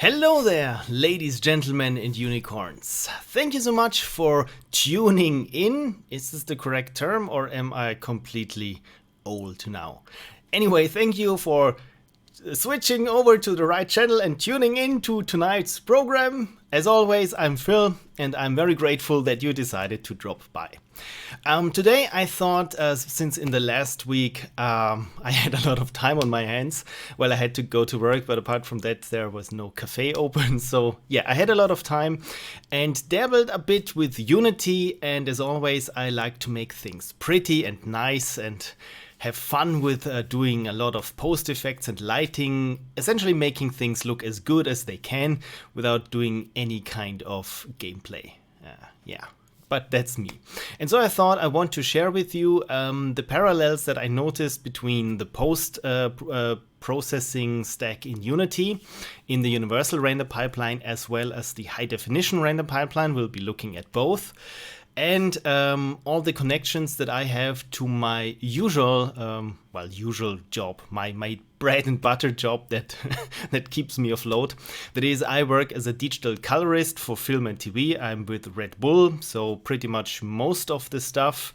Hello there, ladies, gentlemen, and unicorns. Thank you so much for tuning in. Is this the correct term, or am I completely old now? Anyway, thank you for switching over to the right channel and tuning in to tonight's program. As always, I'm Phil, and I'm very grateful that you decided to drop by. Today I thought, since in the last week I had a lot of time on my hands, well, I had to go to work, but apart from that there was no cafe open, so yeah, I had a lot of time and dabbled a bit with Unity, and as always I like to make things pretty and nice and have fun with doing a lot of post effects and lighting, essentially making things look as good as they can without doing any kind of gameplay. Yeah. But that's me. And so I thought I want to share with you the parallels that I noticed between the post processing stack in Unity, in the universal render pipeline, as well as the high definition render pipeline. We'll be looking at both. And all the connections that I have to my usual, usual job, my bread and butter job that that keeps me afloat. That is, I work as a digital colorist for film and TV. I'm with Red Bull, so pretty much most of the stuff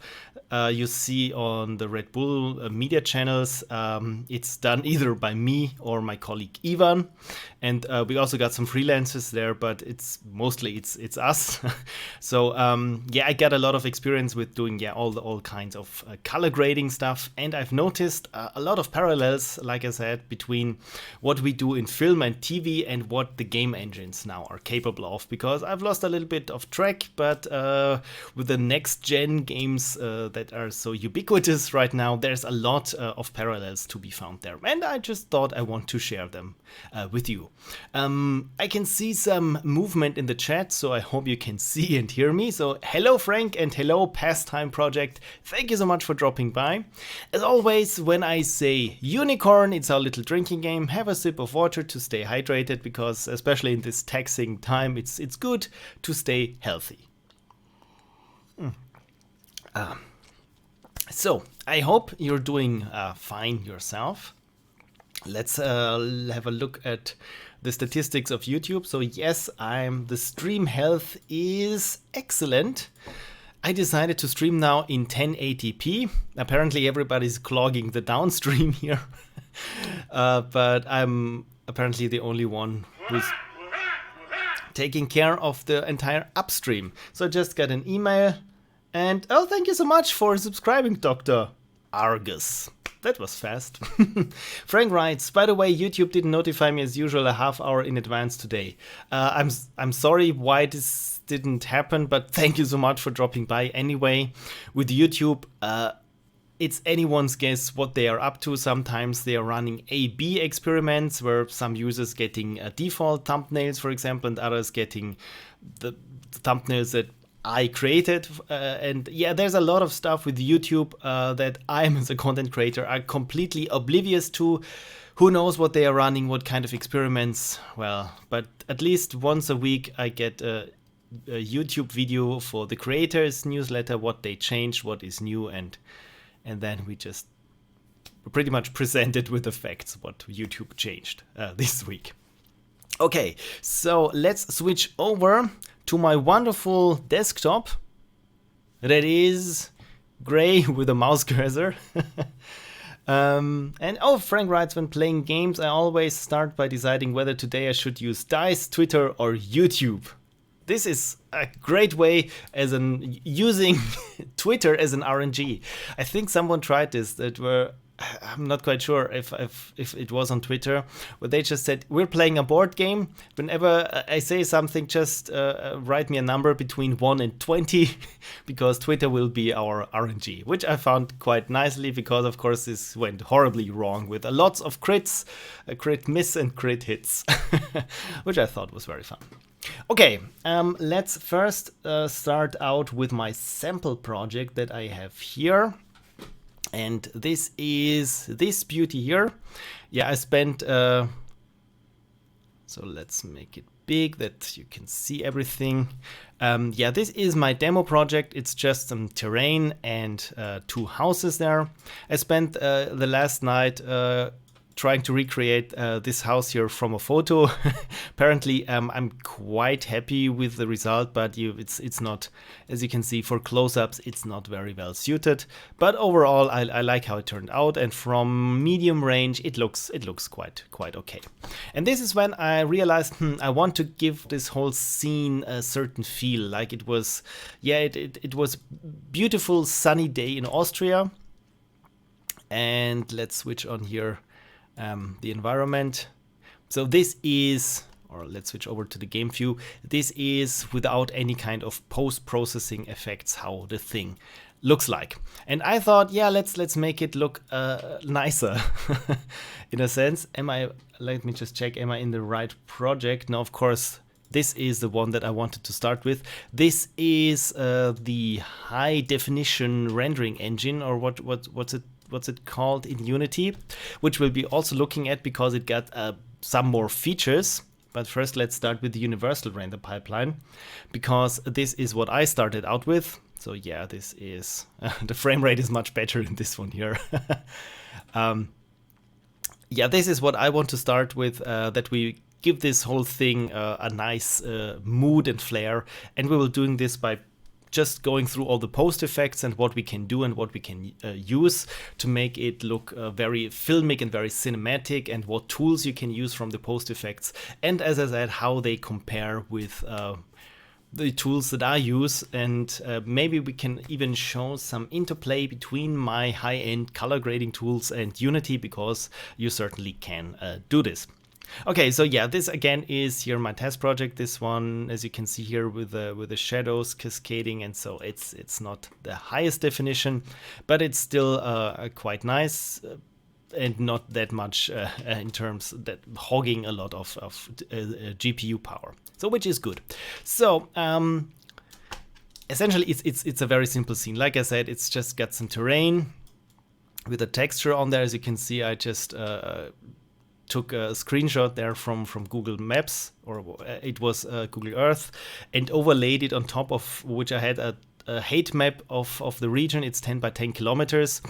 you see on the Red Bull media channels, it's done either by me or my colleague Ivan, and we also got some freelancers there, but it's mostly it's us. So yeah, I got a lot of experience with doing all kinds of color grading stuff, and I've noticed a lot of parallels, like I said, between what we do in film and TV and what the game engines now are capable of, because I've lost a little bit of track, but with the next gen games that are so ubiquitous right now, there's a lot of parallels to be found there, and I just thought I want to share them with you. I can see some movement in the chat, so I hope you can see and hear me. So hello Frank, and hello Pastime Project, thank you so much for dropping by. As always, when I say unicorn, it's our little drinking game. Have a sip of water to stay hydrated, because especially in this taxing time, it's good to stay healthy. So I hope you're doing fine yourself. Let's have a look at the statistics of YouTube. So yes, the stream health is excellent. I decided to stream now in 1080p. Apparently everybody's clogging the downstream here. But I'm apparently the only one who's taking care of the entire upstream. So I just got an email, and oh, thank you so much for subscribing, Dr. Argus. That was fast. Frank writes, by the way, YouTube didn't notify me as usual a half hour in advance today. I'm sorry why this didn't happen, but thank you so much for dropping by anyway. With YouTube, it's anyone's guess what they are up to. Sometimes they are running A/B experiments where some users getting default thumbnails, for example, and others getting the thumbnails that I created, and yeah, there's a lot of stuff with YouTube that I'm, as a content creator, are completely oblivious to. Who knows what they are running, what kind of experiments? Well, but at least once a week I get a YouTube video for the creators newsletter, what they changed, what is new, and then we just pretty much present it with the facts what YouTube changed this week. Okay, so let's switch over to my wonderful desktop that is gray with a mouse cursor. And oh, Frank writes, when playing games, I always start by deciding whether today I should use DICE, Twitter, or YouTube. This is a great way using Twitter as an RNG. I think someone tried this I'm not quite sure if it was on Twitter, where they just said, we're playing a board game. Whenever I say something, just write me a number between 1 and 20, because Twitter will be our RNG, which I found quite nicely, because of course this went horribly wrong with lots of crits, crit miss and crit hits, which I thought was very fun. Okay, let's first start out with my sample project that I have here. And this is this beauty here. Yeah, I spent, so let's make it big that you can see everything. Yeah, this is my demo project. It's just some terrain and 2 houses there. I spent the last night trying to recreate this house here from a photo. Apparently, I'm quite happy with the result, but it's not, as you can see, for close-ups, it's not very well suited. But overall, I like how it turned out, and from medium range, it looks quite okay. And this is when I realized, I want to give this whole scene a certain feel, like it was, yeah, it was beautiful sunny day in Austria. And let's switch on here. The environment. So this is, or let's switch over to the game view. This is without any kind of post-processing effects how the thing looks like. And I thought, yeah, let's make it look nicer in a sense. Let me just check, am I in the right project? No, of course, this is the one that I wanted to start with. This is the high definition rendering engine, or what's it called in Unity, which we'll be also looking at because it got some more features. But first, let's start with the universal render pipeline, because this is what I started out with. So yeah, this is the frame rate is much better in this one here. Yeah, this is what I want to start with, that we give this whole thing a nice mood and flair, and we will doing this by just going through all the post effects and what we can do and what we can use to make it look very filmic and very cinematic, and what tools you can use from the post effects, and as I said, how they compare with the tools that I use, and maybe we can even show some interplay between my high-end color grading tools and Unity, because you certainly can do this. Okay, so yeah, this again is here my test project. This one, as you can see here, with the shadows cascading, and so it's not the highest definition, but it's still quite nice, and not that much in terms that hogging a lot of GPU power. So which is good. So essentially, it's a very simple scene. Like I said, it's just got some terrain with a texture on there. As you can see, I just took a screenshot there from Google Maps, or it was Google Earth, and overlaid it on top of which I had a height map of the region. It's 10 by 10 kilometers.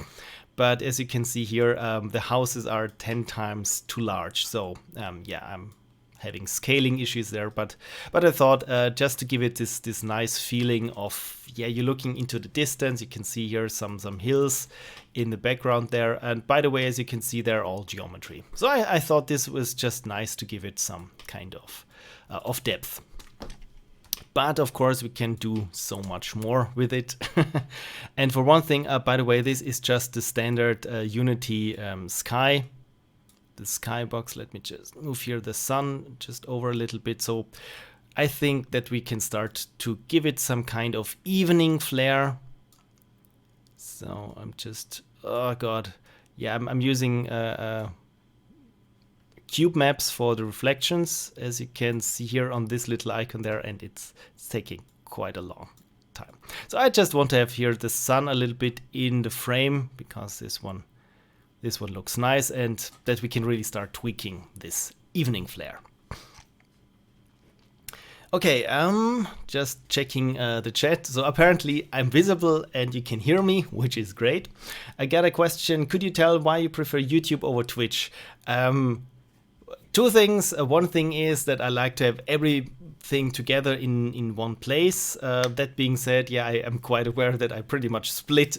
But as you can see here, the houses are 10 times too large. So yeah, I'm having scaling issues there, but I thought just to give it this nice feeling of, yeah, you're looking into the distance. You can see here some hills in the background there, and by the way, as you can see, they're all geometry. So I thought this was just nice to give it some kind of depth. But of course, we can do so much more with it. And for one thing, by the way, this is just the standard Unity sky. The skybox. Let me just move here the sun just over a little bit. So I think that we can start to give it some kind of evening flair. So I'm just, oh god, yeah, I'm using cube maps for the reflections, as you can see here on this little icon there, and it's taking quite a long time. So I just want to have here the sun a little bit in the frame, because this one looks nice, and that we can really start tweaking this evening flare. Okay, just checking the chat. So apparently I'm visible and you can hear me, which is great. I got a question. Could you tell why you prefer YouTube over Twitch? Two things. One thing is that I like to have everything together in one place. That being said, yeah, I am quite aware that I pretty much split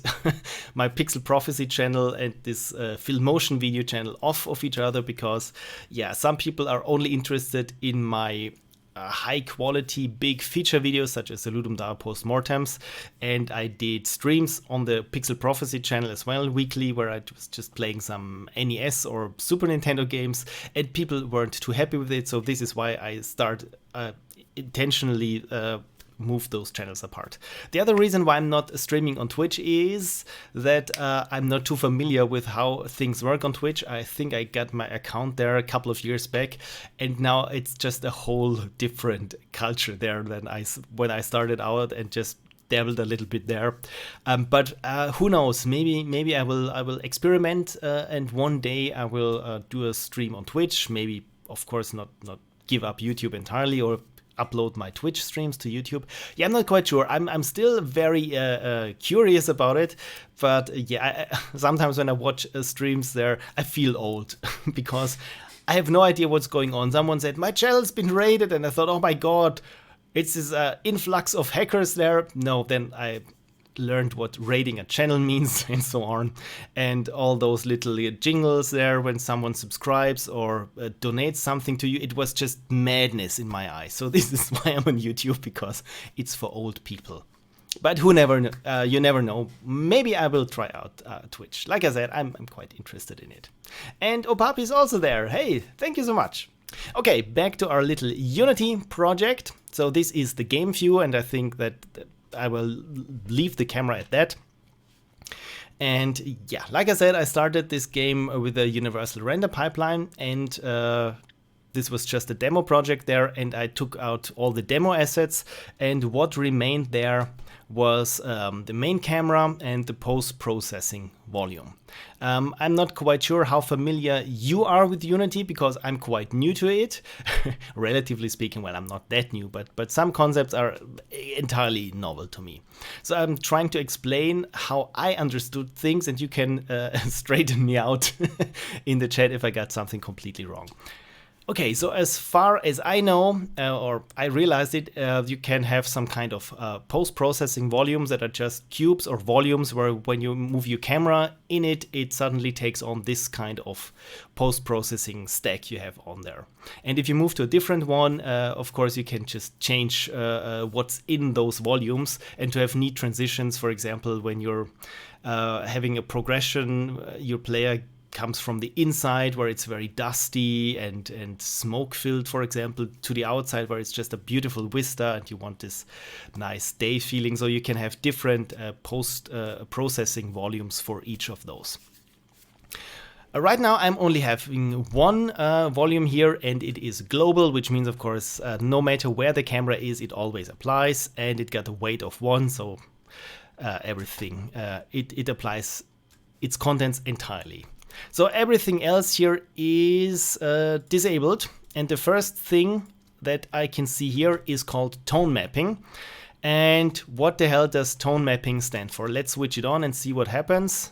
my Pixel Prophecy channel and this Filmotion video channel off of each other, because, yeah, some people are only interested in my high quality big feature videos such as the Ludum Dare postmortems, and I did streams on the Pixel Prophecy channel as well weekly, where I was just playing some NES or Super Nintendo games, and people weren't too happy with it. So this is why I intentionally move those channels apart. The other reason why I'm not streaming on Twitch is that I'm not too familiar with how things work on Twitch. I think I got my account there a couple of years back, and now it's just a whole different culture there than when I started out and just dabbled a little bit there. But who knows? Maybe I will experiment, and one day I will do a stream on Twitch. Maybe, of course, not give up YouTube entirely, or upload my Twitch streams to YouTube? Yeah, I'm not quite sure. I'm still very curious about it, but yeah, sometimes when I watch streams there, I feel old because I have no idea what's going on. Someone said my channel's been raided, and I thought, oh my god, it's this influx of hackers there. No, then I learned what raiding a channel means and so on, and all those little jingles there when someone subscribes or donates something to you. It was just madness in my eyes. So this is why I'm on YouTube, because it's for old people. But you never know. Maybe I will try out Twitch. Like I said, I'm quite interested in it. And Opapi is also there. Hey, thank you so much. Okay, back to our little Unity project. So this is the game view, and I think that I will leave the camera at that. And yeah, like I said, I started this game with a universal render pipeline, and this was just a demo project there, and I took out all the demo assets, and what remained there was the main camera and the post-processing volume. I'm not quite sure how familiar you are with Unity, because I'm quite new to it. Relatively speaking, well, I'm not that new, but some concepts are entirely novel to me. So I'm trying to explain how I understood things, and you can straighten me out in the chat if I got something completely wrong. Okay, so as far as I know, or I realized it, you can have some kind of post-processing volumes that are just cubes or volumes where when you move your camera in it, it suddenly takes on this kind of post-processing stack you have on there. And if you move to a different one, of course, you can just change what's in those volumes, and to have neat transitions. For example, when you're having a progression, your player comes from the inside where it's very dusty and smoke filled, for example, to the outside where it's just a beautiful vista and you want this nice day feeling. So you can have different post processing volumes for each of those. Right now I'm only having one volume here, and it is global, which means, of course, no matter where the camera is, it always applies, and it got a weight of 1, so everything, it applies its contents entirely. So everything else here is disabled, and the first thing that I can see here is called tone mapping. And what the hell does tone mapping stand for? Let's switch it on and see what happens.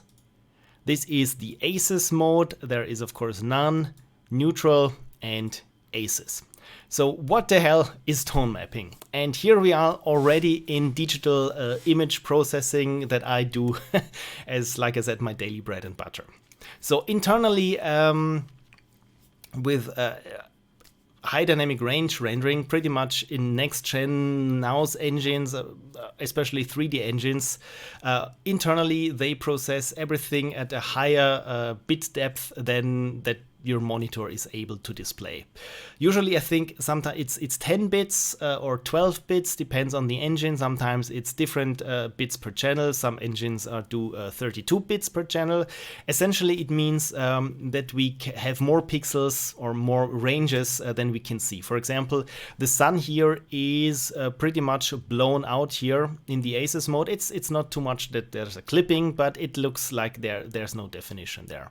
This is the ACES mode. There is, of course, none, neutral, and ACES. So what the hell is tone mapping? And here we are already in digital image processing that I do as, like I said, my daily bread and butter. So internally, with high dynamic range rendering, pretty much in next-gen now's engines, especially 3D engines, internally they process everything at a higher bit depth than that your monitor is able to display. Usually I think sometimes it's 10 bits or 12 bits, depends on the engine. Sometimes it's different bits per channel. Some engines do 32 bits per channel. Essentially it means that we have more pixels or more ranges than we can see. For example, the sun here is pretty much blown out here in the ACES mode. It's not too much that there's a clipping, but it looks like there's no definition there.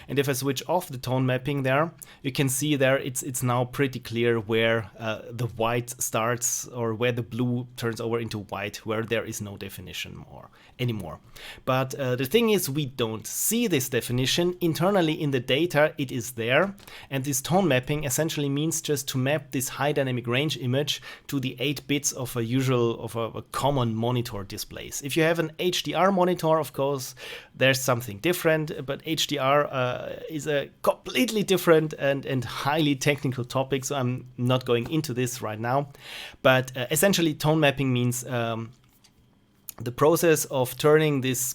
And if I switch off the tone mapping there, you can see there it's now pretty clear where the white starts or where the blue turns over into white, where there is no definition anymore. But the thing is, we don't see this definition. Internally in the data, it is there. And this tone mapping essentially means just to map this high dynamic range image to the 8 bits of a common monitor displays. If you have an HDR monitor, of course, there's something different, but HDR is a completely different and highly technical topic, so I'm not going into this right now. But essentially, tone mapping means the process of turning this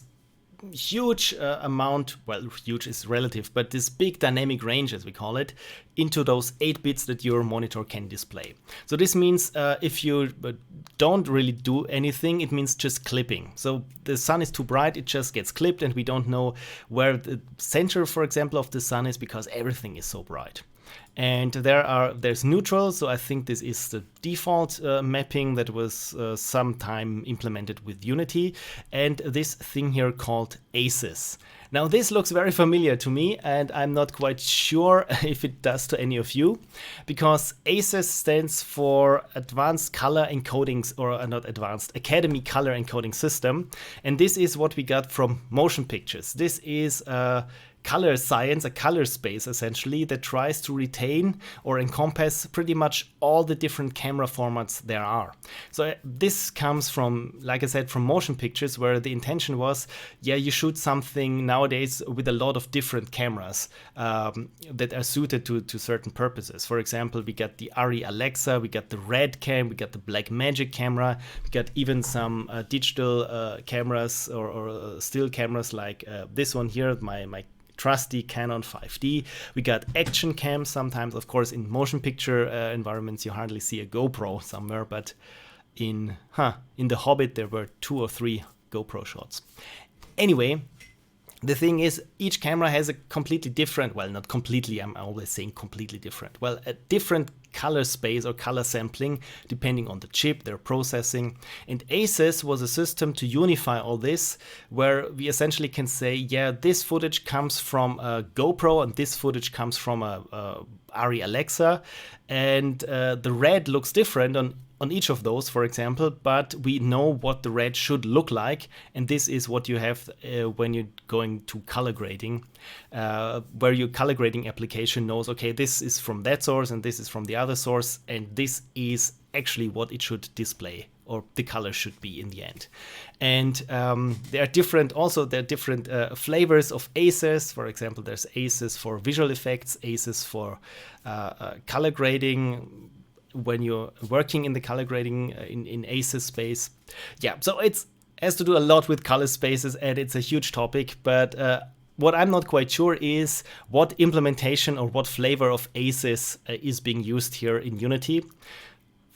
huge amount, well, huge is relative, but this big dynamic range, as we call it, into those 8 bits that your monitor can display. So this means if you don't really do anything, it means just clipping. So the sun is too bright, it just gets clipped, and we don't know where the center, for example, of the sun is because everything is so bright. And there's neutral, so I think this is the default mapping that was sometime implemented with Unity, and this thing here called ACES. Now this looks very familiar to me, and I'm not quite sure if it does to any of you, because ACES stands for Advanced Color Encoding, or not Advanced, Academy Color Encoding System, and this is what we got from motion pictures. This is color science, a color space essentially, that tries to retain or encompass pretty much all the different camera formats there are. So this comes from, like I said, from motion pictures, where the intention was, yeah, you shoot something nowadays with a lot of different cameras that are suited to certain purposes. For example, we got the Arri Alexa, we got the Red Cam, we got the Black Magic camera, we got even some digital cameras or still cameras like this one here, my trusty Canon 5D. We got action cams sometimes. Of course, in motion picture environments, you hardly see a GoPro somewhere, but in The Hobbit, there were 2 or 3 GoPro shots. Anyway, the thing is, each camera has a completely different, well, not completely, I'm always saying completely different, well, a different color space or color sampling depending on the chip, their processing. And ACES was a system to unify all this, where we essentially can say, yeah, this footage comes from a GoPro and this footage comes from a Arri Alexa, and the red looks different on each of those, for example, but we know what the red should look like, and this is what you have when you're going to color grading, where your color grading application knows, okay, this is from that source and this is from the other source, and this is actually what it should display, or the color should be in the end. And there are different flavors of ACES. For example, there's ACES for visual effects, ACES for color grading, when you're working in the color grading in ACES space. Yeah, so it has to do a lot with color spaces, and it's a huge topic, but what I'm not quite sure is what implementation or what flavor of ACES is being used here in Unity.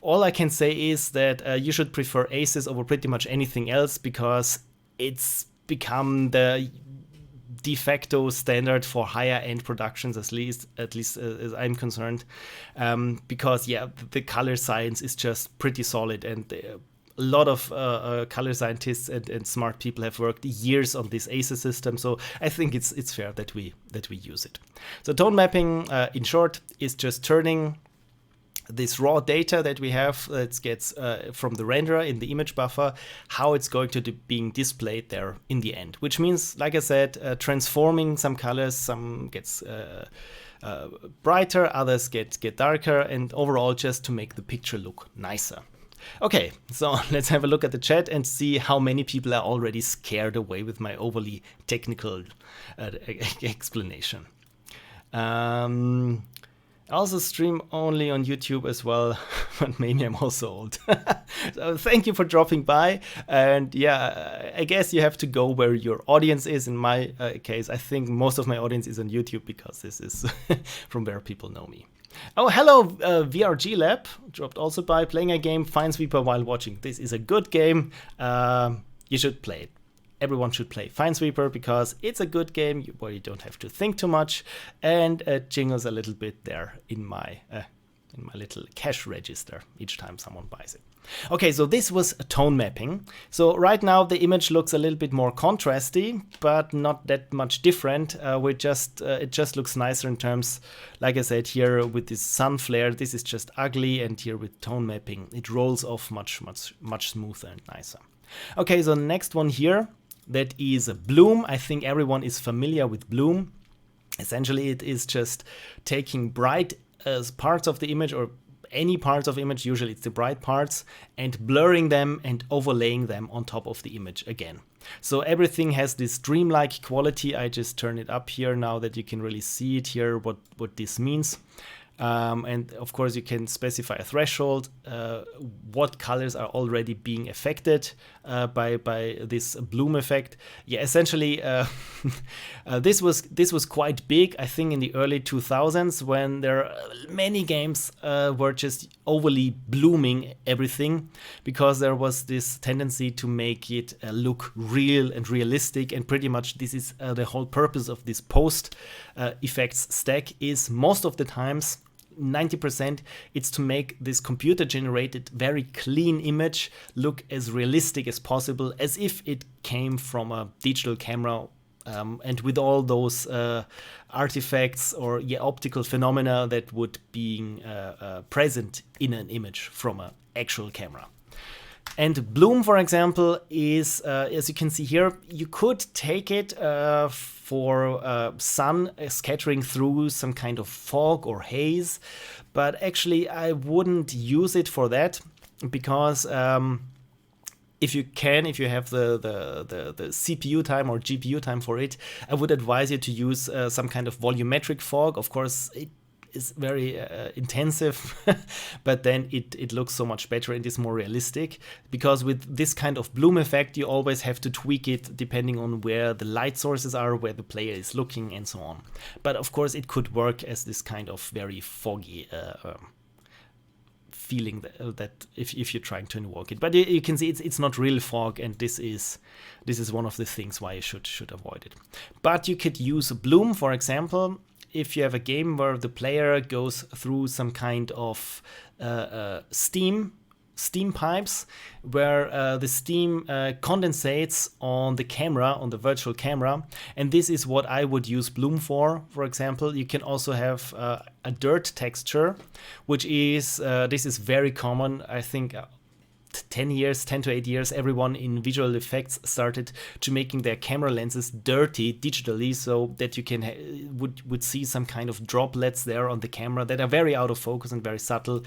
All I can say is that you should prefer ACES over pretty much anything else, because it's become the de facto standard for higher end productions, at least as I'm concerned, because yeah, the color science is just pretty solid, and a lot of color scientists and smart people have worked years on this ACES system, so I think it's fair that we use it. So tone mapping, in short, is just turning this raw data that we have that gets from the renderer in the image buffer, how it's going to be being displayed there in the end. Which means, like I said, transforming some colors, some gets brighter, others get darker, and overall just to make the picture look nicer. Okay, so let's have a look at the chat and see how many people are already scared away with my overly technical explanation. I also stream only on YouTube as well, but maybe I'm also old. So thank you for dropping by. And yeah, I guess you have to go where your audience is. In my case, I think most of my audience is on YouTube, because this is from where people know me. Oh, hello, VRG Lab dropped also by, playing a game, Finesweeper while watching. This is a good game. You should play it. Everyone should play Finesweeper, because it's a good game where you don't have to think too much, and it jingles a little bit there in my little cash register each time someone buys it. Okay, so this was tone mapping. So right now the image looks a little bit more contrasty, but not that much different. It just looks nicer in terms, like I said, here with this sun flare, this is just ugly, and here with tone mapping, it rolls off much smoother and nicer. Okay, so the next one here, that is bloom. I think everyone is familiar with bloom. Essentially, it is just taking bright parts of the image, or any parts of image, usually it's the bright parts, and blurring them and overlaying them on top of the image again. So everything has this dreamlike quality. I just turn it up here now that you can really see it here, what this means. And of course, you can specify a threshold, what colors are already being affected by this bloom effect. Yeah, essentially, this was quite big, I think, in the early 2000s, when many games were just overly blooming everything, because there was this tendency to make it look real and realistic. And pretty much this is the whole purpose of this post effects stack, is most of the times 90% it's to make this computer generated very clean image look as realistic as possible, as if it came from a digital camera, and with all those artifacts or optical phenomena that would be present in an image from an actual camera. And bloom, for example, is, as you can see here, you could take it for sun scattering through some kind of fog or haze, but actually I wouldn't use it for that, because if you have the CPU time or GPU time for it, I would advise you to use some kind of volumetric fog. Of course, it is very intensive, but then it looks so much better and is more realistic, because with this kind of bloom effect you always have to tweak it depending on where the light sources are, where the player is looking, and so on. But of course it could work as this kind of very foggy feeling that if you're trying to invoke it. But you can see it's not real fog, and this is one of the things why you should avoid it. But you could use bloom, for example, if you have a game where the player goes through some kind of steam pipes, where the steam condensates on the camera, on the virtual camera, and this is what I would use bloom for. For example, you can also have a dirt texture, which is this is very common. I think 10 to 8 years, everyone in visual effects started to making their camera lenses dirty digitally, so that you can would see some kind of droplets there on the camera that are very out of focus and very subtle.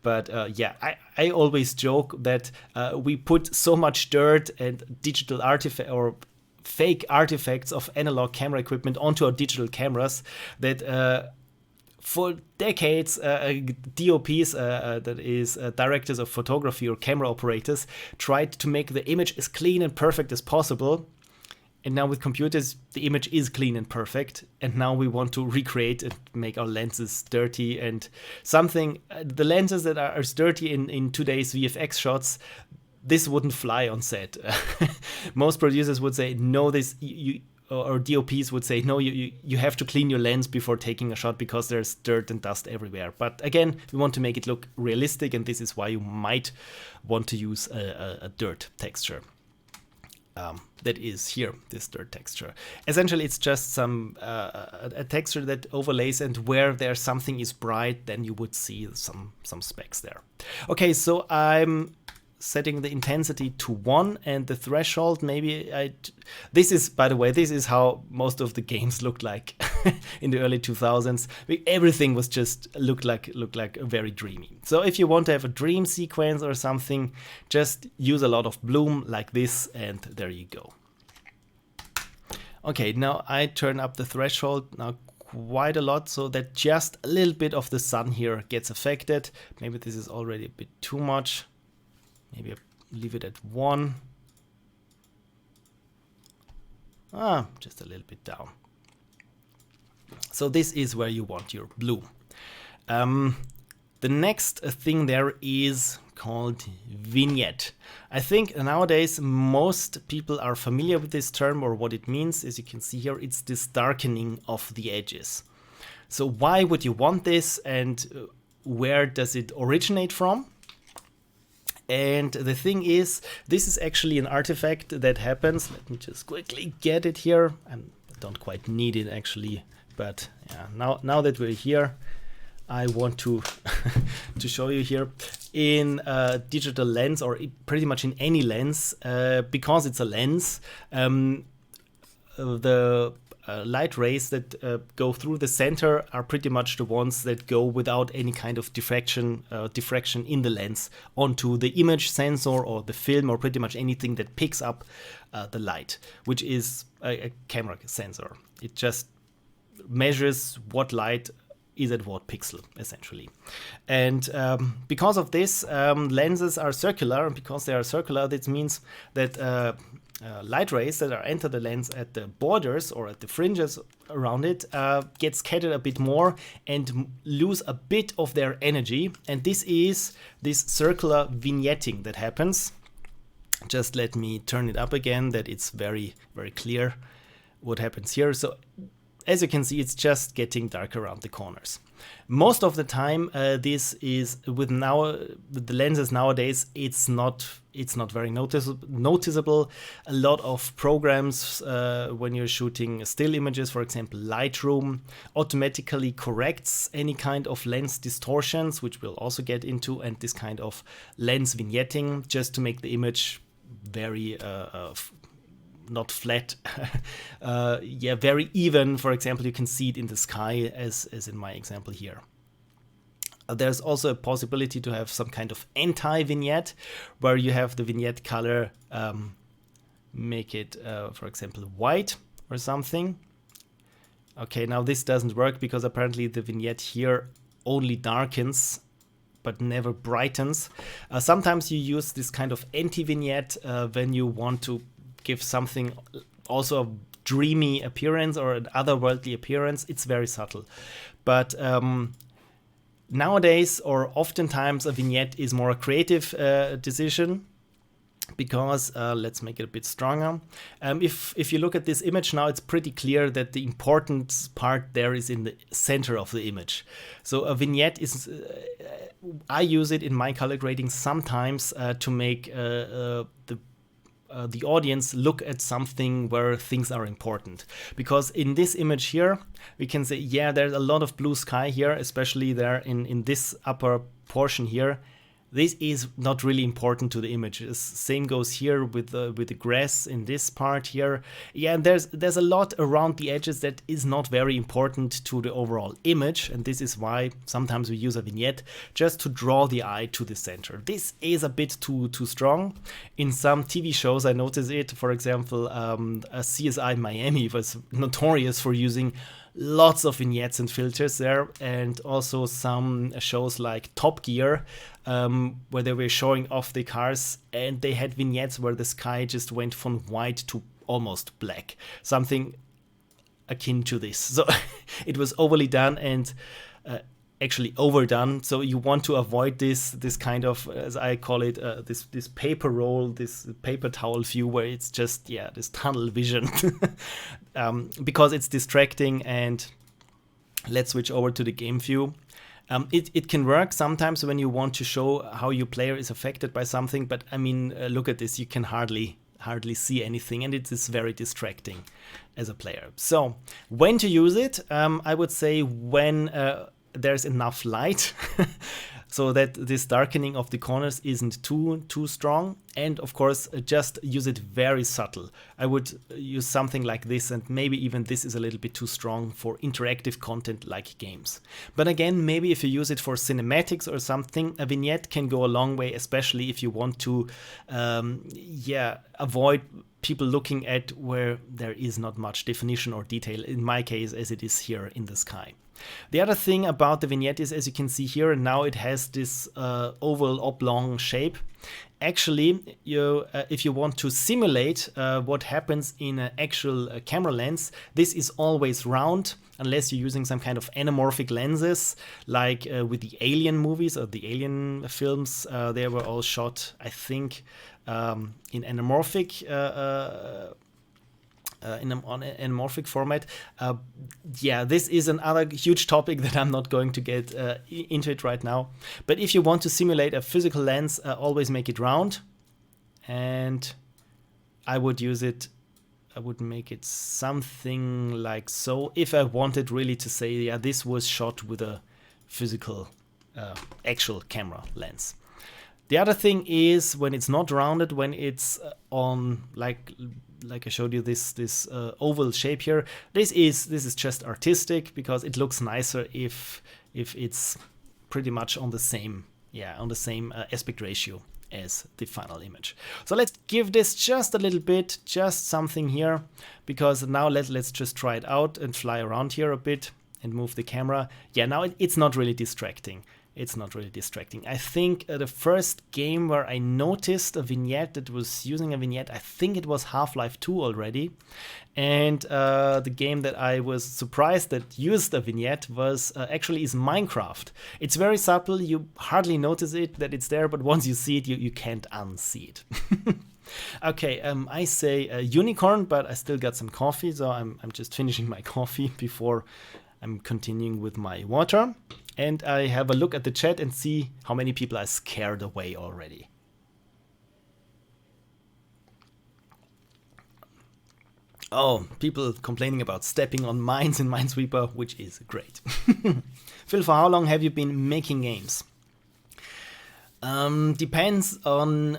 But I always joke that we put so much dirt and digital artifact or fake artifacts of analog camera equipment onto our digital cameras that for decades, DOPs, that is directors of photography or camera operators, tried to make the image as clean and perfect as possible. And now with computers, the image is clean and perfect. And now we want to recreate and make our lenses dirty. And the lenses that are as dirty in today's VFX shots, this wouldn't fly on set. Most producers would say, no, or DOPs would say, no, you have to clean your lens before taking a shot, because there's dirt and dust everywhere. But again, we want to make it look realistic, and this is why you might want to use a dirt texture. That is here, this dirt texture. Essentially, it's just some a texture that overlays, and where there's something is bright, then you would see some specks there. Okay, so I'm setting the intensity to 1 and the threshold, this is, by the way, this is how most of the games looked like in the early 2000s. Everything was just looked like very dreamy. So if you want to have a dream sequence or something, just use a lot of bloom like this, and there you go. Okay, now I turn up the threshold now quite a lot, so that just a little bit of the sun here gets affected. Maybe this is already a bit too much. Maybe I leave it at 1. Just a little bit down. So this is where you want your blue. The next thing there is called vignette. I think nowadays most people are familiar with this term, or what it means. As you can see here, it's this darkening of the edges. So why would you want this, and where does it originate from? And the thing is, this is actually an artifact that happens. Let me just quickly get it here. I don't quite need it actually, but yeah, now that we're here, I want to to show you here in a digital lens, or pretty much in any lens, because it's a lens. The light rays that go through the center are pretty much the ones that go without any kind of diffraction in the lens onto the image sensor or the film, or pretty much anything that picks up the light, which is a camera sensor. It just measures what light is at what pixel, essentially. And because of this, lenses are circular, and because they are circular, this means that light rays that are enter the lens at the borders or at the fringes around it get scattered a bit more and lose a bit of their energy. And this is this circular vignetting that happens. Just let me turn it up again, that it's very, very clear what happens here. So as you can see, it's just getting darker around the corners. Most of the time, this is with the lenses nowadays, it's not very noticeable. A lot of programs, when you're shooting still images, for example, Lightroom, automatically corrects any kind of lens distortions, which we'll also get into, and this kind of lens vignetting, just to make the image very not flat, very even. For example, you can see it in the sky, as in my example here. There's also a possibility to have some kind of anti-vignette, where you have the vignette color, make it, for example, white or something. Okay, now this doesn't work because apparently the vignette here only darkens but never brightens. Sometimes you use this kind of anti-vignette when you want to give something also a dreamy appearance or an otherworldly appearance. It's very subtle. But nowadays, or oftentimes, a vignette is more a creative decision, because let's make it a bit stronger. If you look at this image now, it's pretty clear that the important part there is in the center of the image. So a vignette is, I use it in my color grading sometimes to make the audience look at something where things are important. Because in this image here, we can say, yeah, there's a lot of blue sky here, especially there in this upper portion here. This is not really important to the image. Same goes here with the grass in this part here. Yeah, and there's a lot around the edges that is not very important to the overall image, and this is why sometimes we use a vignette just to draw the eye to the center. This is a bit too strong. In some TV shows, I notice it. For example, a CSI Miami was notorious for using lots of vignettes and filters there, and also some shows like Top Gear, where they were showing off the cars, and they had vignettes where the sky just went from white to almost black, something akin to this. So it was overly done and actually overdone. So you want to avoid this kind of, as I call it, this paper roll, this paper towel view, where it's just, yeah, this tunnel vision, because it's distracting. And let's switch over to the game view. It can work sometimes when you want to show how your player is affected by something, but I mean, look at this, you can hardly see anything, and it is very distracting as a player. So when to use it? I would say when there's enough light so that this darkening of the corners isn't too strong, and of course just use it very subtle. I would use something like this, and maybe even this is a little bit too strong for interactive content like games. But again, maybe if you use it for cinematics or something, a vignette can go a long way, especially if you want to avoid people looking at where there is not much definition or detail, in my case as it is here in the sky. The other thing about the vignette is, as you can see here, now it has this oval oblong shape. Actually, if you want to simulate what happens in an actual camera lens, this is always round, unless you're using some kind of anamorphic lenses, like with the Alien movies or the Alien films. They were all shot, I think, in anamorphic on an anamorphic format. This is another huge topic that I'm not going to get into it right now. But if you want to simulate a physical lens, always make it round. And I would use it, I would make it something like so, if I wanted really to say, yeah, this was shot with a physical, actual camera lens. The other thing is when it's not rounded, when it's on like I showed you this oval shape here. This is just artistic because it looks nicer if it's pretty much on the same aspect ratio as the final image. So let's give this just a little bit, just something here, because now let's just try it out and fly around here a bit. and move the camera. Yeah, now it's not really distracting. It's not really distracting. I think the first game where I noticed a vignette that was using a vignette, I think it was Half-Life 2 already. And the game that I was surprised that used a vignette was actually is Minecraft. It's very subtle. You hardly notice it that it's there, but once you see it, you can't unsee it. Okay, I say unicorn, but I still got some coffee, so I'm just finishing my coffee before I'm continuing with my water. And I have a look at the chat and see how many people are scared away already. Oh, people complaining about stepping on mines in Minesweeper, which is great. Phil, for how long have you been making games? Depends on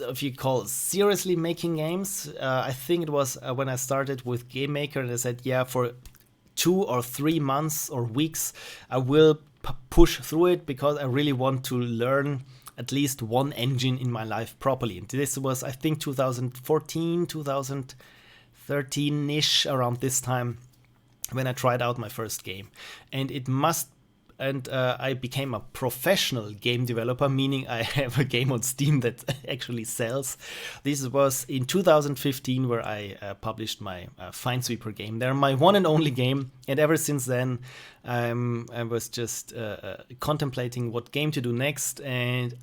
if you call seriously making games. I think it was when I started with Game Maker and I said, yeah, for 2 or 3 months or weeks, I will push through it because I really want to learn at least one engine in my life properly. And this was, I think, 2014, 2013-ish, around this time when I tried out my first game. And I became a professional game developer, meaning I have a game on Steam that actually sells. This was in 2015 where I published my Finesweeper game. They're my one and only game, and ever since then I was just contemplating what game to do next. And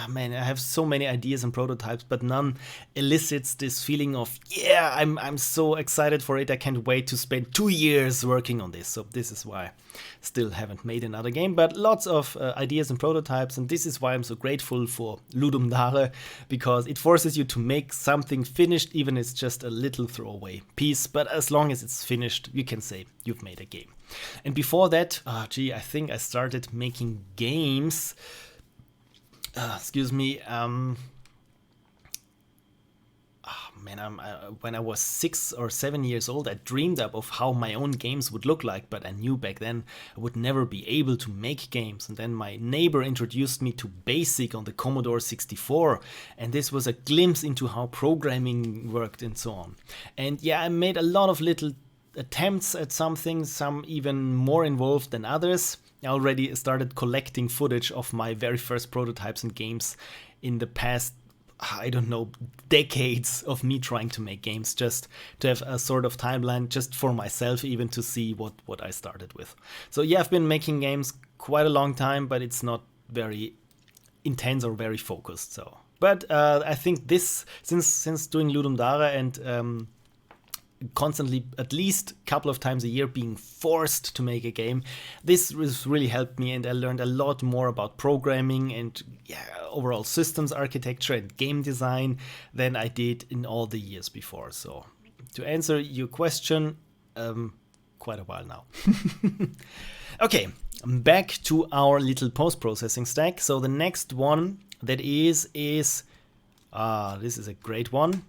man, I have so many ideas and prototypes, but none elicits this feeling of, yeah, I'm so excited for it. I can't wait to spend 2 years working on this. So this is why I still haven't made another game, but lots of ideas and prototypes, and this is why I'm so grateful for Ludum Dare, because it forces you to make something finished, even if it's just a little throwaway piece, but as long as it's finished, you can say you've made a game. And before that, I think I started making games, when I was 6 or 7 years old, I dreamed up of how my own games would look like, but I knew back then I would never be able to make games. And then my neighbor introduced me to BASIC on the Commodore 64, and this was a glimpse into how programming worked and so on. And yeah, I made a lot of little attempts at something, some even more involved than others. I already started collecting footage of my very first prototypes and games in the past, I don't know, decades of me trying to make games, just to have a sort of timeline just for myself, even to see what I started with. So yeah, I've been making games quite a long time, but it's not very intense or very focused. So, but I think this, since doing Ludum Dare and constantly, at least a couple of times a year, being forced to make a game, this has really helped me, and I learned a lot more about programming and overall systems architecture and game design than I did in all the years before. So to answer your question, quite a while now. Okay, back to our little post-processing stack. So the next one that is this is a great one.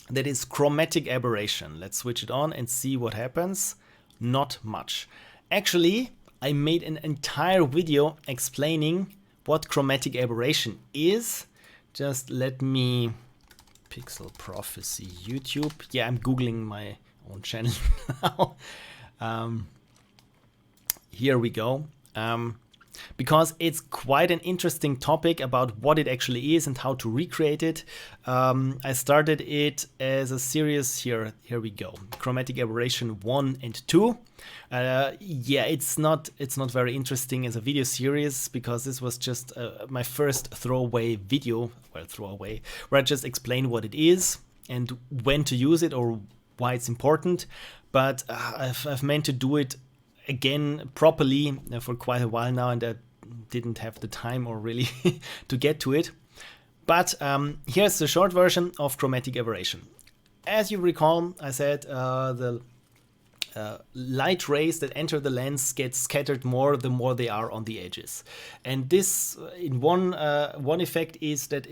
That is Chromatic Aberration. Let's switch it on and see what happens. Not much. Actually, I made an entire video explaining what Chromatic Aberration is. Just let me... Pixel Prophecy YouTube. Yeah, I'm Googling my own channel now. Here we go. Because it's quite an interesting topic about what it actually is and how to recreate it. I started it as a series. Here we go. Chromatic Aberration 1 and 2. Yeah, it's not very interesting as a video series, because this was just my first throwaway video, where I just explain what it is and when to use it or why it's important. But I've meant to do it again properly for quite a while now, and I didn't have the time or really to get to it. But here's the short version of Chromatic Aberration. As you recall, I said the light rays that enter the lens get scattered more the more they are on the edges. And this, in one effect, is that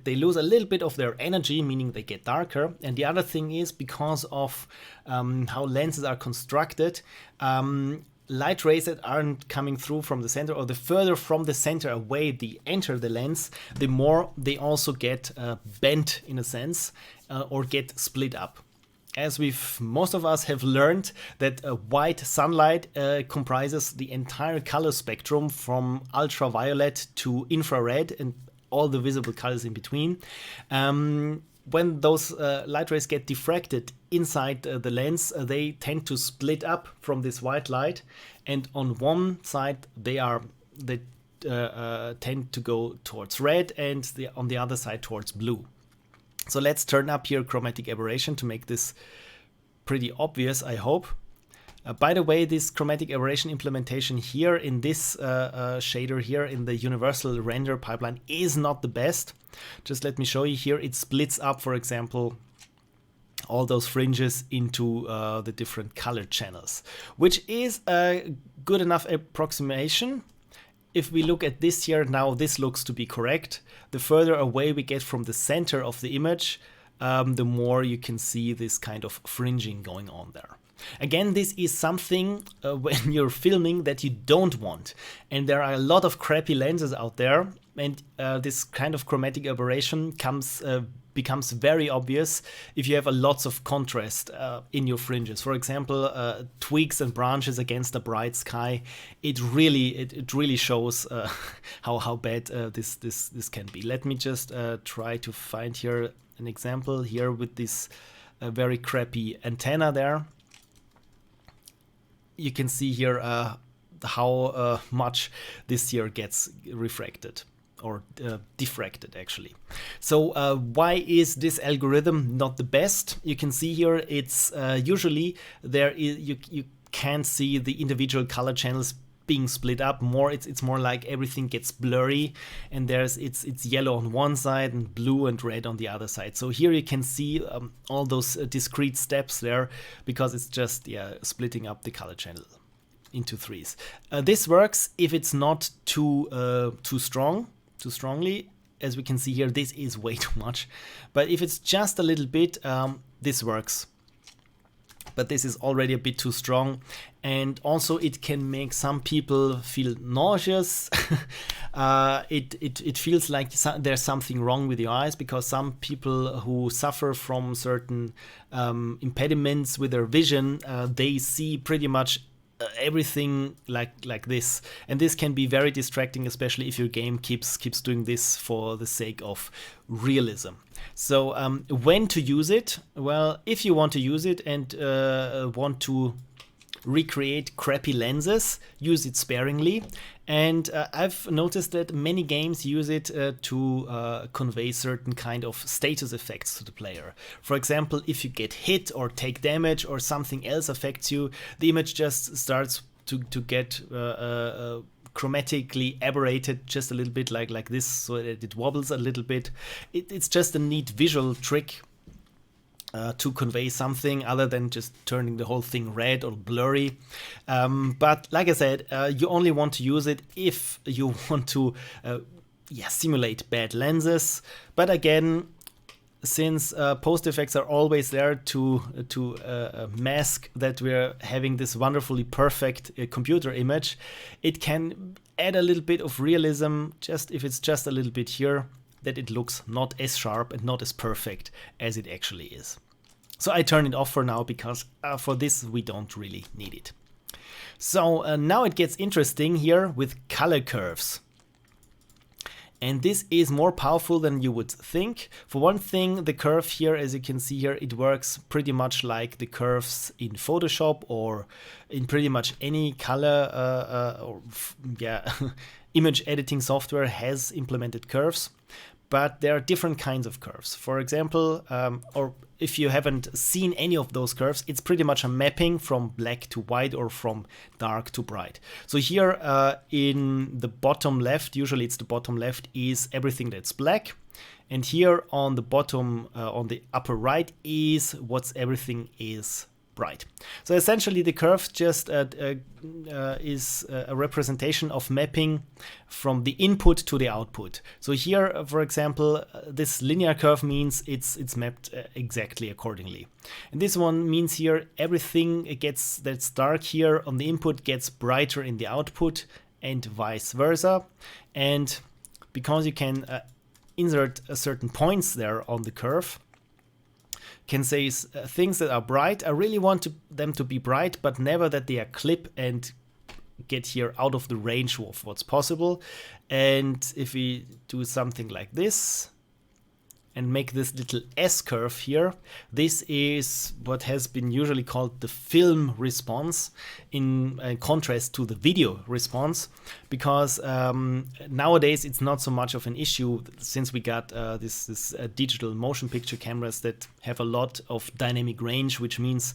they lose a little bit of their energy, meaning they get darker. And the other thing is, because of how lenses are constructed, light rays that aren't coming through from the center, or the further from the center away they enter the lens, the more they also get bent in a sense, or get split up. as most of us have learned that white sunlight comprises the entire color spectrum from ultraviolet to infrared and all the visible colors in between. When those light rays get diffracted inside the lens, they tend to split up from this white light, and on one side they tend to go towards red, and on the other side towards blue. So let's turn up here chromatic aberration to make this pretty obvious, I hope. By the way, this chromatic aberration implementation here in this shader here in the universal render pipeline is not the best. Just let me show you here. It splits up, for example, all those fringes into the different color channels, which is a good enough approximation. If we look at this here, now this looks to be correct. The further away we get from the center of the image, the more you can see this kind of fringing going on there. Again, this is something when you're filming that you don't want. And there are a lot of crappy lenses out there, and this kind of chromatic aberration becomes very obvious if you have lots of contrast in your fringes. For example, twigs and branches against a bright sky. It really shows how bad this can be. Let me just try to find here an example here with this very crappy antenna there. You can see here how much this here gets refracted or diffracted actually. So why is this algorithm not the best? You can see here it's usually you can't see the individual color channels being split up more. It's more like everything gets blurry, and it's yellow on one side and blue and red on the other side. So here you can see all those discrete steps there, because it's just splitting up the color channel into threes. This works if it's not too strongly. As we can see here, this is way too much, but if it's just a little bit, this works. But this is already a bit too strong, and also it can make some people feel nauseous. It feels like there's something wrong with your eyes, because some people who suffer from certain impediments with their vision, they see pretty much everything like this, and this can be very distracting, especially if your game keeps doing this for the sake of realism. So when to use it? Well, if you want to use it and want to recreate crappy lenses, use it sparingly. And I've noticed that many games use it to convey certain kind of status effects to the player. For example, if you get hit or take damage or something else affects you, the image just starts to get chromatically aberrated just a little bit like this, so that it wobbles a little bit. It's just a neat visual trick to convey something other than just turning the whole thing red or blurry. But like I said, you only want to use it if you want to simulate bad lenses. But again, since post effects are always there to mask that we're having this wonderfully perfect computer image, it can add a little bit of realism, just if it's just a little bit here, that it looks not as sharp and not as perfect as it actually is. So I turn it off for now, because for this we don't really need it. So now it gets interesting here with color curves. And this is more powerful than you would think. For one thing, the curve here, as you can see here, it works pretty much like the curves in Photoshop or in pretty much any color image editing software has implemented curves. But there are different kinds of curves. For example, or if you haven't seen any of those curves, it's pretty much a mapping from black to white or from dark to bright. So here in the bottom left, usually it's the bottom left, is everything that's black. And here on the bottom, on the upper right, is everything is bright. So essentially the curve just is a representation of mapping from the input to the output. So here, for example, this linear curve means it's mapped exactly accordingly. And this one means here everything that's dark here on the input gets brighter in the output, and vice versa. And because you can insert certain points there on the curve, can say things that are bright. I really want them to be bright, but never that they are clip and get here out of the range of what's possible. And if we do something like this and make this little S curve here, this is what has been usually called the film response in contrast to the video response, because nowadays it's not so much of an issue since we got this digital motion picture cameras that have a lot of dynamic range, which means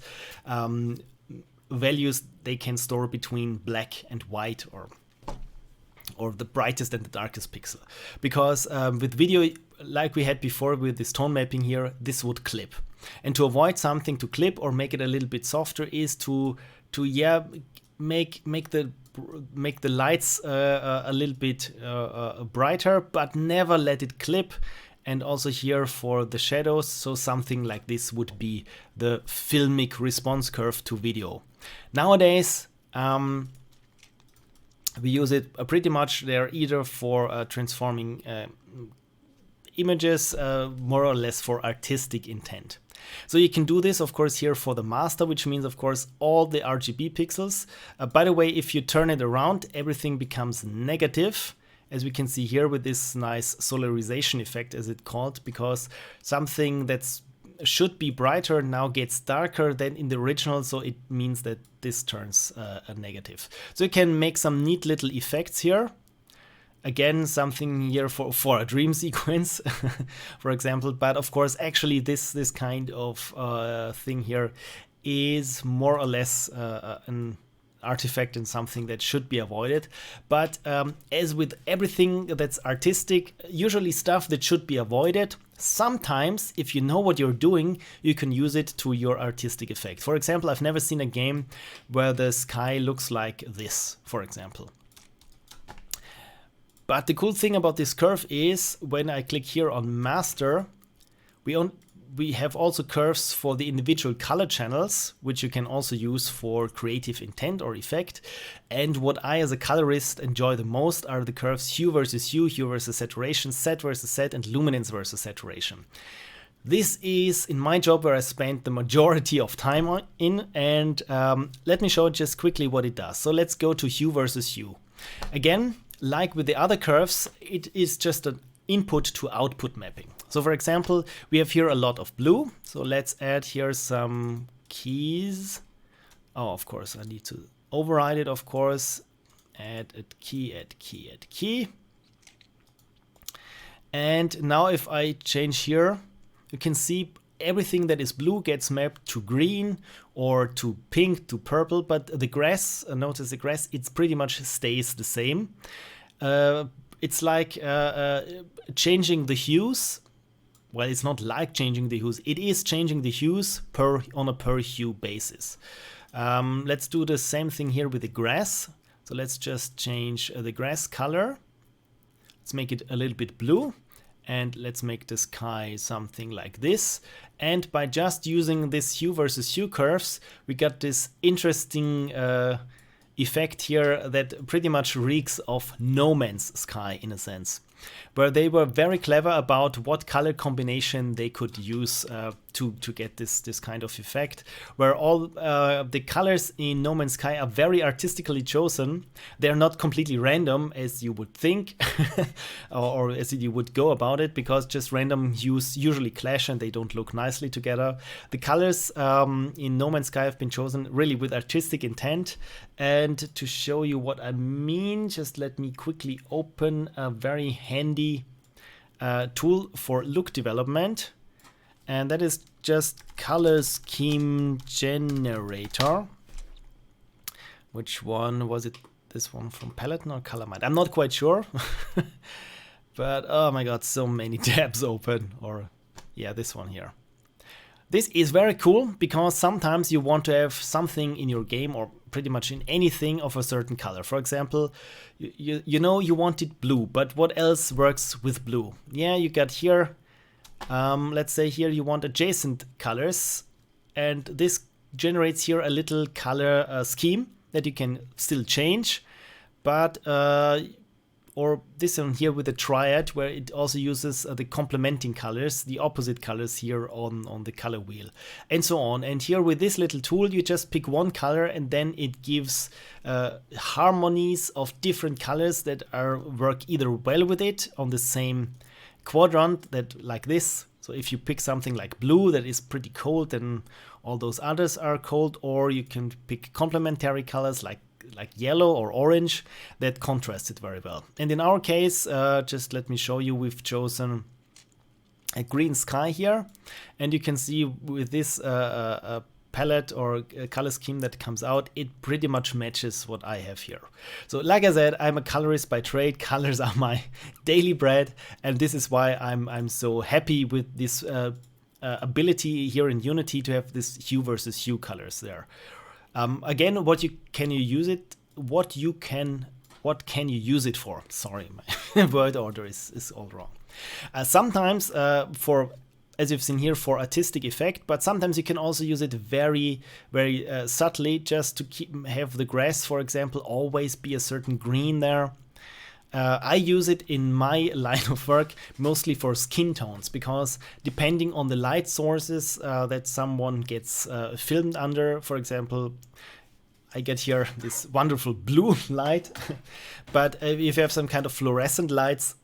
values they can store between black and white, or the brightest and the darkest pixel. Because with video, like we had before with this tone mapping here, this would clip. And to avoid something to clip or make it a little bit softer is to make the lights a little bit brighter, but never let it clip. And also here for the shadows, so something like this would be the filmic response curve to video. Nowadays, we use it pretty much there either for transforming images, more or less for artistic intent. So you can do this, of course, here for the master, which means, of course, all the RGB pixels. By the way, if you turn it around, everything becomes negative, as we can see here with this nice solarization effect, as it's called, because something that's should be brighter now gets darker than in the original, so it means that this turns a negative. So you can make some neat little effects here. Again, something here for a dream sequence, for example. But of course, actually, this kind of thing here is more or less an artifact and something that should be avoided. But as with everything that's artistic, usually stuff that should be avoided, sometimes if you know what you're doing, you can use it to your artistic effect. For example, I've never seen a game where the sky looks like this, for example. But the cool thing about this curve is when I click here on master, we have also curves for the individual color channels, which you can also use for creative intent or effect. And what I as a colorist enjoy the most are the curves hue versus hue, hue versus saturation, set versus set, and luminance versus saturation. This is in my job where I spent the majority of time in, and let me show just quickly what it does. So let's go to hue versus hue. Again, like with the other curves, it is just an input to output mapping. So for example, we have here a lot of blue. So let's add here some keys. Oh, of course, I need to override it, of course. Add a key, add key, add key. And now if I change here, you can see everything that is blue gets mapped to green or to pink, to purple, but the grass, notice the grass, it pretty much stays the same. It's like changing the hues. Well, it's not like changing the hues. It is changing the hues on a per hue basis. Let's do the same thing here with the grass. So let's just change the grass color. Let's make it a little bit blue. And let's make the sky something like this. And by just using this hue versus hue curves, we got this interesting effect here that pretty much reeks of No Man's Sky in a sense, where they were very clever about what color combination they could use to get this kind of effect, where all the colors in No Man's Sky are very artistically chosen. They're not completely random as you would think or as you would go about it, because just random hues usually clash and they don't look nicely together. The colors in No Man's Sky have been chosen really with artistic intent. And to show you what I mean, just let me quickly open a very handy tool for look development. And that is just Color Scheme Generator. Which one was it? This one from Peloton or ColorMind? I'm not quite sure. But oh my god, so many tabs open. Or yeah, this one here. This is very cool because sometimes you want to have something in your game or pretty much in anything of a certain color. For example, you know you want it blue, but what else works with blue? Yeah, you got here, let's say here you want adjacent colors, and this generates here a little color scheme that you can still change, but or this one here with the triad, where it also uses the complementing colors, the opposite colors here on the color wheel, and so on. And here with this little tool, you just pick one color, and then it gives harmonies of different colors that work either well with it on the same quadrant, that like this. So if you pick something like blue that is pretty cold, then all those others are cold, or you can pick complementary colors like yellow or orange that contrast it very well. And in our case, just let me show you, we've chosen a green sky here, and you can see with this palette or color scheme that comes out, it pretty much matches what I have here. So like I said, I'm a colorist by trade. Colors are my daily bread, and this is why I'm so happy with this ability here in Unity to have this hue versus hue colors there. Again, what can you use it for? Sorry, my word order is all wrong. Sometimes as you've seen here, for artistic effect, but sometimes you can also use it very, very subtly, just to have the grass, for example, always be a certain green there. I use it in my line of work mostly for skin tones, because depending on the light sources that someone gets filmed under, for example, I get here this wonderful blue light, but if you have some kind of fluorescent lights,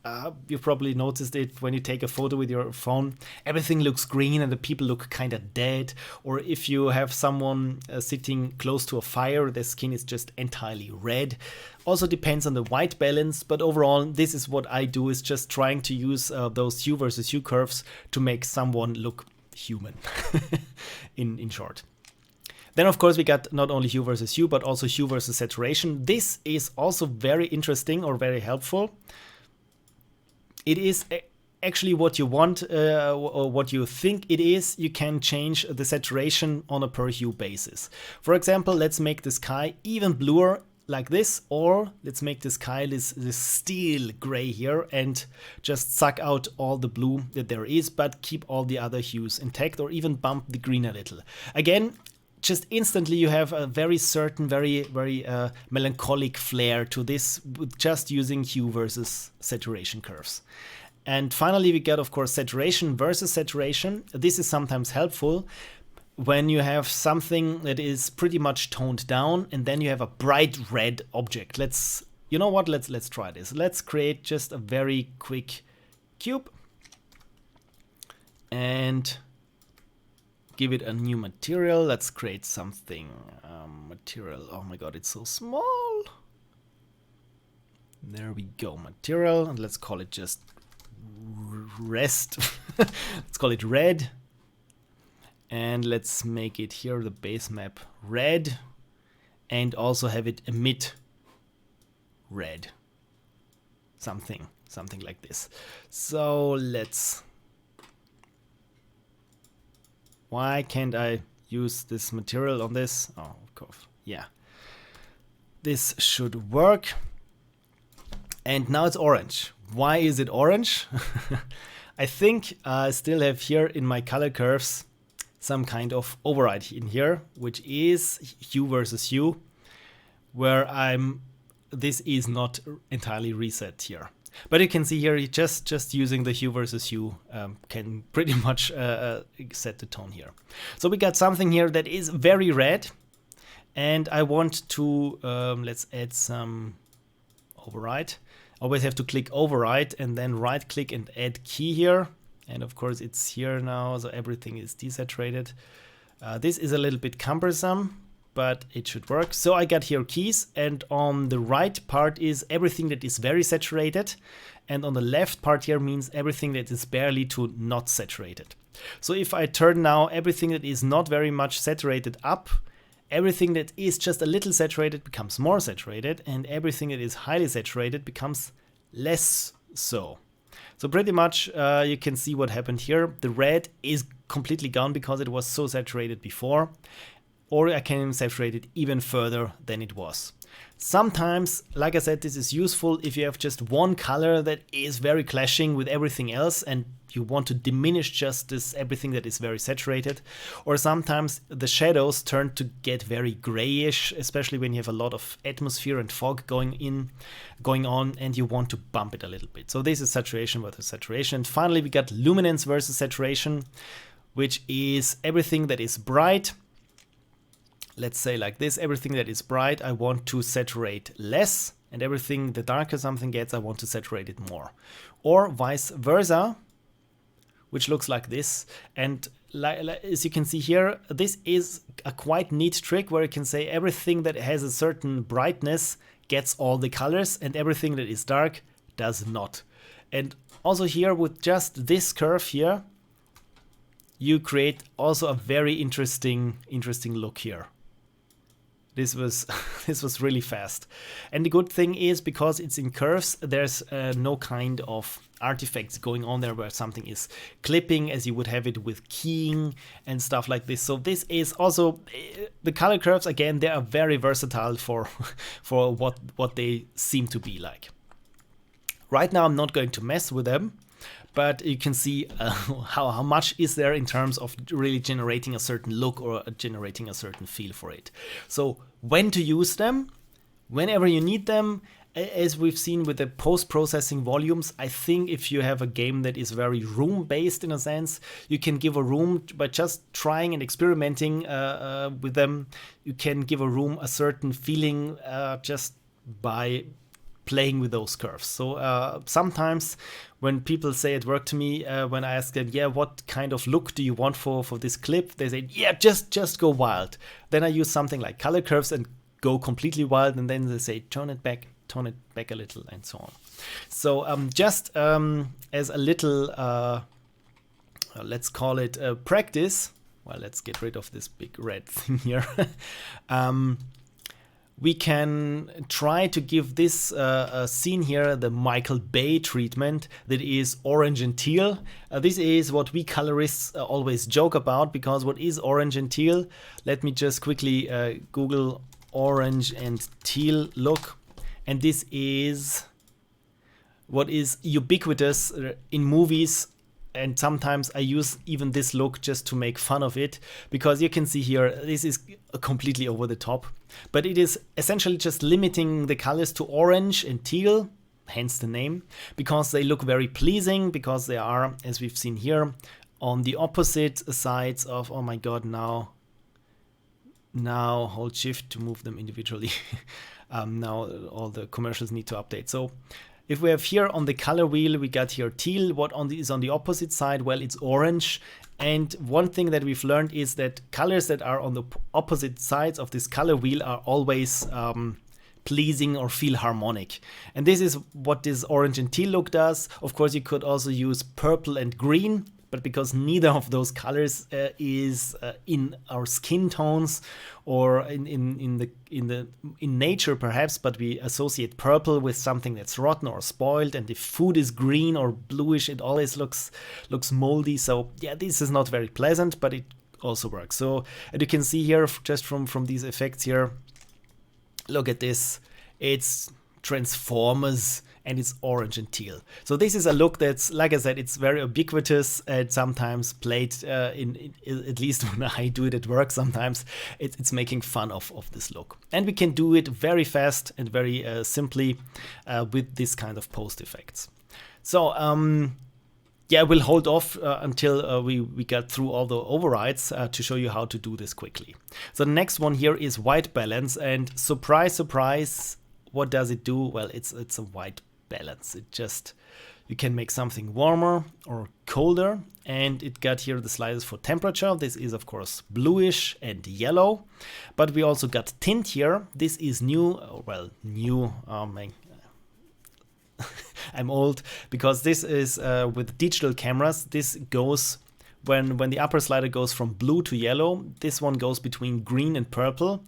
you probably noticed it when you take a photo with your phone, everything looks green and the people look kind of dead. Or if you have someone sitting close to a fire, their skin is just entirely red. Also depends on the white balance, but overall this is what I do, is just trying to use those hue versus hue curves to make someone look human, in short. Then, of course, we got not only hue versus hue, but also hue versus saturation. This is also very interesting or very helpful. It is actually what you want or what you think it is. You can change the saturation on a per hue basis. For example, let's make the sky even bluer like this, or let's make the sky this steel gray here and just suck out all the blue that there is, but keep all the other hues intact, or even bump the green a little. Again, just instantly you have a very certain, very melancholic flair to this with just using hue versus saturation curves. And finally, we get, of course, saturation versus saturation. This is sometimes helpful when you have something that is pretty much toned down, and then you have a bright red object. You know what? Let's try this. Let's create just a very quick cube and give it a new material. Let's create something material. Oh my god, it's so small. There we go, material, and let's call it just rest. Let's call it red, and let's make it here the base map red, and also have it emit red, something like this. So why can't I use this material on this? Oh, of course, yeah. This should work. And now it's orange. Why is it orange? I think I still have here in my color curves some kind of override in here, which is hue versus hue, where this is not entirely reset here. But you can see here, just using the hue versus hue can pretty much set the tone here. So we got something here that is very red, and I want to, let's add some override. Always have to click override and then right click and add key here. And of course it's here now, so everything is desaturated. This is a little bit cumbersome, but it should work. So I got here keys, and on the right part is everything that is very saturated, and on the left part here means everything that is barely to not saturated. So if I turn now everything that is not very much saturated up, everything that is just a little saturated becomes more saturated, and everything that is highly saturated becomes less so. So pretty much you can see what happened here. The red is completely gone because it was so saturated before, or I can saturate it even further than it was. Sometimes, like I said, this is useful if you have just one color that is very clashing with everything else and you want to diminish just this everything that is very saturated. Or sometimes the shadows turn to get very grayish, especially when you have a lot of atmosphere and fog going on, and you want to bump it a little bit. So this is saturation versus saturation. And finally, we got luminance versus saturation, which is everything that is bright. Let's say like this, everything that is bright, I want to saturate less, and everything, the darker something gets, I want to saturate it more. Or vice versa, which looks like this. And as you can see here, this is a quite neat trick where you can say everything that has a certain brightness gets all the colors, and everything that is dark does not. And also here with just this curve here, you create also a very interesting look here. This was really fast. And the good thing is, because it's in curves, there's no kind of artifacts going on there where something is clipping as you would have it with keying and stuff like this. So this is also, the color curves, again, they are very versatile for what they seem to be like. Right now I'm not going to mess with them, but you can see how much is there in terms of really generating a certain look or generating a certain feel for it. So when to use them? Whenever you need them. As we've seen with the post-processing volumes, I think if you have a game that is very room-based in a sense, you can give a room, by just trying and experimenting with them, you can give a room a certain feeling just by playing with those curves. So sometimes when people say at work to me, when I ask them, yeah, what kind of look do you want for this clip? They say, yeah, just go wild. Then I use something like color curves and go completely wild. And then they say, tone it back a little, and so on. So just as a little, let's call it practice. Well, let's get rid of this big red thing here. We can try to give this scene here the Michael Bay treatment, that is orange and teal. This is what we colorists always joke about, because what is orange and teal? Let me just quickly Google orange and teal look. And this is what is ubiquitous in movies. And sometimes I use even this look just to make fun of it, because you can see here, this is completely over the top. But it is essentially just limiting the colors to orange and teal, hence the name, because they look very pleasing, because they are, as we've seen here, on the opposite sides of, oh my god, now hold shift to move them individually. Now all the commercials need to update. So if we have here on the color wheel, we got here teal. What is on the opposite side? Well, it's orange. And one thing that we've learned is that colors that are on the opposite sides of this color wheel are always pleasing or feel harmonic. And this is what this orange and teal look does. Of course, you could also use purple and green, but because neither of those colors is in our skin tones or in nature perhaps, but we associate purple with something that's rotten or spoiled, and if food is green or bluish, it always looks moldy. So yeah, this is not very pleasant, but it also works. So, and you can see here just from these effects here, look at this, it's Transformers and it's orange and teal. So this is a look that's, like I said, it's very ubiquitous and sometimes played at least when I do it at work, sometimes it's making fun of this look. And we can do it very fast and very simply with this kind of post effects. So yeah, we'll hold off until we got through all the overrides to show you how to do this quickly. So the next one here is white balance, and surprise, surprise, what does it do? Well, it's a white balance. It just, you can make something warmer or colder, and it got here the sliders for temperature. This is of course bluish and yellow, but we also got tint here. This is new, well, new, I'm old, because this is with digital cameras. This goes when the upper slider goes from blue to yellow, this one goes between green and purple.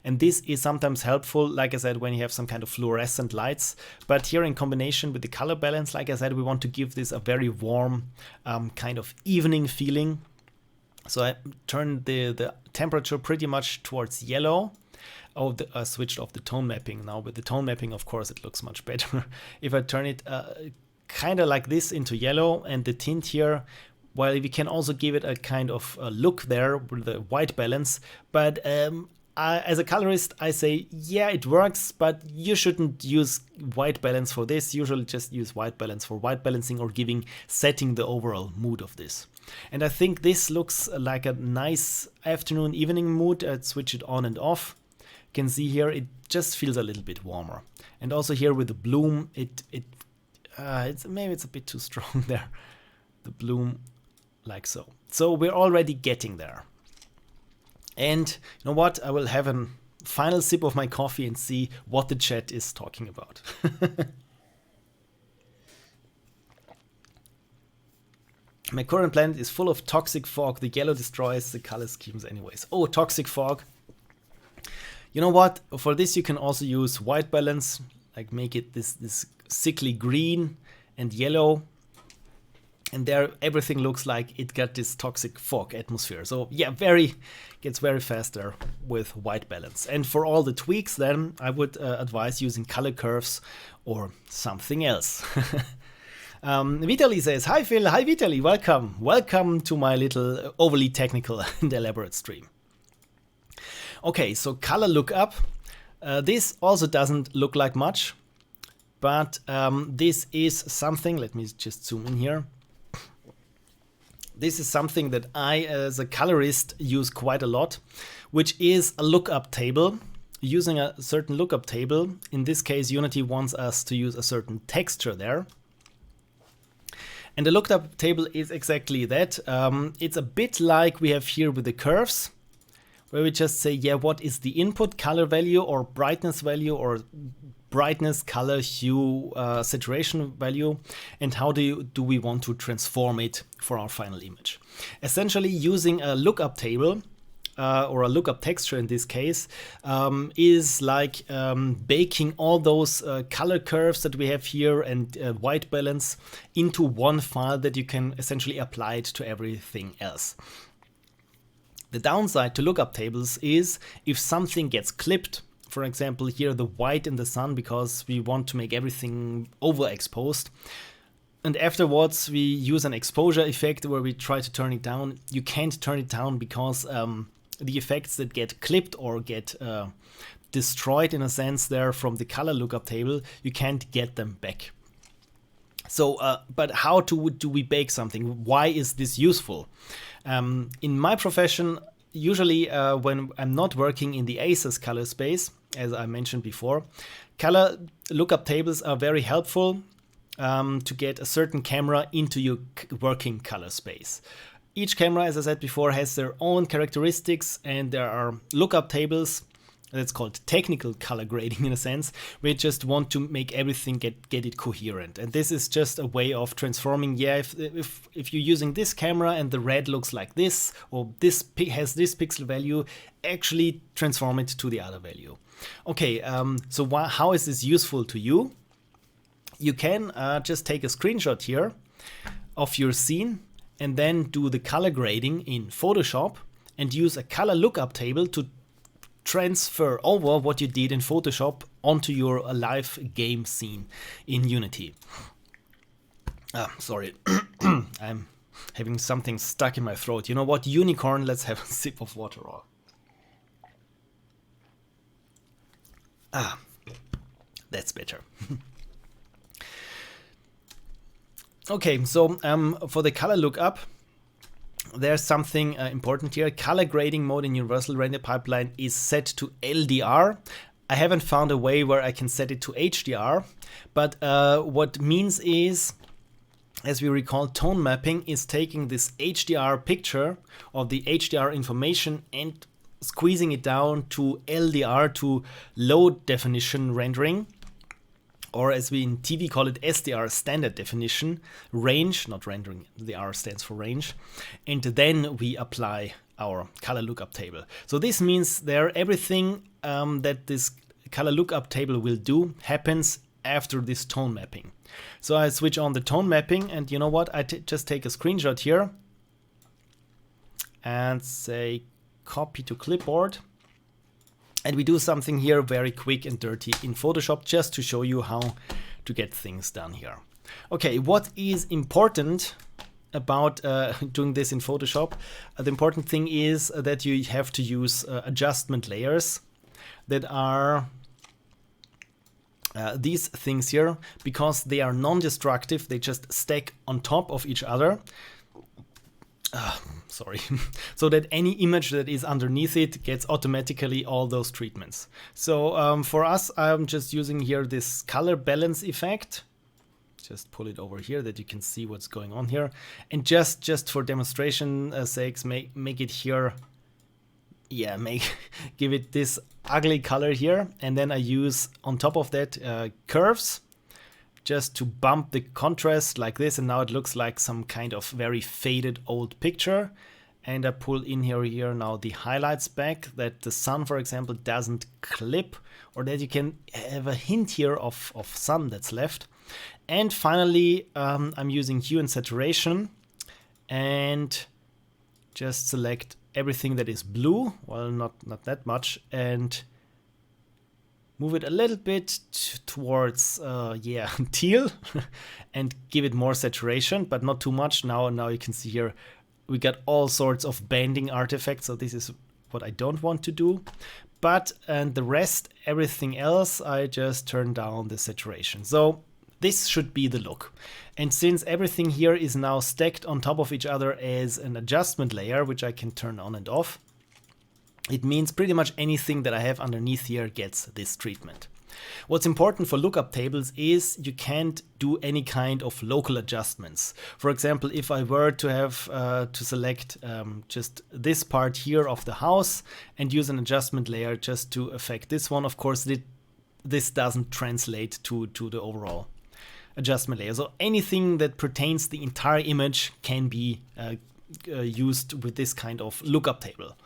And this is sometimes helpful, like I said, when you have some kind of fluorescent lights. But here in combination with the color balance, like I said, we want to give this a very warm kind of evening feeling. So I turned the temperature pretty much towards yellow. Oh, I switched off the tone mapping. Now with the tone mapping, of course, it looks much better. If I turn it kind of like this into yellow, and the tint here, well, we can also give it a kind of a look there with the white balance. But as a colorist, I say, yeah, it works, but you shouldn't use white balance for this. Usually just use white balance for white balancing or setting the overall mood of this. And I think this looks like a nice afternoon, evening mood. I'd switch it on and off. You can see here, it just feels a little bit warmer. And also here with the bloom, maybe it's a bit too strong there. The bloom, like so. So we're already getting there. And you know what? I will have a final sip of my coffee and see what the chat is talking about. My current planet is full of toxic fog. The yellow destroys the color schemes anyways. Oh, toxic fog. You know what? For this you can also use white balance, like make it this sickly green and yellow. And there everything looks like it got this toxic fog atmosphere. So yeah, gets very fast there with white balance. And for all the tweaks then, I would advise using color curves or something else. Vitaly says, hi Phil, hi Vitaly, welcome. Welcome to my little overly technical and elaborate stream. Okay, so color lookup. This also doesn't look like much, but this is something, let me just zoom in here. This is something that I, as a colorist, use quite a lot, which is a lookup table. Using a certain lookup table, in this case, Unity wants us to use a certain texture there. And the lookup table is exactly that. It's a bit like we have here with the curves, where we just say, yeah, what is the input color value or brightness value or brightness, color, hue, saturation value, and how do we want to transform it for our final image. Essentially, using a lookup table or a lookup texture in this case is like baking all those color curves that we have here and white balance into one file that you can essentially apply it to everything else. The downside to lookup tables is if something gets clipped, for example here the white in the sun, because we want to make everything overexposed, and afterwards we use an exposure effect where we try to turn it down. You can't turn it down because the effects that get clipped or get destroyed in a sense there from the color lookup table, you can't get them back. So, but how do we bake something? Why is this useful? In my profession, usually when I'm not working in the ACES color space, as I mentioned before, color lookup tables are very helpful to get a certain camera into your working color space. Each camera, as I said before, has their own characteristics, and there are lookup tables. That's called technical color grading in a sense. We just want to make everything get it coherent. And this is just a way of transforming, yeah, if you're using this camera and the red looks like this, or this has this pixel value, actually transform it to the other value. Okay, so how is this useful to you? You can just take a screenshot here of your scene and then do the color grading in Photoshop and use a color lookup table to transfer over what you did in Photoshop onto your live game scene in Unity. Sorry, I'm having something stuck in my throat. You know what, unicorn, let's have a sip of water. That's better. Okay, so for the color lookup, there's something important here. Color grading mode in Universal Render Pipeline is set to LDR. I haven't found a way where I can set it to HDR, but what means is, as we recall, tone mapping is taking this HDR picture of the HDR information and squeezing it down to LDR, to low definition rendering, or as we in TV call it, SDR, standard definition, range, not rendering, the R stands for range, and then we apply our color lookup table. So this means there everything that this color lookup table will do happens after this tone mapping. So I switch on the tone mapping, and you know what, I just take a screenshot here and say copy to clipboard, And we do something here very quick and dirty in Photoshop just to show you how to get things done here. Okay, what is important about doing this in Photoshop? The important thing is that you have to use adjustment layers that are these things here, because they are non-destructive. They just stack on top of each other. Sorry. So that any image that is underneath it gets automatically all those treatments. So for us, I'm just using here this color balance effect. Just pull it over here that you can see what's going on here. And just for demonstration sakes, make it here. Yeah, give it this ugly color here. And then I use on top of that curves just to bump the contrast like this. And now it looks like some kind of very faded old picture. And I pull in here now the highlights back, that the sun, for example, doesn't clip, or that you can have a hint here of sun that's left. And finally, I'm using hue and saturation and just select everything that is blue. Well, not that much, and move it a little bit towards teal and give it more saturation, but not too much. Now you can see here we got all sorts of banding artifacts, so this is what I don't want to do. And the rest, everything else, I just turn down the saturation. So this should be the look. And since everything here is now stacked on top of each other as an adjustment layer, which I can turn on and off, it means pretty much anything that I have underneath here gets this treatment. What's important for lookup tables is you can't do any kind of local adjustments. For example, if I were to have to select just this part here of the house and use an adjustment layer just to affect this one, of course this doesn't translate to the overall adjustment layer. So anything that pertains the entire image can be used with this kind of lookup table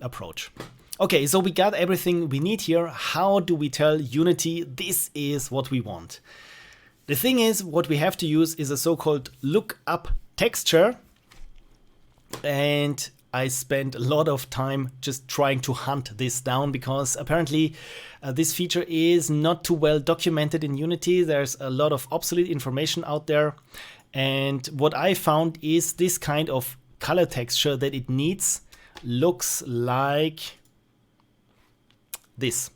approach. Okay, so we got everything we need here. How do we tell Unity this is what we want? The thing is, what we have to use is a so-called lookup texture. And I spent a lot of time just trying to hunt this down, because apparently this feature is not too well documented in Unity. There's a lot of obsolete information out there. And what I found is this kind of color texture that it needs looks like this.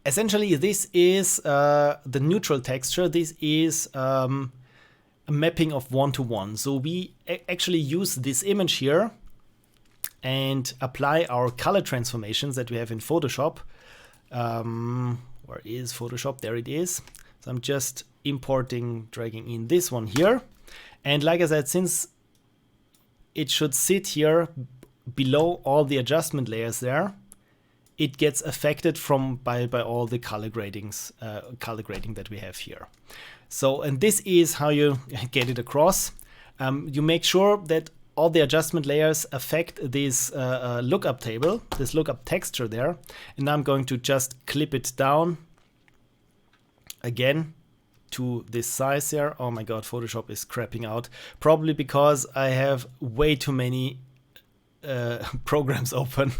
Essentially, this is the neutral texture. This is a mapping of 1-to-1. So we actually use this image here and apply our color transformations that we have in Photoshop. Where is Photoshop? There it is. So I'm just importing, dragging in this one here. And like I said, since it should sit here below all the adjustment layers there, it gets affected by all the color grading that we have here. So, and this is how you get it across. You make sure that all the adjustment layers affect this lookup table, this lookup texture there. And now I'm going to just clip it down again to this size here. Oh my god, Photoshop is crapping out. Probably because I have way too many programs open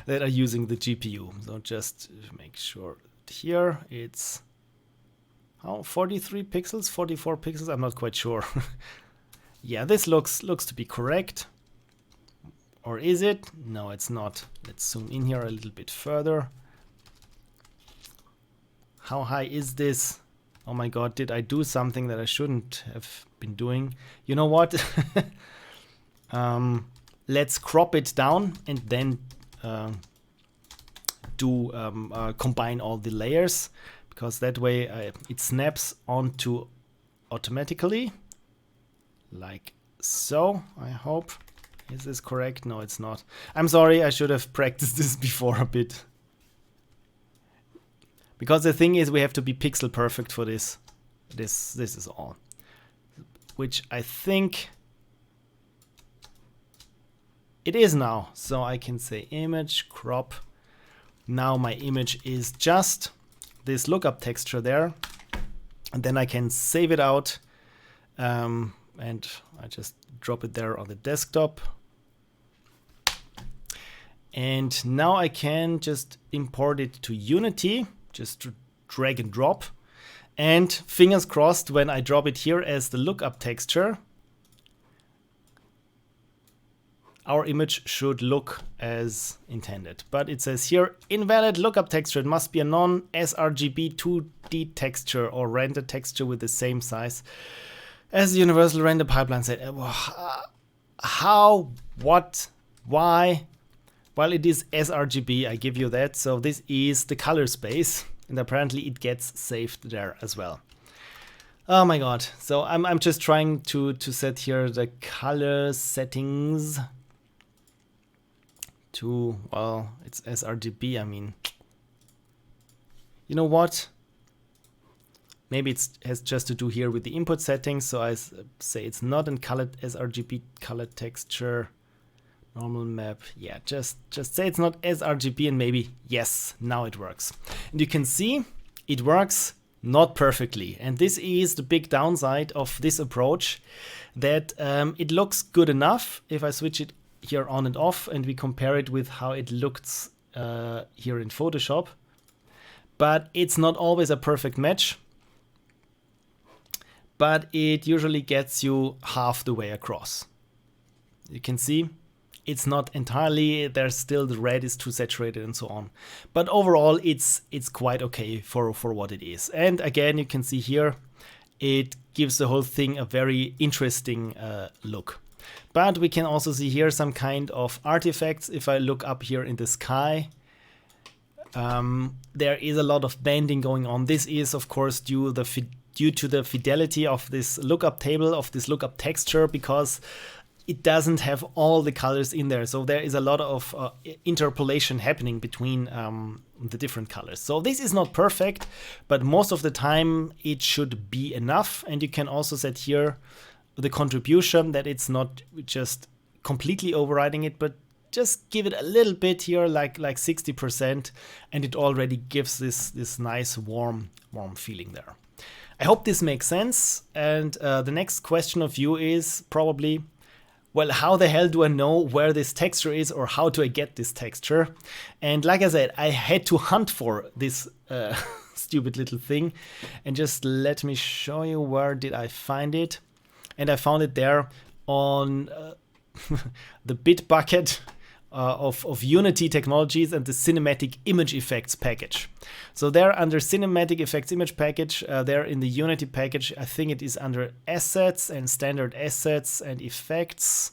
that are using the GPU. So just make sure here it's 43 pixels, 44 pixels, I'm not quite sure. Yeah, this looks to be correct. Or is it? No, it's not. Let's zoom in here a little bit further. How high is this? Oh my god, did I do something that I shouldn't have been doing? You know what? Let's crop it down and then combine all the layers, because that way it snaps onto automatically, like so, I hope. Is this correct? No, it's not. I'm sorry, I should have practiced this before a bit. Because the thing is, we have to be pixel perfect for this. This is all. Which I think it is now. So I can say image crop. Now my image is just this lookup texture there. And then I can save it out. And I just drop it there on the desktop. And now I can just import it to Unity, just drag and drop. And fingers crossed, when I drop it here as the lookup texture, our image should look as intended. But it says here, invalid lookup texture. It must be a non-sRGB 2D texture or render texture with the same size as the universal render pipeline said. How? What? Why? Well, it is sRGB, I give you that. So this is the color space, and apparently it gets saved there as well. Oh my god. So I'm just trying to set here the color settings to, well, it's sRGB. I mean, you know what? Maybe it has just to do here with the input settings. So I say it's not in colored sRGB color texture, normal map. Yeah, just say it's not sRGB and maybe yes, now it works. And you can see it works not perfectly. And this is the big downside of this approach, that it looks good enough if I switch it here on and off and we compare it with how it looks here in Photoshop. But it's not always a perfect match. But it usually gets you half the way across. You can see it's not entirely, there's still the red is too saturated and so on. But overall it's quite okay for what it is. And again, you can see here, it gives the whole thing a very interesting look. But we can also see here some kind of artifacts. If I look up here in the sky, there is a lot of bending going on. This is of course due to the fidelity of this lookup table, of this lookup texture, because it doesn't have all the colors in there. So there is a lot of interpolation happening between the different colors. So this is not perfect, but most of the time it should be enough. And you can also set here the contribution, that it's not just completely overriding it, but just give it a little bit here, like 60%, and it already gives this nice warm feeling there. I hope this makes sense. And the next question of you is probably, well, how the hell do I know where this texture is, or how do I get this texture? And like I said, I had to hunt for this stupid little thing. And just let me show you, where did I find it? And I found it there on the Bitbucket of Unity Technologies and the Cinematic Image Effects package. So there under Cinematic Effects Image package, there in the Unity package, I think it is under Assets and Standard Assets and Effects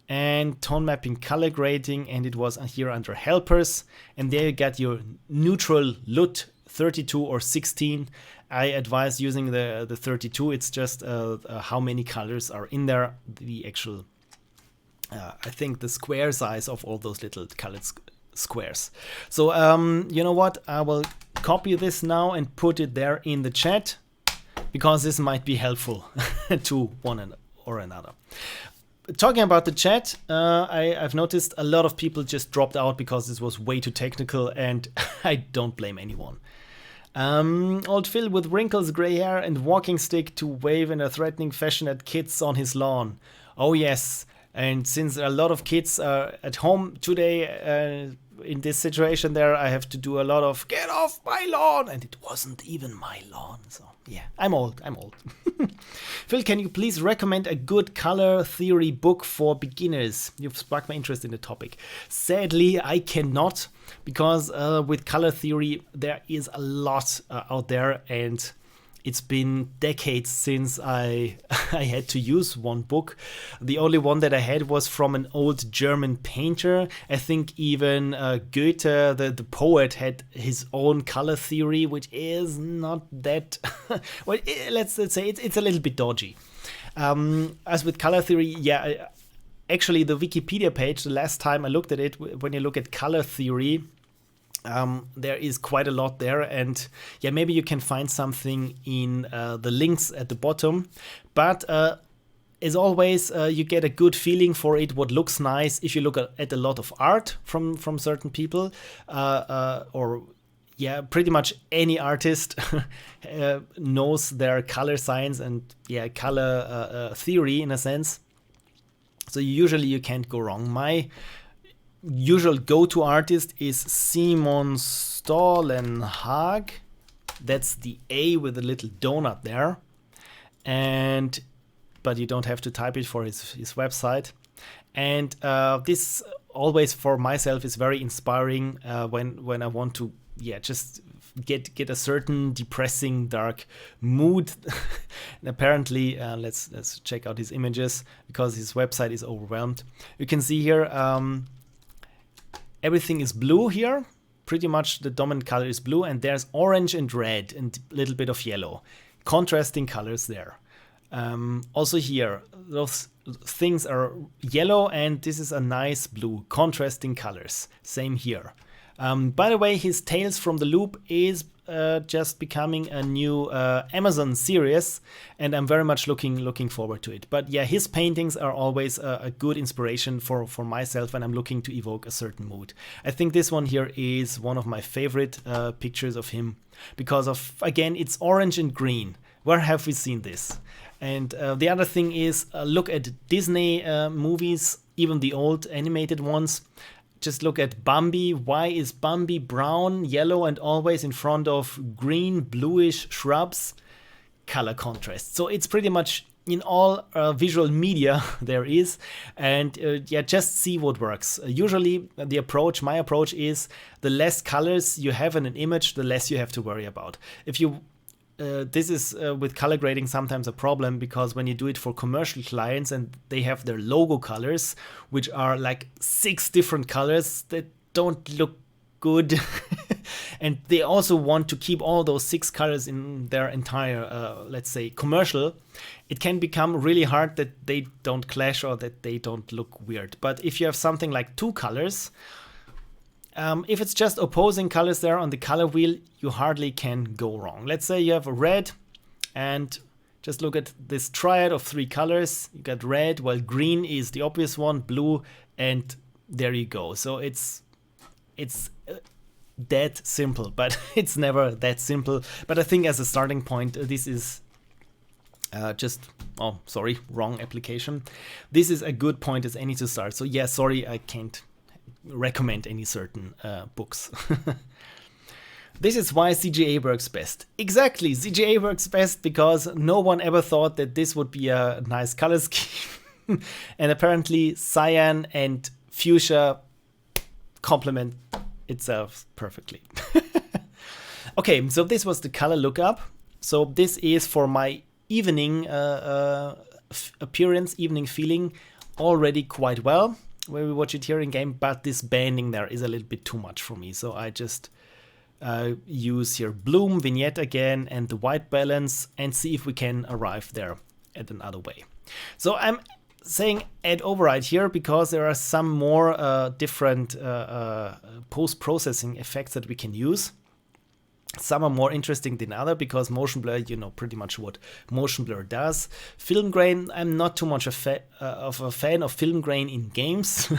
and Tone Mapping Color Grading, and it was here under Helpers. And there you got your neutral LUT 32 or 16. I advise using the 32. It's just how many colors are in there, the actual I think the square size of all those little colored squares. So you know what, I will copy this now and put it there in the chat, because this might be helpful to one or another. Talking about the chat, I've noticed a lot of people just dropped out because this was way too technical, and I don't blame anyone. Old Phil with wrinkles, gray hair and walking stick to wave in a threatening fashion at kids on his lawn. Oh yes, and since a lot of kids are at home today, in this situation there, I have to do a lot of get off my lawn, and it wasn't even my lawn. So yeah, I'm old. Phil, can you please recommend a good color theory book for beginners? You've sparked my interest in the topic. Sadly, I cannot, because with color theory there is a lot out there, and it's been decades since I had to use one book. The only one that I had was from an old German painter. I think even Goethe, the poet, had his own color theory, which is not that... well, let's say it's a little bit dodgy. As with color theory, yeah, actually the Wikipedia page, the last time I looked at it, when you look at color theory, there is quite a lot there, and yeah, maybe you can find something in the links at the bottom. But as always, you get a good feeling for it, what looks nice, if you look at a lot of art from certain people, or yeah, pretty much any artist knows their color science and yeah, color theory in a sense. So usually you can't go wrong. usual go-to artist is Simon Stollenhag. That's the A with a little donut there. But you don't have to type it for his website. And this always for myself is very inspiring when I want to just get a certain depressing dark mood. And apparently let's check out his images because his website is overwhelmed. You can see here everything is blue here. Pretty much the dominant color is blue, and there's orange and red and a little bit of yellow. Contrasting colors there. Also here, those things are yellow, and this is a nice blue. Contrasting colors. Same here. By the way, his Tales from the Loop is just becoming a new Amazon series, and I'm very much looking forward to it. But yeah, his paintings are always a good inspiration for myself when I'm looking to evoke a certain mood. I think this one here is one of my favorite pictures of him because of, again, it's orange and green. Where have we seen this? And the other thing is, look at Disney movies, even the old animated ones. Just look at Bambi. Why is Bambi brown, yellow, and always in front of green, bluish shrubs? Color contrast. So it's pretty much in all visual media there is. And just see what works. Usually my approach is the less colors you have in an image, the less you have to worry about. If you this is with color grading sometimes a problem, because when you do it for commercial clients and they have their logo colors, which are like 6 different colors that don't look good, and they also want to keep all those 6 colors in their entire, let's say, commercial, it can become really hard that they don't clash or that they don't look weird. But if you have something like 2 colors, if it's just opposing colors there on the color wheel, you hardly can go wrong. Let's say you have a red, and just look at this triad of 3 colors. You got red, while green is the obvious one, blue, and there you go. So it's that simple, but it's never that simple. But I think as a starting point, this is wrong application. This is a good point as any to start. So yeah, sorry, I can't recommend any certain books. This is why CGA works best. Exactly, CGA works best because no one ever thought that this would be a nice color scheme. And apparently cyan and fuchsia complement itself perfectly. Okay, so this was the color lookup. So this is for my evening appearance, evening feeling already quite well when we watch it here in game, but this banding there is a little bit too much for me. So I just use here bloom, vignette again, and the white balance, and see if we can arrive there at another way. So I'm saying add override here because there are some more different post-processing effects that we can use. Some are more interesting than other because motion blur, you know pretty much what motion blur does. Film grain, I'm not too much of a fan of film grain in games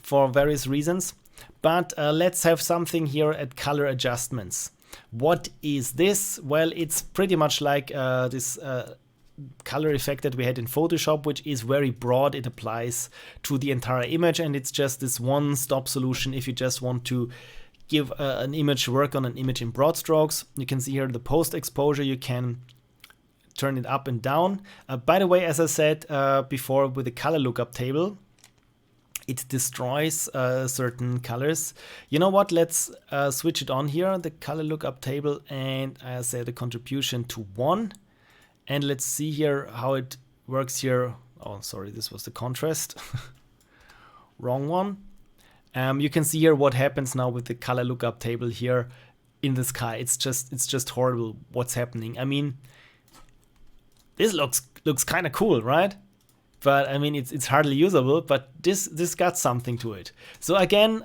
for various reasons. But let's have something here at color adjustments. What is this? Well, it's pretty much like this color effect that we had in Photoshop, which is very broad. It applies to the entire image, and it's just this one-stop solution if you just want to give an image, work on an image in broad strokes. You can see here the post exposure, you can turn it up and down. By the way, as I said before with the color lookup table, it destroys certain colors. You know what, let's switch it on here, the color lookup table, and I say the contribution to 1. And let's see here how it works here. Oh, sorry, this was the contrast. Wrong one. You can see here what happens now with the color lookup table here in the sky. It's just horrible what's happening. I mean, this looks kind of cool, right? But I mean, it's hardly usable. But this got something to it. So again,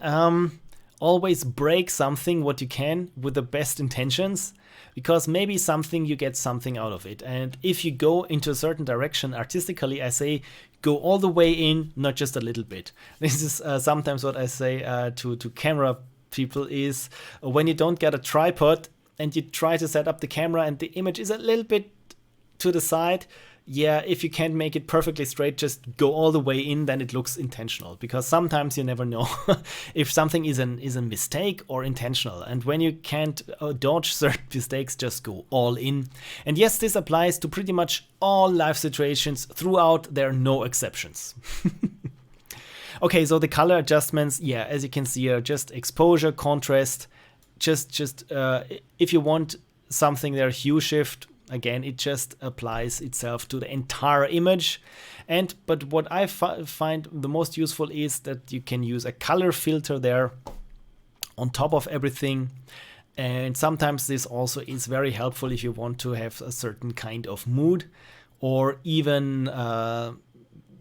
always break something what you can with the best intentions, because maybe you get something out of it. And if you go into a certain direction artistically, I say go all the way in, not just a little bit. This is sometimes what I say to camera people is when you don't get a tripod and you try to set up the camera and the image is a little bit to the side, yeah, if you can't make it perfectly straight, just go all the way in, then it looks intentional. Because sometimes you never know if something is a mistake or intentional. And when you can't dodge certain mistakes, just go all in. And yes, this applies to pretty much all life situations throughout. There are no exceptions. Okay, so the color adjustments, yeah, as you can see here, just exposure, contrast, just if you want something there, hue shift. Again, it just applies itself to the entire image. But what I find the most useful is that you can use a color filter there on top of everything. And sometimes this also is very helpful if you want to have a certain kind of mood, or even,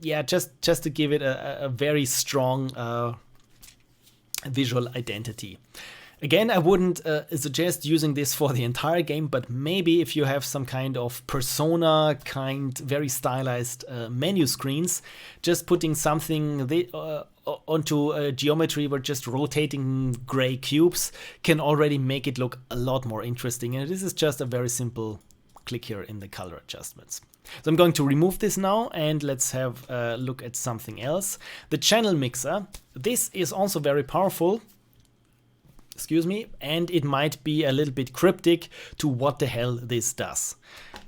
yeah, just to give it a very strong visual identity. Again, I wouldn't suggest using this for the entire game, but maybe if you have some kind of persona, very stylized menu screens, just putting something onto geometry where just rotating gray cubes can already make it look a lot more interesting. And this is just a very simple click here in the color adjustments. So I'm going to remove this now, and let's have a look at something else. The channel mixer. This is also very powerful. Excuse me, and it might be a little bit cryptic to what the hell this does.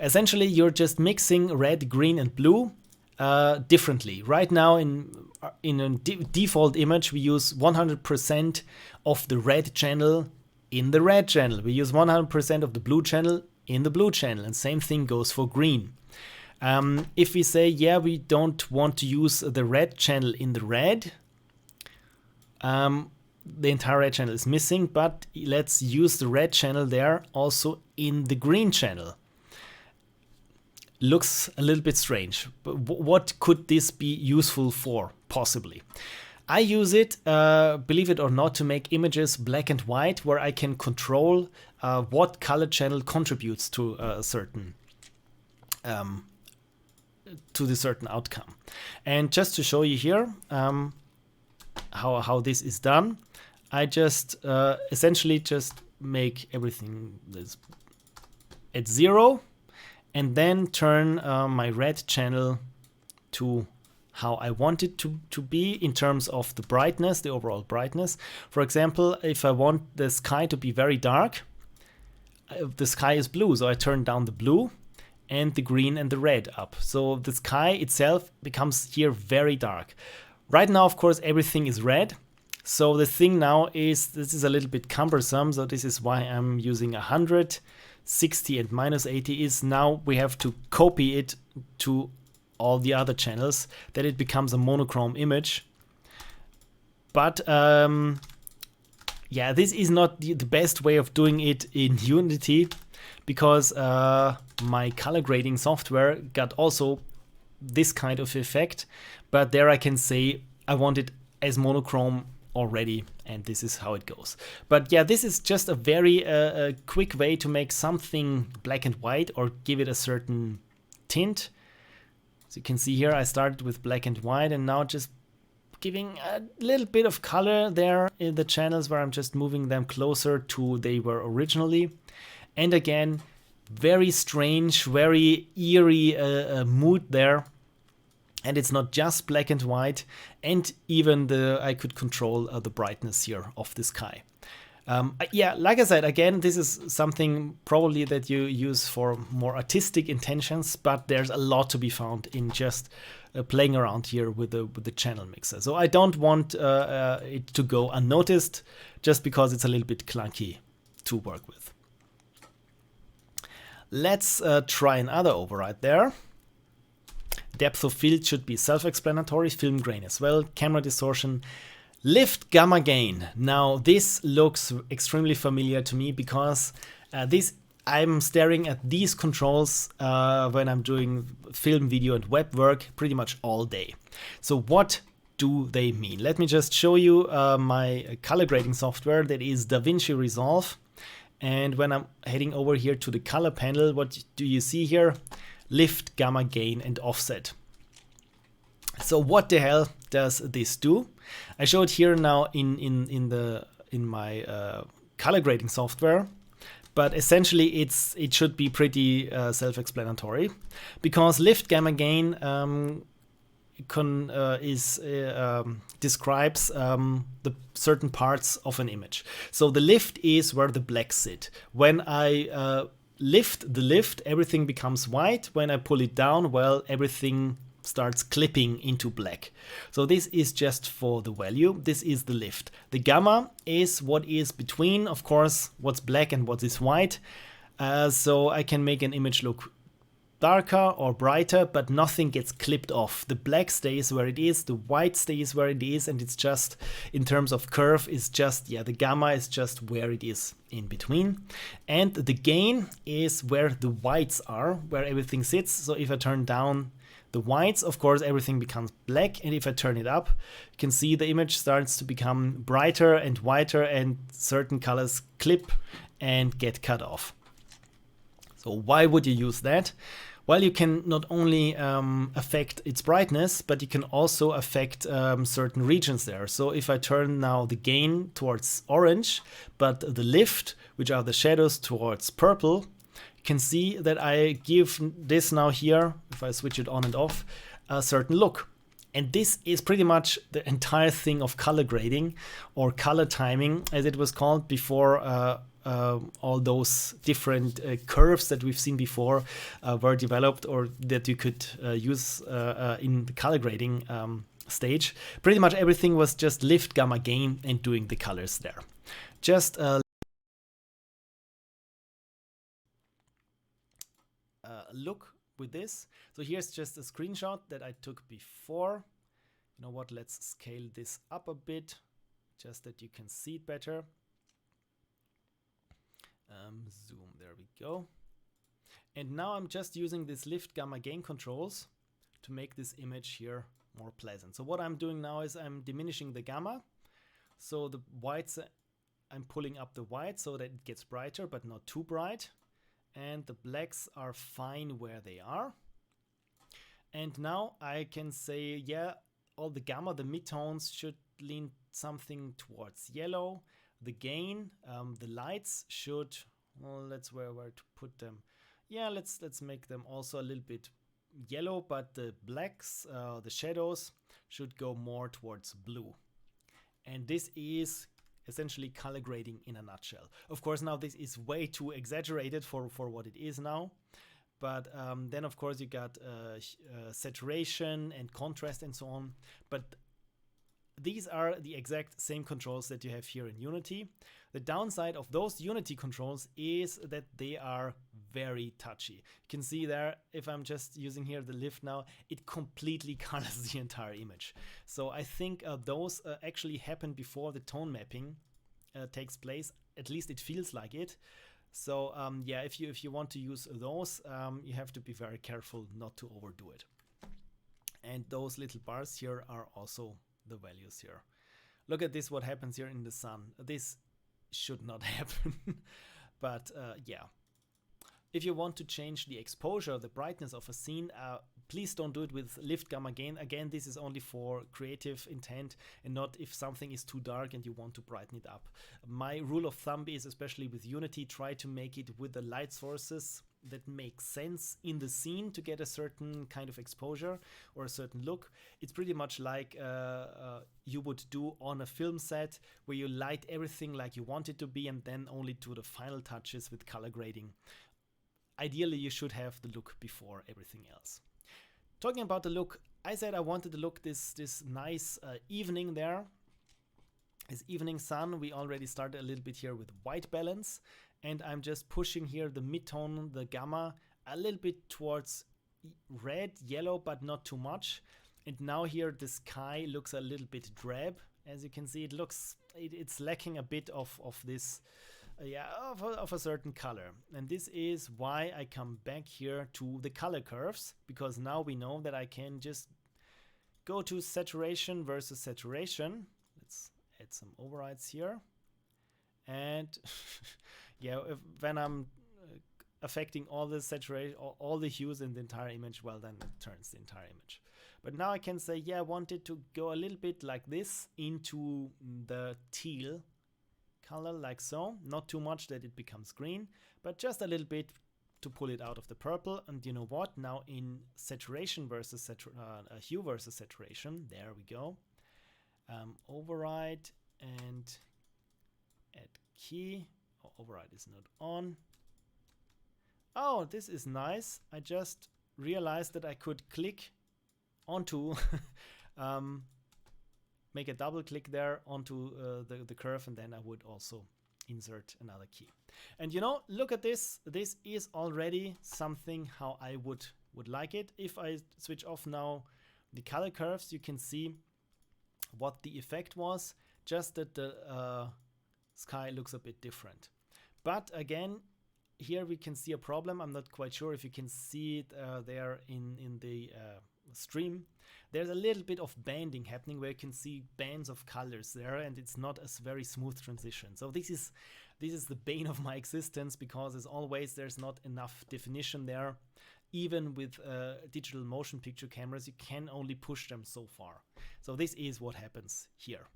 Essentially, you're just mixing red, green, and blue differently. Right now, in a default image, we use 100% of the red channel in the red channel. We use 100% of the blue channel in the blue channel, and same thing goes for green. If we say, yeah, we don't want to use the red channel in the red, the entire red channel is missing, but let's use the red channel there also in the green channel. Looks a little bit strange, but what could this be useful for, possibly? I use it, believe it or not, to make images black and white, where I can control what color channel contributes to a certain to the certain outcome. And just to show you here how this is done, I just essentially just make everything at 0, and then turn my red channel to how I want it to be in terms of the brightness, the overall brightness. For example, if I want the sky to be very dark, the sky is blue, so I turn down the blue and the green and the red up. So the sky itself becomes here very dark. Right now, of course, everything is red. So the thing now is, this is a little bit cumbersome, so this is why I'm using 100, 60 and -80 is now we have to copy it to all the other channels, that it becomes a monochrome image. But yeah, this is not the best way of doing it in Unity, because my color grading software got also this kind of effect, but there I can say I want it as monochrome already, and this is how it goes. But yeah, this is just a very quick way to make something black and white or give it a certain tint. So you can see here I started with black and white, and now just giving a little bit of color there in the channels where I'm just moving them closer to they were originally. And again, very strange, very eerie mood there. And it's not just black and white, and even I could control the brightness here of the sky. Yeah, like I said, again, this is something probably that you use for more artistic intentions, but there's a lot to be found in just playing around here with the channel mixer. So I don't want it to go unnoticed, just because it's a little bit clunky to work with. Let's try another override there. Depth of field should be self-explanatory, film grain as well, camera distortion, lift gamma gain. Now this looks extremely familiar to me, because I'm staring at these controls when I'm doing film, video and web work pretty much all day. So what do they mean? Let me just show you my color grading software, that is DaVinci Resolve. And when I'm heading over here to the color panel, what do you see here? Lift, gamma, gain, and offset. So what the hell does this do? I show it here now in my color grading software, but essentially it should be pretty self-explanatory, because lift gamma gain describes the certain parts of an image. So the lift is where the blacks sit. When I lift the lift, everything becomes white. When I pull it down, well, everything starts clipping into black. So this is just for the value. This is the lift. The gamma is what is between, of course, what's black and what is white. So I can make an image look darker or brighter, but nothing gets clipped off. The black stays where it is, the white stays where it is, and it's just, in terms of curve, is just, yeah, the gamma is just where it is in between. And the gain is where the whites are, where everything sits. So if I turn down the whites, of course, everything becomes black. And if I turn it up, you can see the image starts to become brighter and whiter, and certain colors clip and get cut off. So why would you use that? Well, you can not only affect its brightness, but you can also affect certain regions there. So if I turn now the gain towards orange, but the lift, which are the shadows, towards purple, you can see that I give this now here, if I switch it on and off, a certain look. And this is pretty much the entire thing of color grading, or color timing, as it was called before. All those different curves that we've seen before were developed, or that you could use in the color grading stage. Pretty much everything was just lift, gamma, gain, and doing the colors there. Just look with this. So here's just a screenshot that I took before. You know what, let's scale this up a bit, just that you can see it better. Zoom, there we go. And now I'm just using this lift, gamma, gain controls to make this image here more pleasant. So what I'm doing now is I'm diminishing the gamma. So the whites, I'm pulling up the white so that it gets brighter, but not too bright. And the blacks are fine where they are. And now I can say, yeah, all the gamma, the midtones should lean something towards yellow. The gain, the lights should, well, let's where to put them. Yeah, let's make them also a little bit yellow, but the blacks, the shadows, should go more towards blue. And this is essentially color grading in a nutshell. Of course, now this is way too exaggerated for what it is now. But then, of course, you got saturation and contrast and so on. But these are the exact same controls that you have here in Unity. The downside of those Unity controls is that they are very touchy. You can see there, if I'm just using here the lift now, it completely colors the entire image. So I think those actually happen before the tone mapping takes place. At least it feels like it. So yeah, if you want to use those, you have to be very careful not to overdo it. And those little bars here are also the values here. Look at this, what happens here in the sun. This should not happen. But yeah, if you want to change the exposure, the brightness of a scene, please don't do it with lift, gamma, gain. Again, this is only for creative intent and not if something is too dark and you want to brighten it up. My rule of thumb is, especially with Unity, try to make it with the light sources that make sense in the scene to get a certain kind of exposure or a certain look. It's pretty much like you would do on a film set, where you light everything like you want it to be and then only do the final touches with color grading. Ideally, you should have the look before everything else. Talking about the look, I said I wanted to look this nice evening there. This evening sun, we already started a little bit here with white balance. And I'm just pushing here the midtone, the gamma, a little bit towards red, yellow, but not too much. And now here the sky looks a little bit drab. As you can see, it's lacking a bit of this, of a certain color. And this is why I come back here to the color curves, because now we know that I can just go to saturation versus saturation. Let's add some overrides here. And yeah, when I'm affecting all the saturation, all the hues in the entire image, well, then it turns the entire image. But now I can say, yeah, I want it to go a little bit like this into the teal color like so. Not too much that it becomes green, but just a little bit to pull it out of the purple. And you know what? Now in saturation versus hue versus saturation, there we go. Override and add key. Oh, override is not on. Oh, this is nice. I just realized that I could click onto make a double click there onto the curve, and then I would also insert another key. And you know, look at this. This is already something how I would like it. If I switch off now the color curves, you can see what the effect was, just that the sky looks a bit different. But again, here we can see a problem. I'm not quite sure if you can see it there in the stream. There's a little bit of banding happening where you can see bands of colors there, and it's not a very smooth transition. So this is the bane of my existence, because as always there's not enough definition there. Even with digital motion picture cameras, you can only push them so far. So this is what happens here.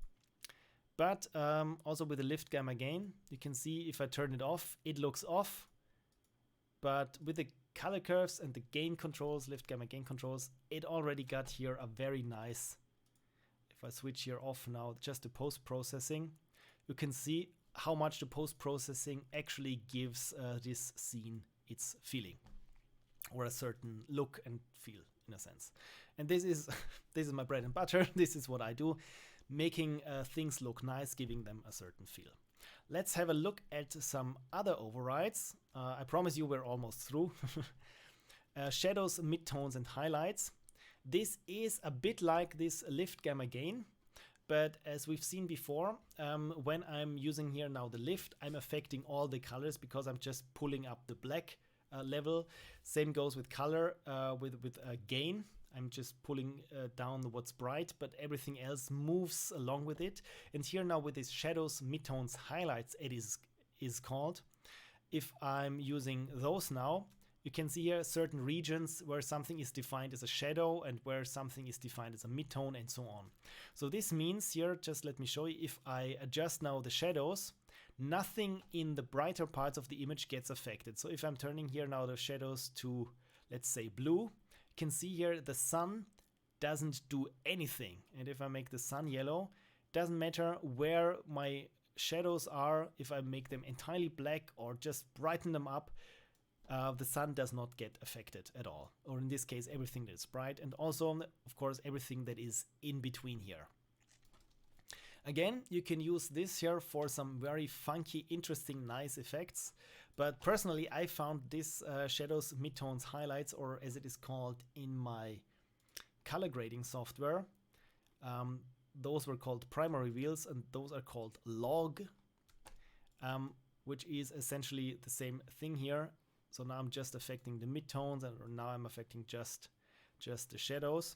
But also with the lift gamma gain, you can see if I turn it off, it looks off. But with the color curves and the gain controls, lift gamma gain controls, it already got here a very nice. If I switch here off now, just the post-processing, you can see how much the post-processing actually gives this scene its feeling, or a certain look and feel in a sense. And this is this is my bread and butter. This is what I do, making things look nice, giving them a certain feel. Let's have a look at some other overrides. I promise you we're almost through. Shadows, midtones, and highlights. This is a bit like this lift gamma gain, but as we've seen before, when I'm using here now the lift, I'm affecting all the colors because I'm just pulling up the black level. Same goes with color, with gain. I'm just pulling down what's bright, but everything else moves along with it. And here now with these shadows, midtones, highlights, it is called. If I'm using those now, you can see here certain regions where something is defined as a shadow and where something is defined as a midtone and so on. So this means here, just let me show you, if I adjust now the shadows, nothing in the brighter parts of the image gets affected. So if I'm turning here now the shadows to, let's say, blue, you can see here the sun doesn't do anything. And if I make the sun yellow, doesn't matter where my shadows are, if I make them entirely black or just brighten them up, the sun does not get affected at all. Or in this case, everything that is bright, and also, of course, everything that is in between here. Again, you can use this here for some very funky, interesting, nice effects. But personally, I found this shadows, midtones, highlights, or as it is called in my color grading software, those were called primary wheels, and those are called log, which is essentially the same thing here. So now I'm just affecting the midtones, and now I'm affecting just the shadows.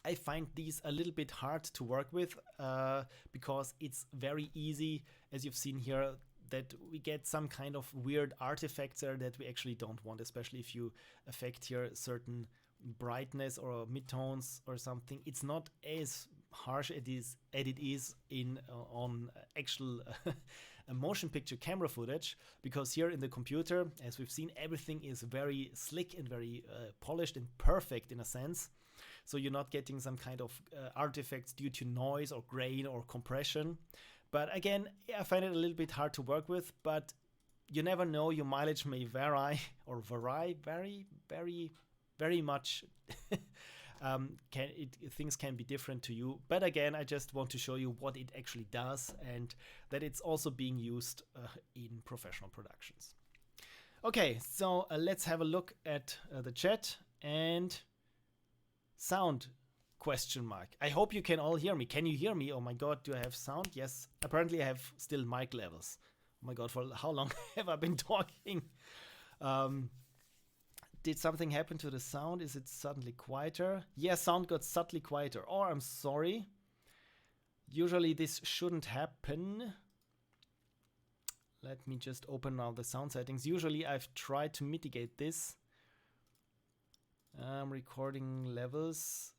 I find these a little bit hard to work with because it's very easy, as you've seen here, that we get some kind of weird artifacts there that we actually don't want, especially if you affect here certain brightness or midtones or something. It's not as harsh as it is in on actual motion picture camera footage, because here in the computer, as we've seen, everything is very slick and very polished and perfect in a sense. So you're not getting some kind of artifacts due to noise or grain or compression. But again, I find it a little bit hard to work with, but you never know, your mileage may vary or very much. Things can be different to you. But again, I just want to show you what it actually does, and that it's also being used in professional productions. Okay, so let's have a look at the chat and sound question mark. I hope you can all hear me. Can you hear me? Oh my god, do I have sound? Yes. Apparently I have still mic levels. Oh my god, for how long have I been talking? Did something happen to the sound? Is it suddenly quieter? Yeah, sound got subtly quieter. Oh, I'm sorry. Usually this shouldn't happen. Let me just open now the sound settings. Usually I've tried to mitigate this. Recording levels.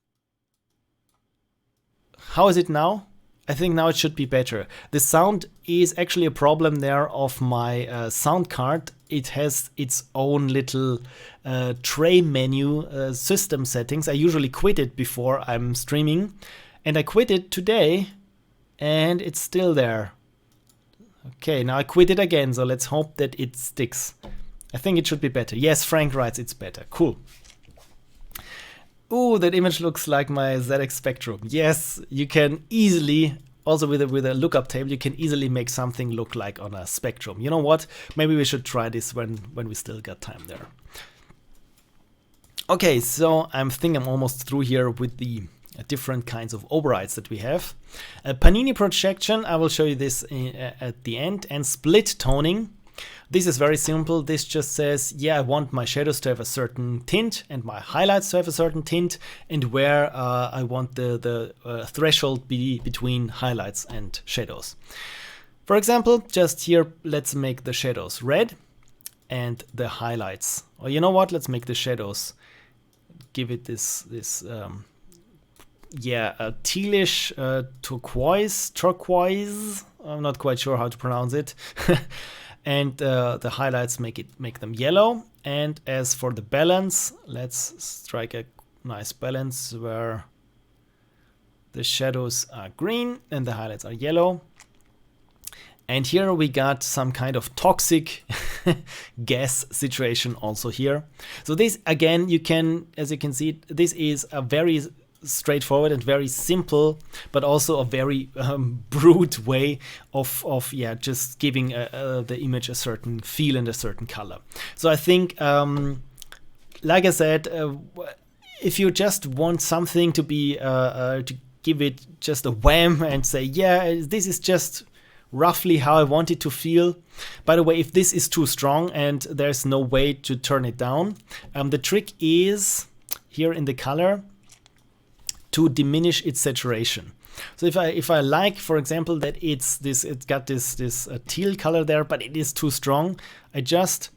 How is it now? I think now it should be better. The sound is actually a problem there of my sound card. It has its own little tray menu system settings. I usually quit it before I'm streaming, and I quit it today, and it's still there. Okay, now I quit it again, so let's hope that it sticks. I think it should be better. Yes, Frank writes it's better. Cool. Ooh, that image looks like my ZX Spectrum. Yes, you can easily, also with a lookup table, you can easily make something look like on a Spectrum. You know what? Maybe we should try this when we still got time there. Okay, so I think I'm almost through here with the different kinds of overrides that we have. Panini projection, I will show you this at the end, and split toning. This is very simple. This just says, yeah, I want my shadows to have a certain tint and my highlights to have a certain tint, and where I want the threshold be between highlights and shadows. For example, just here, let's make the shadows red and the highlights. Or you know what? Let's make the shadows, give it this a tealish turquoise. I'm not quite sure how to pronounce it. And the highlights make them yellow. And as for the balance, let's strike a nice balance where the shadows are green and the highlights are yellow. And here we got some kind of toxic gas situation also here. So this, again, you can, as you can see, this is a very straightforward and very simple, but also a very brute way of just giving the image a certain feel and a certain color. So I think, like I said, if you just want something to be to give it just a wham and say, yeah, this is just roughly how I want it to feel. By the way, if this is too strong and there's no way to turn it down, the trick is here in the color to diminish its saturation. So if I like, for example, that it's got this teal color there, but it is too strong, I just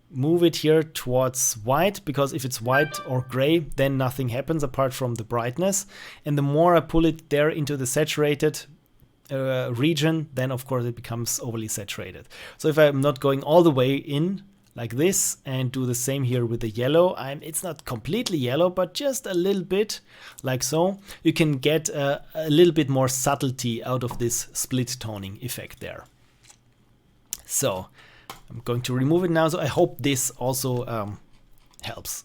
move it here towards white, because if it's white or gray, then nothing happens apart from the brightness. And the more I pull it there into the saturated region, then of course it becomes overly saturated. So if I'm not going all the way in like this and do the same here with the yellow, it's not completely yellow, but just a little bit like so, you can get a little bit more subtlety out of this split toning effect there. So I'm going to remove it now, so I hope this also helps.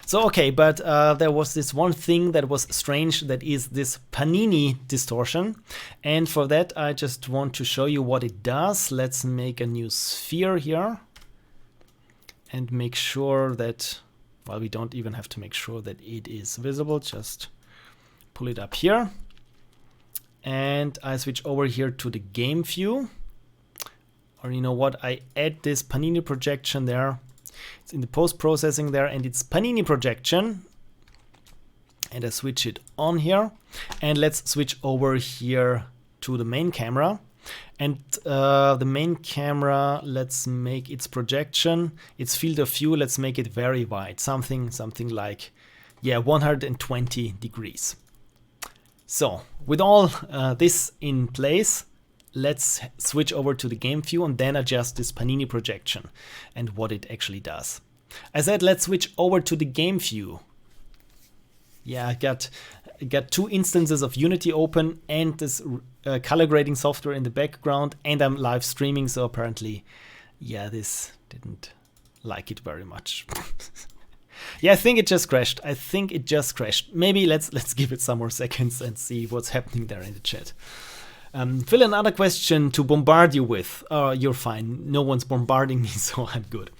So okay, but there was this one thing that was strange, that is this Panini distortion, and for that I just want to show you what it does. Let's make a new sphere here and make sure that, well, we don't even have to make sure that it is visible, just pull it up here. And I switch over here to the game view. Or you know what, I add this Panini projection there. It's in the post-processing there, and it's Panini projection. And I switch it on here. And let's switch over here to the main camera. And the main camera, let's make its projection, its field of view, let's make it very wide, something like, yeah, 120 degrees. So with all this in place, let's switch over to the game view and then adjust this Panini projection and what it actually does. I said let's switch over to the game view. Yeah, I got two instances of Unity open and this color grading software in the background, and I'm live streaming, so apparently, yeah, this didn't like it very much. Yeah, I think it just crashed. Maybe let's give it some more seconds and see what's happening there in the chat. Phil, another question to bombard you with. Oh, you're fine. No one's bombarding me, so I'm good.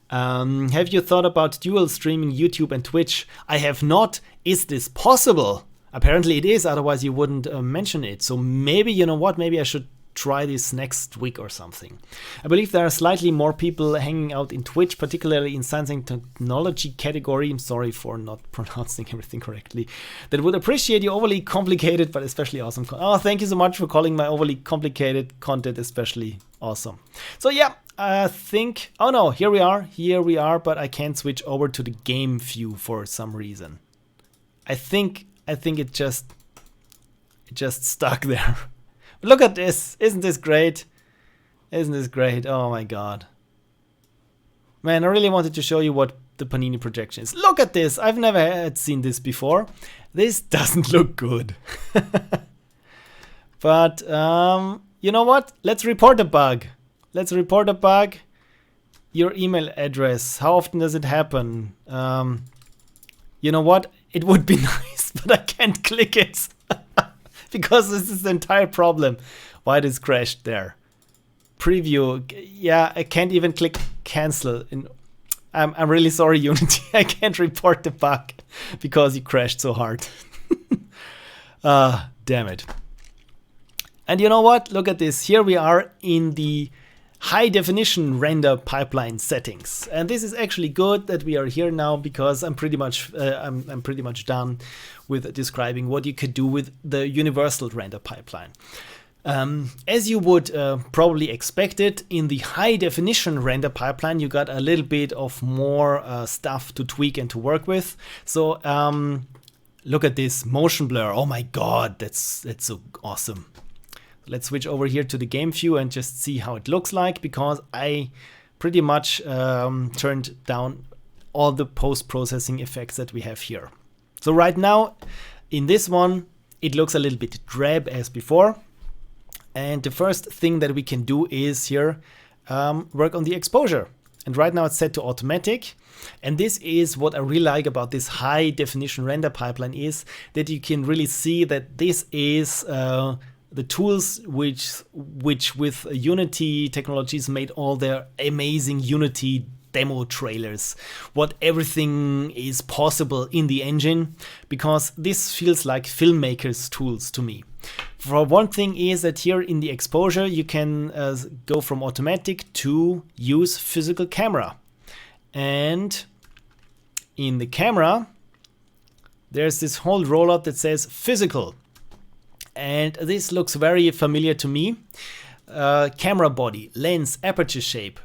Have you thought about dual streaming YouTube and Twitch? I have not. Is this possible? Apparently it is, otherwise you wouldn't mention it. So maybe, you know what, maybe I should try this next week or something. I believe there are slightly more people hanging out in Twitch, particularly in science and technology category. I'm sorry for not pronouncing everything correctly. That would appreciate your overly complicated but especially awesome Oh, thank you so much for calling my overly complicated content especially awesome. So yeah, I think, oh no, here we are, but I can't switch over to the game view for some reason. I think it It just stuck there. Look at this. Isn't this great? Isn't this great? Oh my god. Man, I really wanted to show you what the Panini projection is. Look at this. I've never had seen this before. This doesn't look good. But you know what? Let's report a bug. Let's report a bug. Your email address. How often does it happen? You know what? It would be nice, but I can't click it. Because this is the entire problem. Why this crashed there. Preview. Yeah, I can't even click cancel. I'm really sorry, Unity. I can't report the bug because you crashed so hard. Damn it. And you know what? Look at this. Here we are in the high definition render pipeline settings. And this is actually good that we are here now, because I'm pretty much done with describing what you could do with the universal render pipeline. As you would probably expect it, in the high definition render pipeline, you got a little bit of more stuff to tweak and to work with. So look at this motion blur. Oh my god, that's so awesome. Let's switch over here to the game view and just see how it looks like, because I pretty much turned down all the post-processing effects that we have here. So right now, in this one, it looks a little bit drab as before. And the first thing that we can do is here work on the exposure. And right now it's set to automatic. And this is what I really like about this high definition render pipeline, is that you can really see that this is the tools which with Unity technologies made all their amazing Unity demo trailers, what everything is possible in the engine, because this feels like filmmakers tools to me. For one thing is that here in the exposure you can go from automatic to use physical camera, and in the camera there's this whole rollout that says physical. And this looks very familiar to me. Camera body, lens, aperture shape.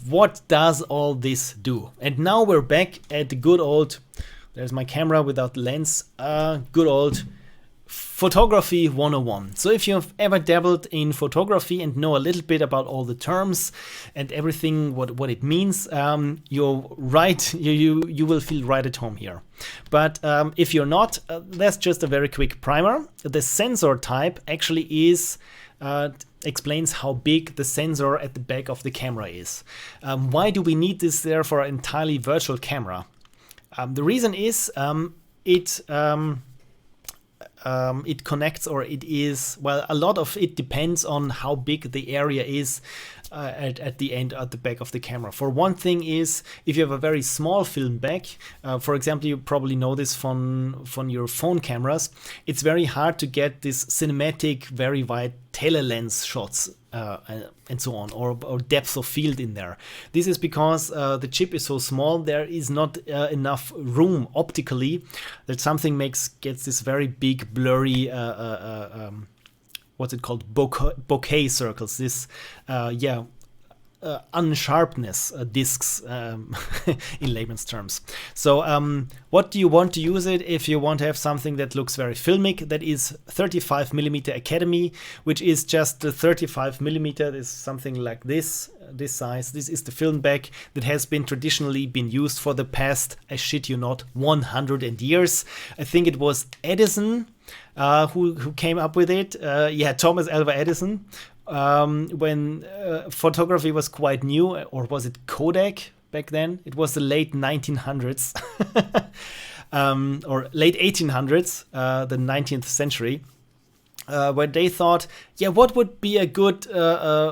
What does all this do? And now we're back at the good old, there's my camera without lens, good old photography 101. So if you've ever dabbled in photography and know a little bit about all the terms and everything, what it means, you're right, you will feel right at home here. But if you're not, that's just a very quick primer. The sensor type actually is explains how big the sensor at the back of the camera is. Why do we need this there for an entirely virtual camera? The reason is it connects, or it is, well, a lot of it depends on how big the area is at the end, at the back of the camera. For one thing is, if you have a very small film back, for example, you probably know this from your phone cameras, it's very hard to get this cinematic, very wide telelens shots and so on, or depth of field in there. This is because the chip is so small, there is not enough room optically that something gets this very big blurry what's it called, bokeh circles, this unsharpness discs in layman's terms. So what do you want to use it if you want to have something that looks very filmic? That is 35mm Academy, which is just the 35mm, is something like this size. This is the film back that has been traditionally been used for the past, I shit you not, 100 years. I think it was Edison who came up with it. Thomas Alva Edison. When photography was quite new, or was it Kodak back then? It was the late 1900s or late 1800s, the 19th century, where they thought, what would be a good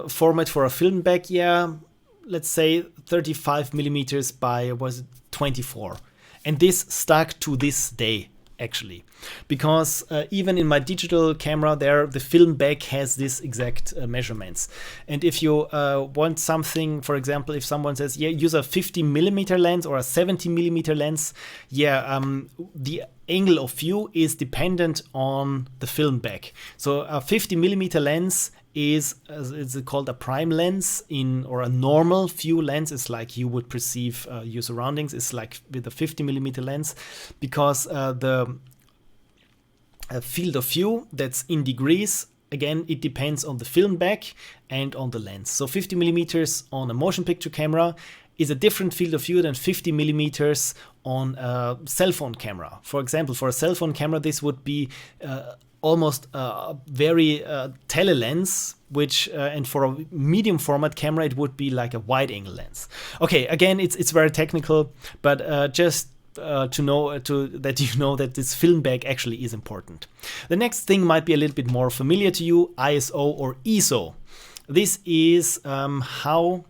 format for a film back? Let's say 35mm by, was it 24? And this stuck to this day, actually, because even in my digital camera there, the film back has this exact measurements. And if you want something, for example, if someone says, use a 50mm lens or a 70mm lens, the angle of view is dependent on the film back. So a 50mm lens is called a prime lens, or a normal view lens is like you would perceive your surroundings, is like with a 50mm lens, because a field of view that's in degrees. Again, it depends on the film back and on the lens. So 50 millimeters on a motion picture camera is a different field of view than 50 millimeters on a cell phone camera. For example, for a cell phone camera, this would be almost a very tele lens, which and for a medium format camera, it would be like a wide angle lens. Okay, again, it's very technical, but just to know that you know that this film back actually is important. The next thing might be a little bit more familiar to you: ISO or ISO. This is how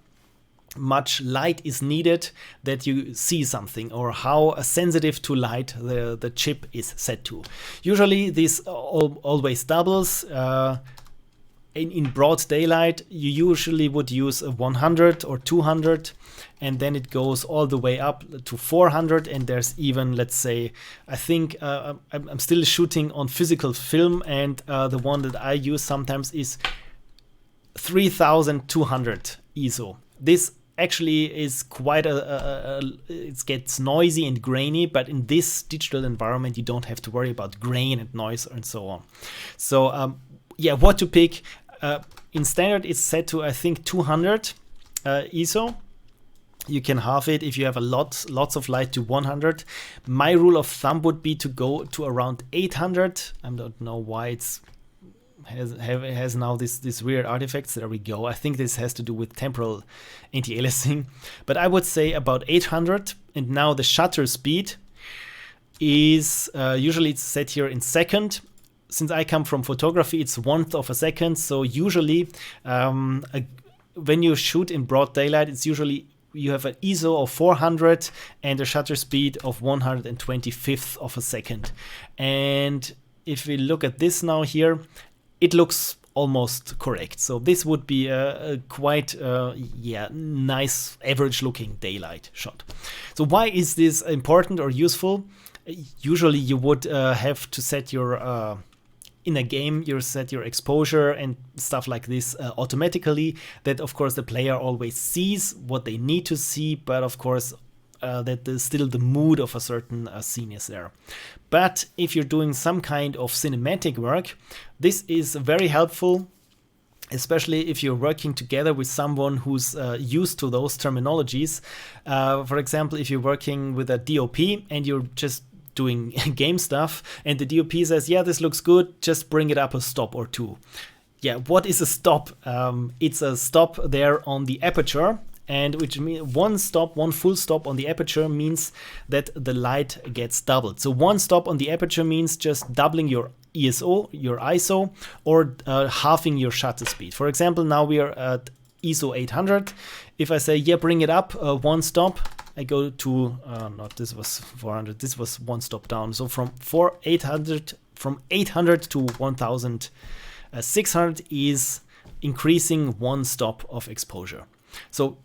much light is needed that you see something, or how sensitive to light the chip is set to. Usually this always doubles. In broad daylight, you usually would use a 100 or 200, and then it goes all the way up to 400. And there's even, let's say, I think I'm still shooting on physical film, and the one that I use sometimes is 3200 ISO. This actually is quite it gets noisy and grainy, but in this digital environment, you don't have to worry about grain and noise and so on. So yeah, what to pick? In standard, it's set to, I think, 200 ISO. You can halve it if you have lots of light to 100. My rule of thumb would be to go to around 800. I don't know why it has now this weird artifacts. There we go. I think this has to do with temporal anti-aliasing. But I would say about 800. And now the shutter speed is usually it's set here in second. Since I come from photography, it's 1/10 of a second. So usually when you shoot in broad daylight, it's usually you have an ISO of 400 and a shutter speed of 125th of a second. And if we look at this now here, it looks almost correct. So this would be a quite nice average looking daylight shot. So why is this important or useful? Usually you would have to set your in a game, you set your exposure and stuff like this automatically. That, of course, the player always sees what they need to see, but of course, that still the mood of a certain scene is there. But if you're doing some kind of cinematic work, this is very helpful, especially if you're working together with someone who's used to those terminologies. For example, if you're working with a DOP and you're just doing game stuff, and the DOP says, yeah, this looks good, just bring it up a stop or two. Yeah, what is a stop? It's a stop there on the aperture, and which means one full stop on the aperture means that the light gets doubled. So one stop on the aperture means just doubling your ISO, or halving your shutter speed. For example, now we are at ISO 800. If I say, yeah, bring it up one stop, I go to, this was 400, this was one stop down. So from 800 to 1600 is increasing one stop of exposure. So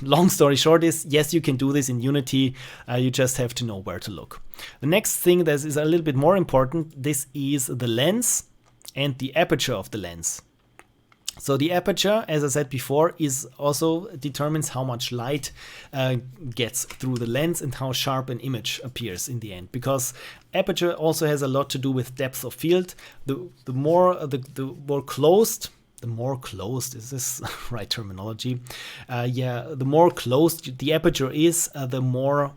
long story short is, yes, you can do this in Unity. You just have to know where to look. The next thing that is a little bit more important, this is the lens and the aperture of the lens. So the aperture, as I said before, is also determines how much light gets through the lens and how sharp an image appears in the end. Because aperture also has a lot to do with depth of field. The more closed, is this right terminology? The more closed the aperture is, the more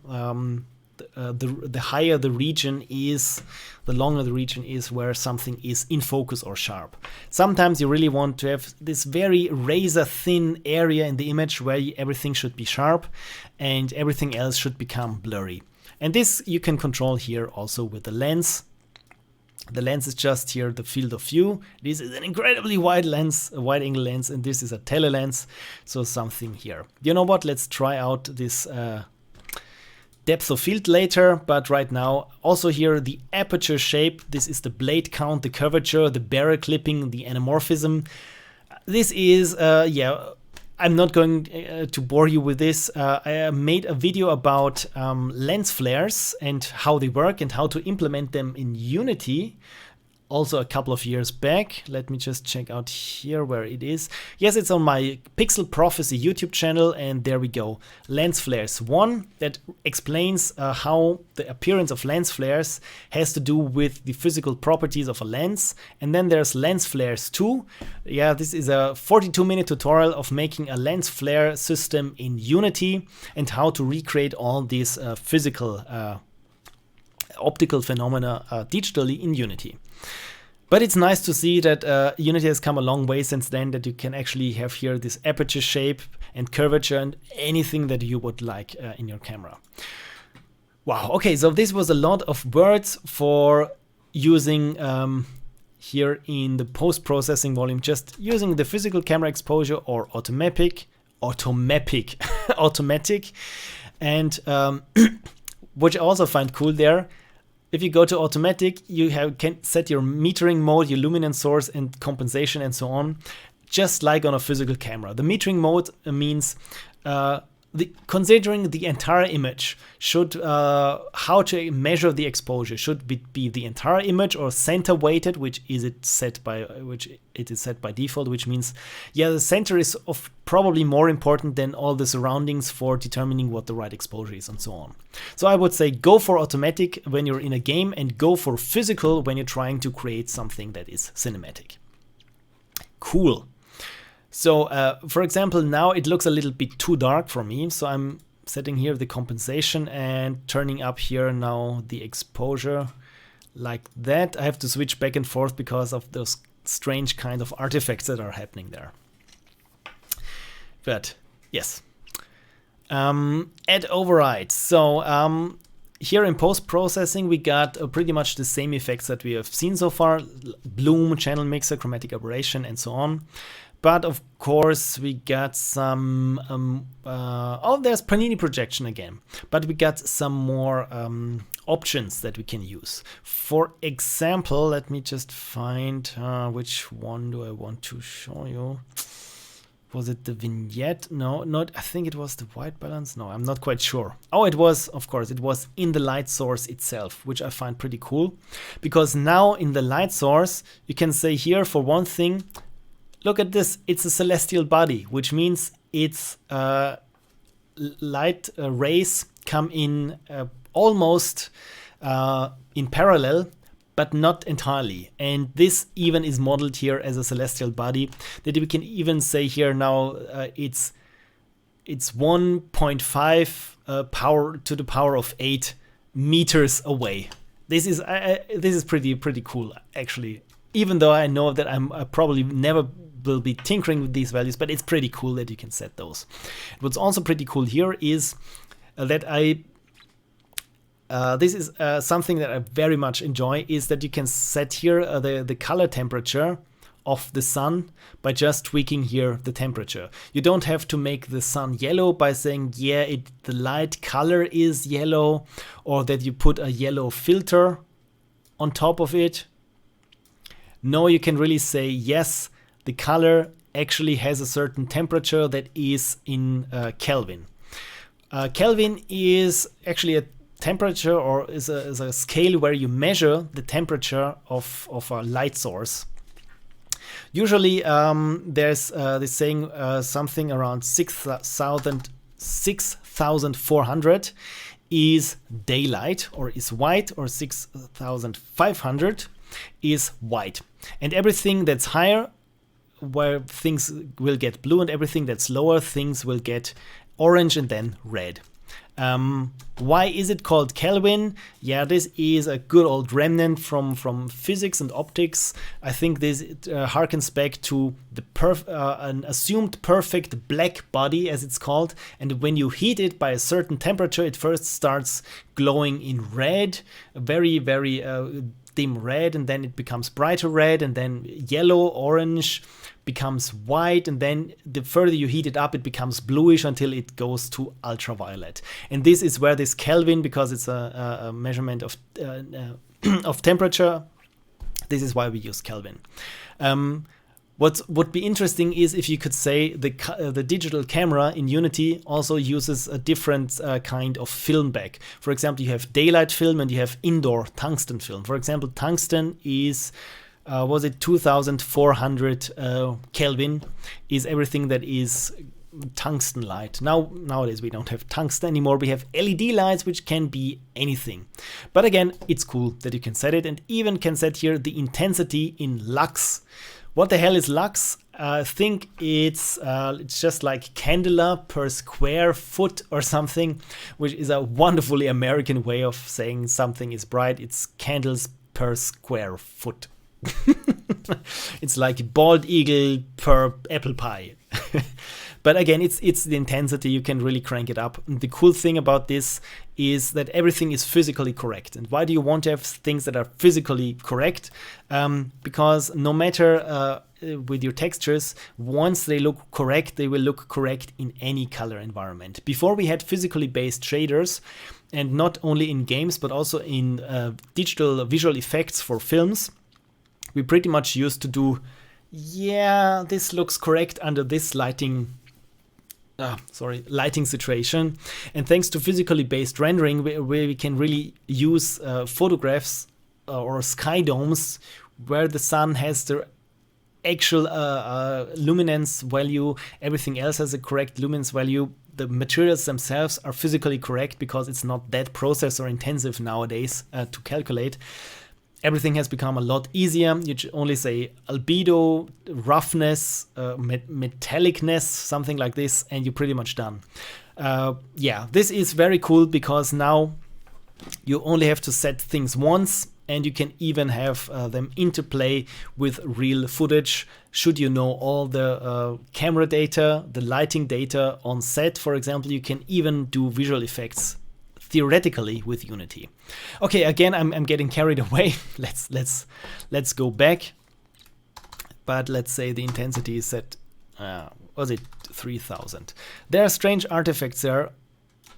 the higher the region is, the longer the region is where something is in focus or sharp. Sometimes you really want to have this very razor thin area in the image where everything should be sharp and everything else should become blurry. And this you can control here also with the lens. The lens is just here, the field of view. This is an incredibly wide lens, a wide angle lens, and this is a tele lens. So something here. You know what? Let's try out this depth of field later, but right now also here the aperture shape. This is the blade count, the curvature, the barrel clipping, the anamorphism. This is I'm not going to bore you with this. I made a video about lens flares and how they work and how to implement them in Unity. also a couple of years back. Let me just check out here where it is. Yes, it's on my Pixel Prophecy YouTube channel, and there we go. Lens flares 1, that explains how the appearance of lens flares has to do with the physical properties of a lens. And then there's lens flares 2. Yeah, this is a 42-minute tutorial of making a lens flare system in Unity and how to recreate all these physical optical phenomena digitally in Unity. But it's nice to see that Unity has come a long way since then, that you can actually have here this aperture shape and curvature and anything that you would like in your camera. Wow, okay, so this was a lot of words for using here in the post-processing volume, just using the physical camera exposure or automatic, and which I also find cool there. If you go to automatic, you can set your metering mode, your luminance source and compensation and so on, just like on a physical camera. The metering mode means considering the entire image, should how to measure the exposure. Should it be the entire image or center weighted, which it is set by default, which means the center is probably more important than all the surroundings for determining what the right exposure is and so on. So I would say go for automatic when you're in a game and go for physical when you're trying to create something that is cinematic. Cool. So, for example, now it looks a little bit too dark for me, so I'm setting here the compensation and turning up here now the exposure like that. I have to switch back and forth because of those strange kind of artifacts that are happening there. But, yes. Add override. So, here in post-processing, we got pretty much the same effects that we have seen so far. Bloom, channel mixer, chromatic aberration, and so on. But of course, we got some, there's Panini projection again. But we got some more options that we can use. For example, let me just find, which one do I want to show you? Was it the vignette? No, not, I think it was the white balance. No, I'm not quite sure. Oh, it was, of course, it was in the light source itself, which I find pretty cool. Because now in the light source, you can say here, for one thing, look at this, it's a celestial body, which means its light rays come in almost in parallel, but not entirely. And this even is modeled here as a celestial body, that we can even say here now it's 1.5 power to the power of 8 meters away. This is pretty cool, actually. Even though I know that I probably never will be tinkering with these values, but it's pretty cool that you can set those. What's also pretty cool here is that this is something that I very much enjoy, is that you can set here the color temperature of the sun by just tweaking here the temperature. You don't have to make the sun yellow by saying, the light color is yellow, or that you put a yellow filter on top of it. No, you can really say, yes, the color actually has a certain temperature that is in Kelvin. Kelvin is actually a temperature, or is a scale where you measure the temperature of a light source. Usually there's this saying something around 6,400 is daylight or is white, or 6,500 is white. And everything that's higher, where things will get blue, and everything that's lower, things will get orange and then red. Why is it called Kelvin? Yeah, this is a good old remnant from physics and optics. I think this harkens back to the an assumed perfect black body, as it's called. And when you heat it by a certain temperature, it first starts glowing in red, very, very dim red, and then it becomes brighter red, and then yellow, orange, becomes white, and then the further you heat it up, it becomes bluish until it goes to ultraviolet. And this is where this Kelvin, because it's a measurement of temperature, this is why we use Kelvin. What would be interesting is if you could say the digital camera in Unity also uses a different kind of film back. For example, you have daylight film and you have indoor tungsten film. For example, tungsten is, was it 2400 Kelvin, is everything that is tungsten light. Nowadays we don't have tungsten anymore. We have LED lights, which can be anything. But again, it's cool that you can set it, and even can set here the intensity in lux. What the hell is lux? I think it's just like candela per square foot or something, which is a wonderfully American way of saying something is bright. It's candles per square foot. It's like bald eagle per apple pie. But again, it's the intensity. You can really crank it up. And the cool thing about this is that everything is physically correct. And why do you want to have things that are physically correct? Because no matter with your textures, once they look correct, they will look correct in any color environment. Before we had physically based shaders, and not only in games, but also in digital visual effects for films, we pretty much used to do, yeah, this looks correct under this lighting situation. And thanks to physically based rendering, where we can really use photographs or sky domes where the sun has the actual luminance value, everything else has a correct luminance value. The materials themselves are physically correct because it's not that processor intensive nowadays to calculate. Everything has become a lot easier. You only say albedo, roughness, metallicness, something like this, and you're pretty much done. Yeah, this is very cool because now you only have to set things once, and you can even have them interplay with real footage. Should you know all the camera data, the lighting data on set, for example, you can even do visual effects theoretically with Unity. Okay, again, I'm getting carried away. Let's go back. But let's say the intensity is set, was it 3000? There are strange artifacts there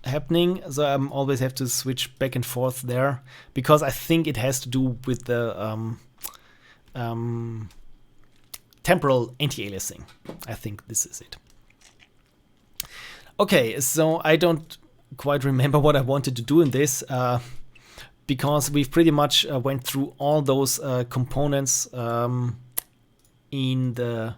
happening, so I always have to switch back and forth there because I think it has to do with the temporal anti-aliasing. I think this is it. Okay, so I don't quite remember what I wanted to do in this because we've pretty much went through all those components in the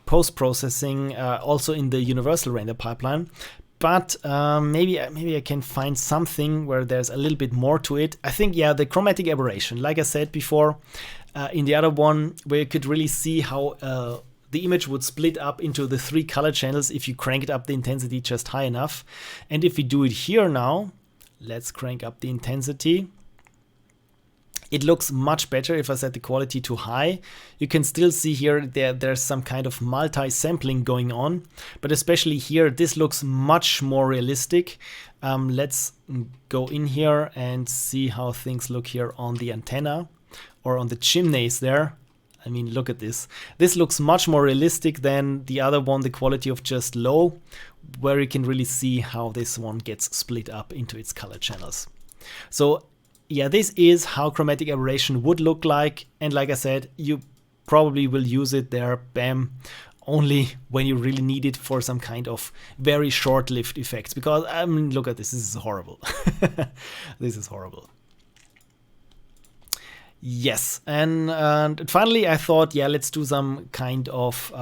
post-processing, also in the universal render pipeline. But maybe I can find something where there's a little bit more to it. I think, yeah, the chromatic aberration, like I said before, in the other one, where you could really see how the image would split up into the 3 color channels if you cranked up the intensity just high enough. And if we do it here now, let's crank up the intensity. It looks much better if I set the quality to high. You can still see here there's some kind of multi-sampling going on, but especially here, this looks much more realistic. Let's go in here and see how things look here on the antenna or on the chimneys there. I mean, look at this. This looks much more realistic than the other one, the quality of just low, where you can really see how this one gets split up into its color channels. So yeah, this is how chromatic aberration would look like. And like I said, you probably will use it there, bam, only when you really need it for some kind of very short-lived effects. Because, I mean, look at this. This is horrible. This is horrible. Yes, and finally I thought, yeah, let's do some kind of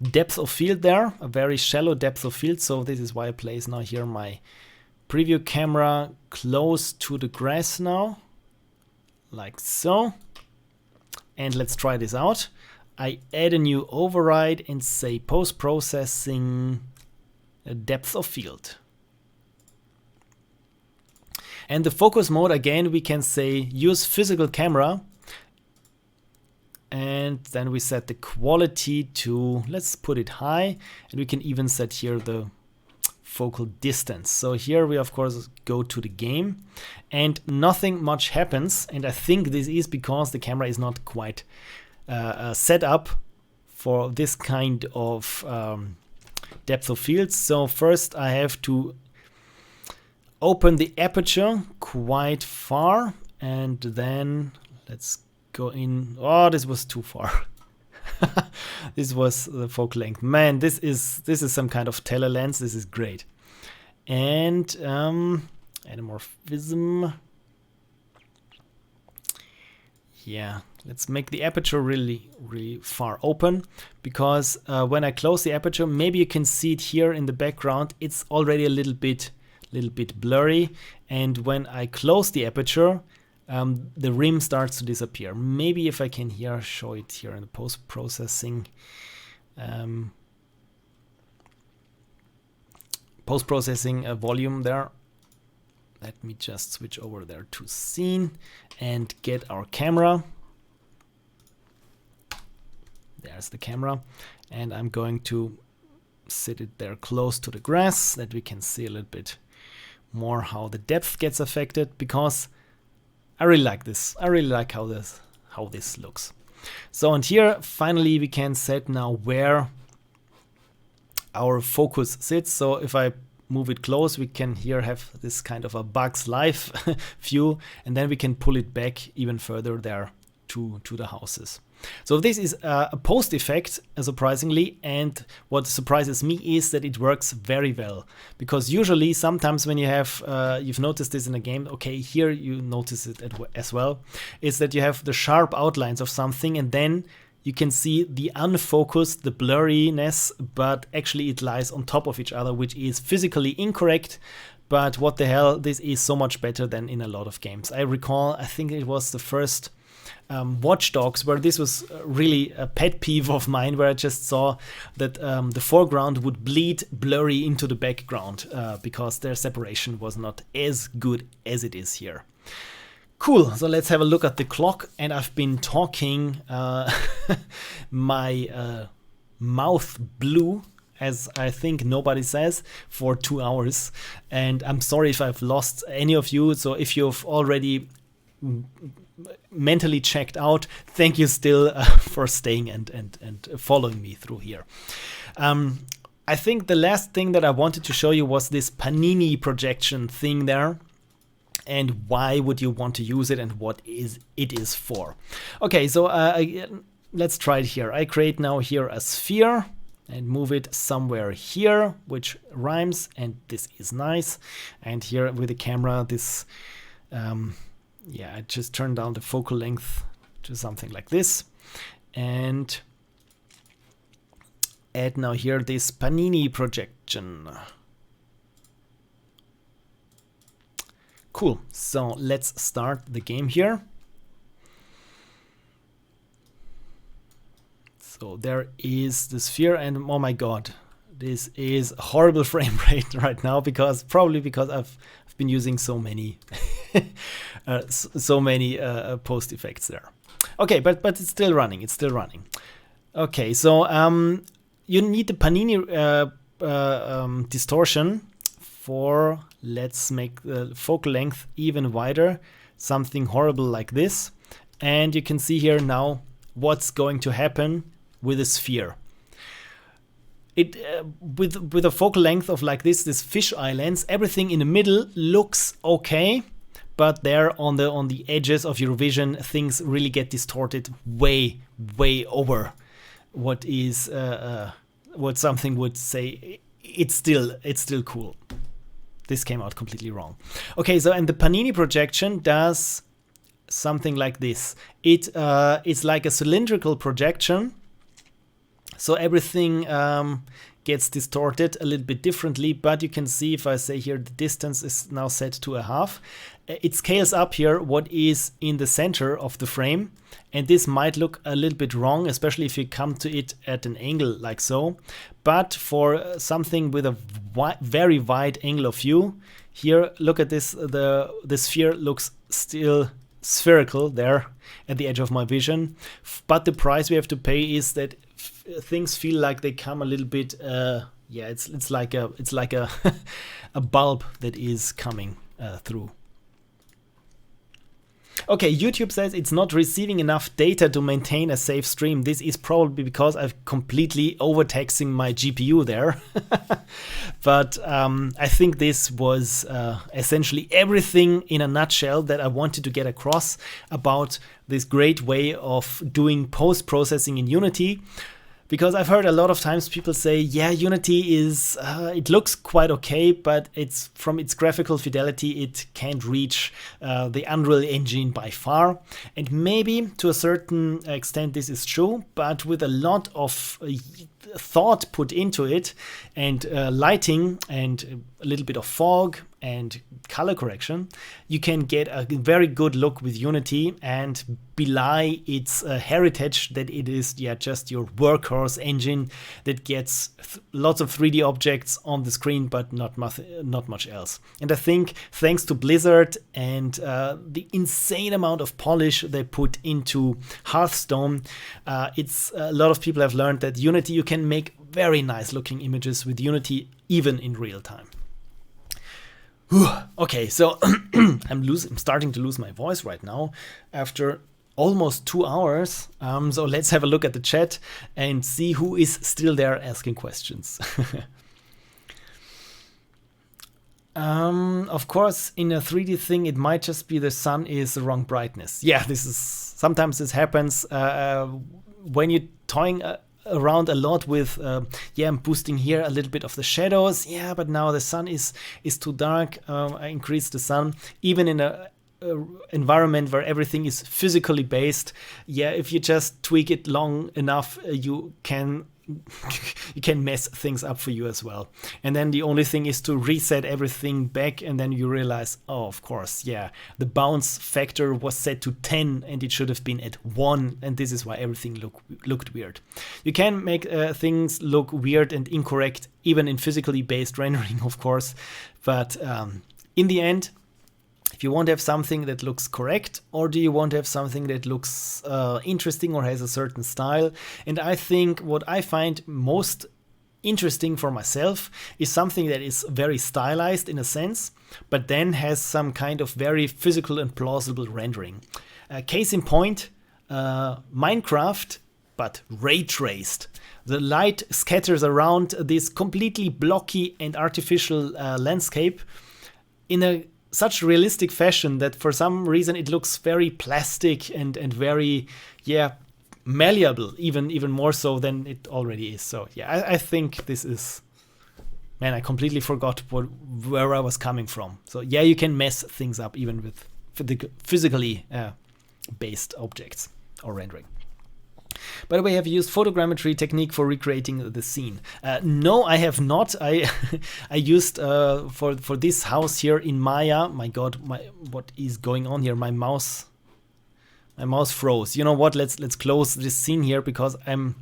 depth of field there, a very shallow depth of field. So this is why I place now here my preview camera close to the grass now, like so. And let's try this out. I add a new override and say post-processing depth of field. And the focus mode, again, we can say use physical camera. And then we set the quality to, let's put it high. And we can even set here the focal distance. So here we, of course, go to the game. And nothing much happens. And I think this is because the camera is not quite set up for this kind of depth of field. So first I have to open the aperture quite far, and then let's go in. Oh, this was too far. This was the focal length. Man, this is some kind of telelens. This is great. And anamorphism. Yeah, let's make the aperture really far open, because when I close the aperture, maybe you can see it here in the background. It's already a little bit blurry, and when I close the aperture, the rim starts to disappear. Maybe if I can here show it here in the post-processing. Post-processing volume there. Let me just switch over there to scene and get our camera. There's the camera. And I'm going to sit it there close to the grass that we can see a little bit more how the depth gets affected, because I really like this. I really like how this looks. So, and here finally we can set now where our focus sits. So if I move it close, we can here have this kind of a Bug's Life view, and then we can pull it back even further there to the houses. So this is a post effect, surprisingly, and what surprises me is that it works very well, because usually sometimes when you have you've noticed this in a game, okay, here you notice it as well, is that you have the sharp outlines of something, and then you can see the unfocused, the blurriness, but actually it lies on top of each other, which is physically incorrect. But what the hell, this is so much better than in a lot of games. I recall, I think it was the first Watch Dogs, where this was really a pet peeve of mine, where I just saw that the foreground would bleed blurry into the background because their separation was not as good as it is here. Cool, so let's have a look at the clock, and I've been talking my mouth blue, as I think nobody says, for 2 hours, and I'm sorry if I've lost any of you. So if you've already mentally checked out, thank you still for staying and following me through here. I think the last thing that I wanted to show you was this Panini projection thing there, and why would you want to use it, and what it is for. Okay, so let's try it here. I create now here a sphere and move it somewhere here, which rhymes, and this is nice. And here with the camera, this yeah, I just turned down the focal length to something like this, and add now here this Panini projection. Cool, so let's start the game here. So there is the sphere, and oh my god, this is a horrible frame rate right now, because I've been using so many post effects there. Okay, but it's still running. Okay, so you need the Panini distortion for, let's make the focal length even wider, something horrible like this. And you can see here now what's going to happen with a sphere. It with a focal length of like this fisheye lens, everything in the middle looks okay, but there on the edges of your vision, things really get distorted way over what is what something would say. It's still cool. This came out completely wrong. Okay, so and the Panini projection does something like this. It's like a cylindrical projection, so everything gets distorted a little bit differently. But you can see, if I say here the distance is now set to 1/2, it scales up here what is in the center of the frame, and this might look a little bit wrong, especially if you come to it at an angle like so. But for something with a very wide angle of view, here, look at this, the sphere looks still spherical there at the edge of my vision. But the price we have to pay is that things feel like they come a little bit, yeah, it's like a a bulb that is coming through. Okay, YouTube says it's not receiving enough data to maintain a safe stream. This is probably because I'm completely overtaxing my GPU there. But I think this was essentially everything in a nutshell that I wanted to get across about this great way of doing post-processing in Unity. Because I've heard a lot of times people say, yeah, Unity is, it looks quite okay, but it's from its graphical fidelity, it can't reach the Unreal Engine by far. And maybe to a certain extent this is true, but with a lot of thought put into it and lighting and a little bit of fog and color correction, you can get a very good look with Unity and belie its heritage that it is just your workhorse engine that gets lots of 3D objects on the screen, but not much else. And I think thanks to Blizzard and the insane amount of polish they put into Hearthstone, it's a lot of people have learned that Unity, you can make very nice looking images with Unity even in real time. Okay, so I'm starting to lose my voice right now after almost 2 hours. So let's have a look at the chat and see who is still there asking questions. Of course, in a 3D thing, it might just be the sun is the wrong brightness. Yeah, sometimes this happens when you're toying around a lot with I'm boosting here a little bit of the shadows, but now the sun is too dark. I increase the sun even in a environment where everything is physically based. If you just tweak it long enough, you can mess things up for you as well. And then the only thing is to reset everything back, and then you realize, oh, of course, the bounce factor was set to 10 and it should have been at 1, and this is why everything looked weird. You can make things look weird and incorrect even in physically based rendering, of course, but in the end, if you want to have something that looks correct, or do you want to have something that looks interesting or has a certain style? And I think what I find most interesting for myself is something that is very stylized in a sense, but then has some kind of very physical and plausible rendering. Case in point, Minecraft, but ray traced. The light scatters around this completely blocky and artificial landscape in such realistic fashion that for some reason it looks very plastic and very malleable, even more so than it already is. So I think this is, man, I completely forgot where I was coming from. So you can mess things up even with physically based objects or rendering. By the way, have you used photogrammetry technique for recreating the scene? No, I have not. I used for this house here in Maya. My God, what is going on here? My mouse froze. You know what? Let's close this scene here because I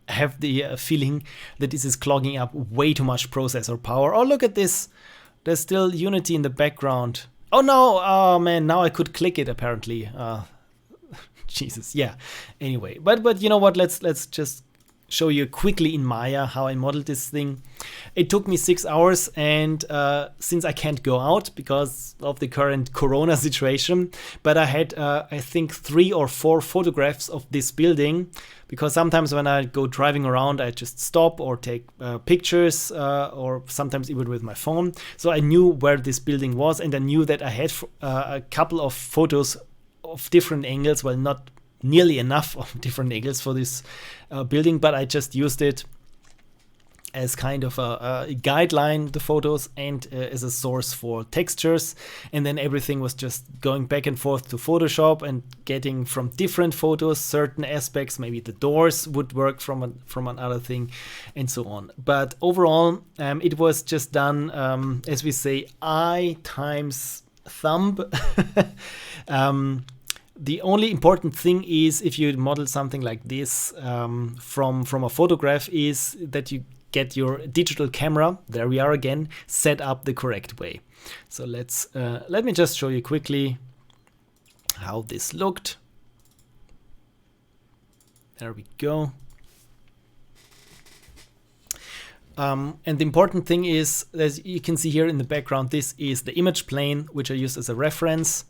have the feeling that this is clogging up way too much processor power. Oh, look at this. There's still Unity in the background. Oh no! Oh man, now I could click it apparently. Jesus, anyway, but you know what, let's just show you quickly in Maya how I modeled this thing. It took me 6 hours, and since I can't go out because of the current corona situation, but I had I think 3 or 4 photographs of this building, because sometimes when I go driving around I just stop or take pictures, or sometimes even with my phone. So I knew where this building was, and I knew that I had a couple of photos of different angles, well, not nearly enough of different angles for this building, but I just used it as kind of a guideline, the photos, and as a source for textures. And then everything was just going back and forth to Photoshop and getting from different photos certain aspects. Maybe the doors would work from another thing, and so on. But overall, it was just done, as we say, eye times thumb. The only important thing is, if you model something like this from a photograph, is that you get your digital camera, there we are again, set up the correct way. So let me just show you quickly how this looked. There we go. And the important thing is, as you can see here in the background, this is the image plane, which I used as a reference.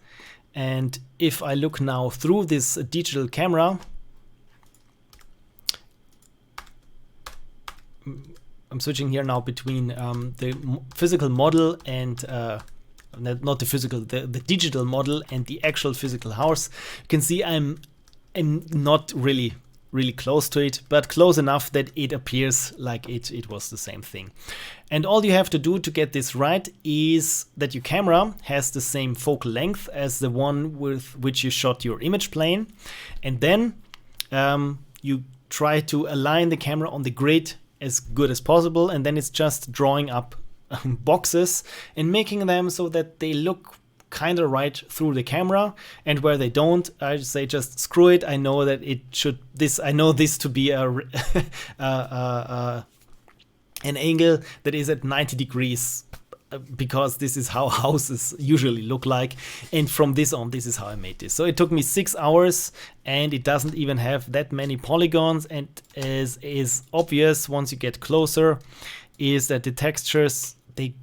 And if I look now through this digital camera, I'm switching here now between the physical model and not the physical, the digital model and the actual physical house. You can see I'm not really close to it, but close enough that it appears like it was the same thing. And all you have to do to get this right is that your camera has the same focal length as the one with which you shot your image plane, and then you try to align the camera on the grid as good as possible, and then it's just drawing up boxes and making them so that they look kind of right through the camera, and where they don't, I say just screw it. I know that it should I know this to be a an angle that is at 90 degrees because this is how houses usually look like, and from this on, this is how I made this. So it took me 6 hours, and it doesn't even have that many polygons, and as is obvious once you get closer is that the textures, they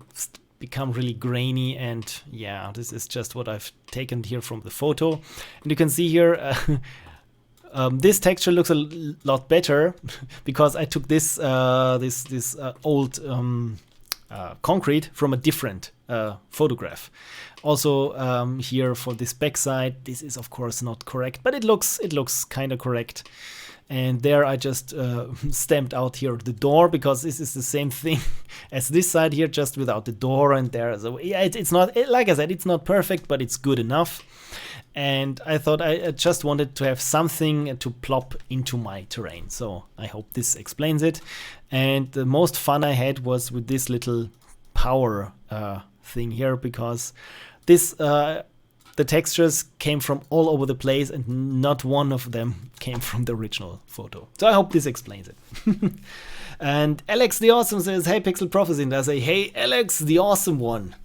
become really grainy, and yeah, this is just what I've taken here from the photo. And you can see here this texture looks a lot better because I took this old concrete from a different photograph. Also here for this backside, this is of course not correct, but it looks kind of correct. And there I just stamped out here the door, because this is the same thing as this side here, just without the door. And there, so yeah, it's not, like I said, it's not perfect, but it's good enough. And I thought I just wanted to have something to plop into my terrain. So I hope this explains it. And the most fun I had was with this little power thing here, because this the textures came from all over the place, and not one of them came from the original photo. So I hope this explains it. And Alex the Awesome says, hey Pixel Prophecy, and I say, hey Alex the Awesome One.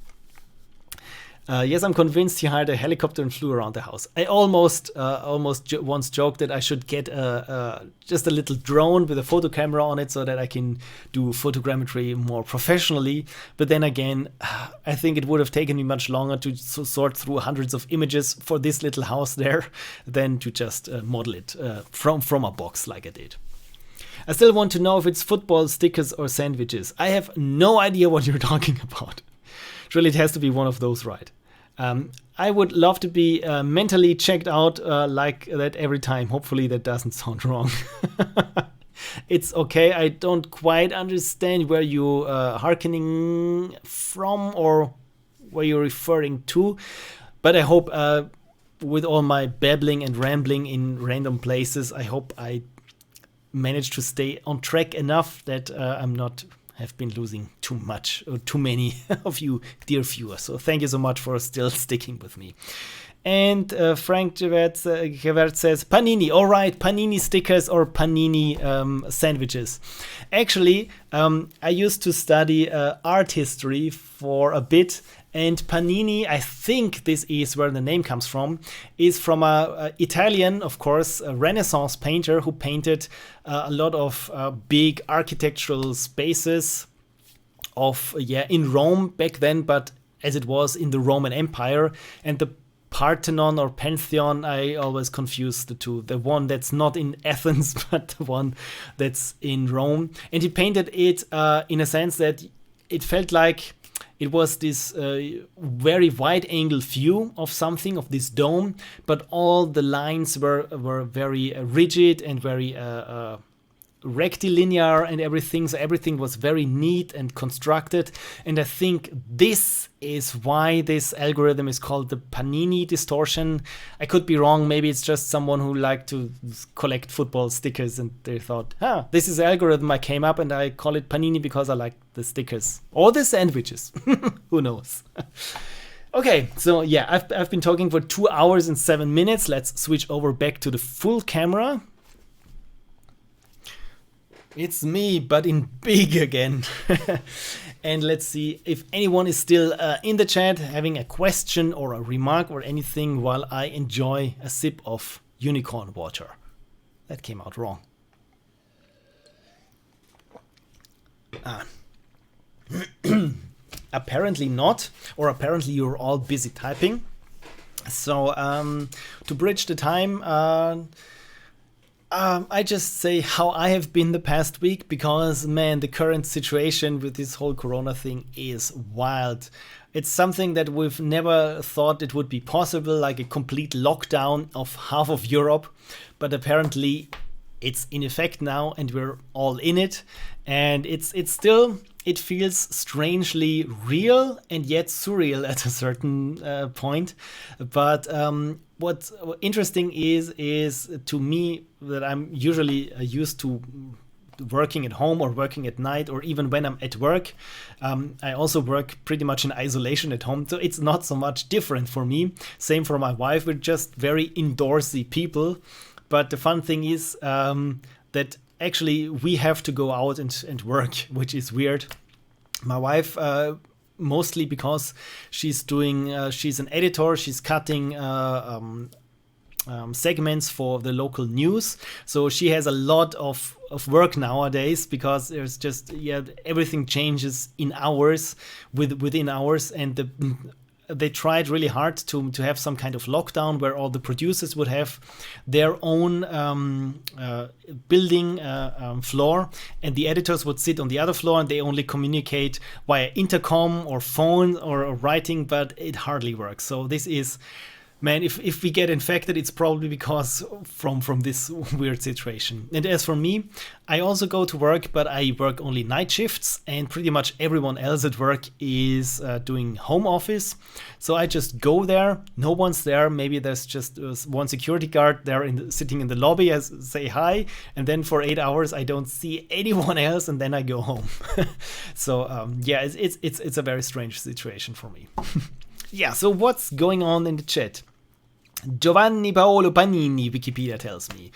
Yes, I'm convinced he hired a helicopter and flew around the house. I almost once joked that I should get just a little drone with a photo camera on it so that I can do photogrammetry more professionally. But then again, I think it would have taken me much longer to sort through hundreds of images for this little house there than to just model it from a box like I did. I still want to know if it's football, stickers, or sandwiches. I have no idea what you're talking about. Surely it has to be one of those, right? I would love to be mentally checked out like that every time. Hopefully that doesn't sound wrong. It's okay. I don't quite understand where you hearkening from or where you're referring to, but I hope with all my babbling and rambling in random places, I hope I managed to stay on track enough that I'm not have been losing too much or too many of you dear viewers. So thank you so much for still sticking with me. And Frank Gevert says panini. All right, panini stickers or panini sandwiches. Actually, I used to study art history for a bit, and panini, I think this is where the name comes from, is from a Italian, of course, a Renaissance painter who painted a lot of big architectural spaces in Rome back then, but as it was in the Roman Empire. And the Parthenon or Pantheon, I always confuse the two. The one that's not in Athens, but the one that's in Rome. And he painted it in a sense that it felt like it was this very wide-angle view of something, of this dome, but all the lines were very rigid and very rectilinear and everything. So everything was very neat and constructed. And I think this is why this algorithm is called the Panini distortion. I could be wrong. Maybe it's just someone who liked to collect football stickers and they thought, this is the algorithm I came up and I call it Panini because I like the stickers or the sandwiches. Who knows? Okay, so yeah, I've been talking for 2 hours and 7 minutes. Let's switch over back to the full camera. It's me, but in big again. And let's see if anyone is still in the chat having a question or a remark or anything while I enjoy a sip of unicorn water. That came out wrong. Apparently not, or apparently you're all busy typing. So to bridge the time, I just say how I have been the past week, because man, the current situation with this whole Corona thing is wild. It's something that we've never thought it would be possible, like a complete lockdown of half of Europe. But apparently it's in effect now, and we're all in it. And it's still, it feels strangely real and yet surreal at a certain point. But what's interesting is to me that I'm usually used to working at home or working at night, or even when I'm at work. I also work pretty much in isolation at home, so it's not so much different for me. Same for my wife. We're just very indoorsy people. But the fun thing is that actually we have to go out and work, which is weird. My wife, mostly because she's an editor, she's cutting segments for the local news. So she has a lot of work nowadays, because there's just, everything changes in hours, within hours. And they tried really hard to have some kind of lockdown where all the producers would have their own building floor, and the editors would sit on the other floor, and they only communicate via intercom or phone or writing, but it hardly works. So this is, man, if we get infected, it's probably because from this weird situation. And as for me, I also go to work, but I work only night shifts, and pretty much everyone else at work is doing home office. So I just go there, no one's there, maybe there's just one security guard there sitting in the lobby, as say hi, and then for 8 hours I don't see anyone else, and then I go home. So it's a very strange situation for me. Yeah, so what's going on in the chat? Giovanni Paolo Panini, Wikipedia tells me.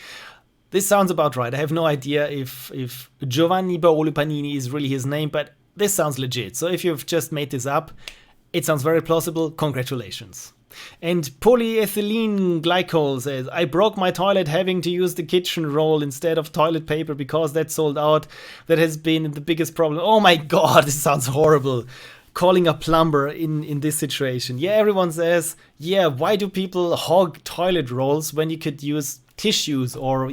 This sounds about right. I have no idea if Giovanni Paolo Panini is really his name, but this sounds legit. So if you've just made this up, it sounds very plausible. Congratulations. And polyethylene glycol says, I broke my toilet having to use the kitchen roll instead of toilet paper because that sold out. That has been the biggest problem. Oh my god, this sounds horrible. Calling a plumber in this situation. Yeah, everyone says, yeah, why do people hog toilet rolls when you could use tissues or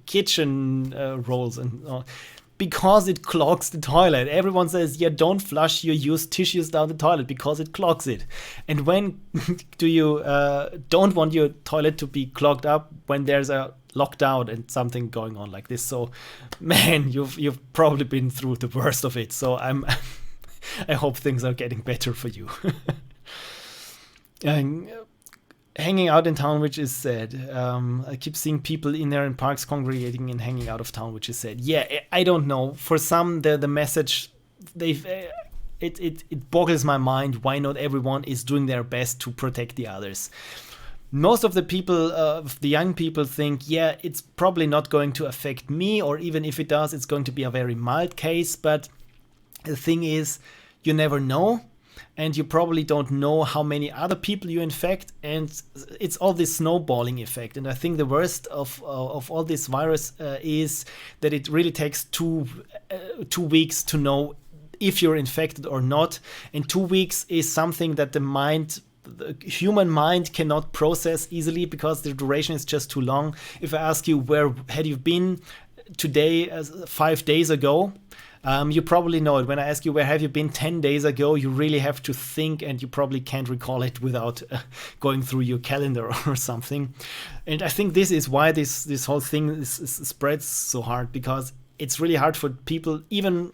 kitchen rolls? And because it clogs the toilet. Everyone says, yeah, don't flush your used tissues down the toilet because it clogs it. And when do you don't want your toilet to be clogged up? When there's a lockdown and something going on like this. So, man, you've probably been through the worst of it. So I hope things are getting better for you. Hanging out in town, which is sad. I keep seeing people in there in parks congregating and hanging out of town, which is sad. Yeah, I don't know. For some, the message, it boggles my mind why not everyone is doing their best to protect the others. Most of the people, the young people think, yeah, it's probably not going to affect me, or even if it does, it's going to be a very mild case. But the thing is, you never know, and you probably don't know how many other people you infect, and it's all this snowballing effect. And I think the worst of all this virus is that it really takes 2 weeks to know if you're infected or not. And 2 weeks is something that the human mind cannot process easily, because the duration is just too long. If I ask you, where had you been today, 5 days ago, you probably know it. When I ask you, where have you been 10 days ago, you really have to think, and you probably can't recall it without going through your calendar or something. And I think this is why this whole thing spreads so hard, because it's really hard for people, even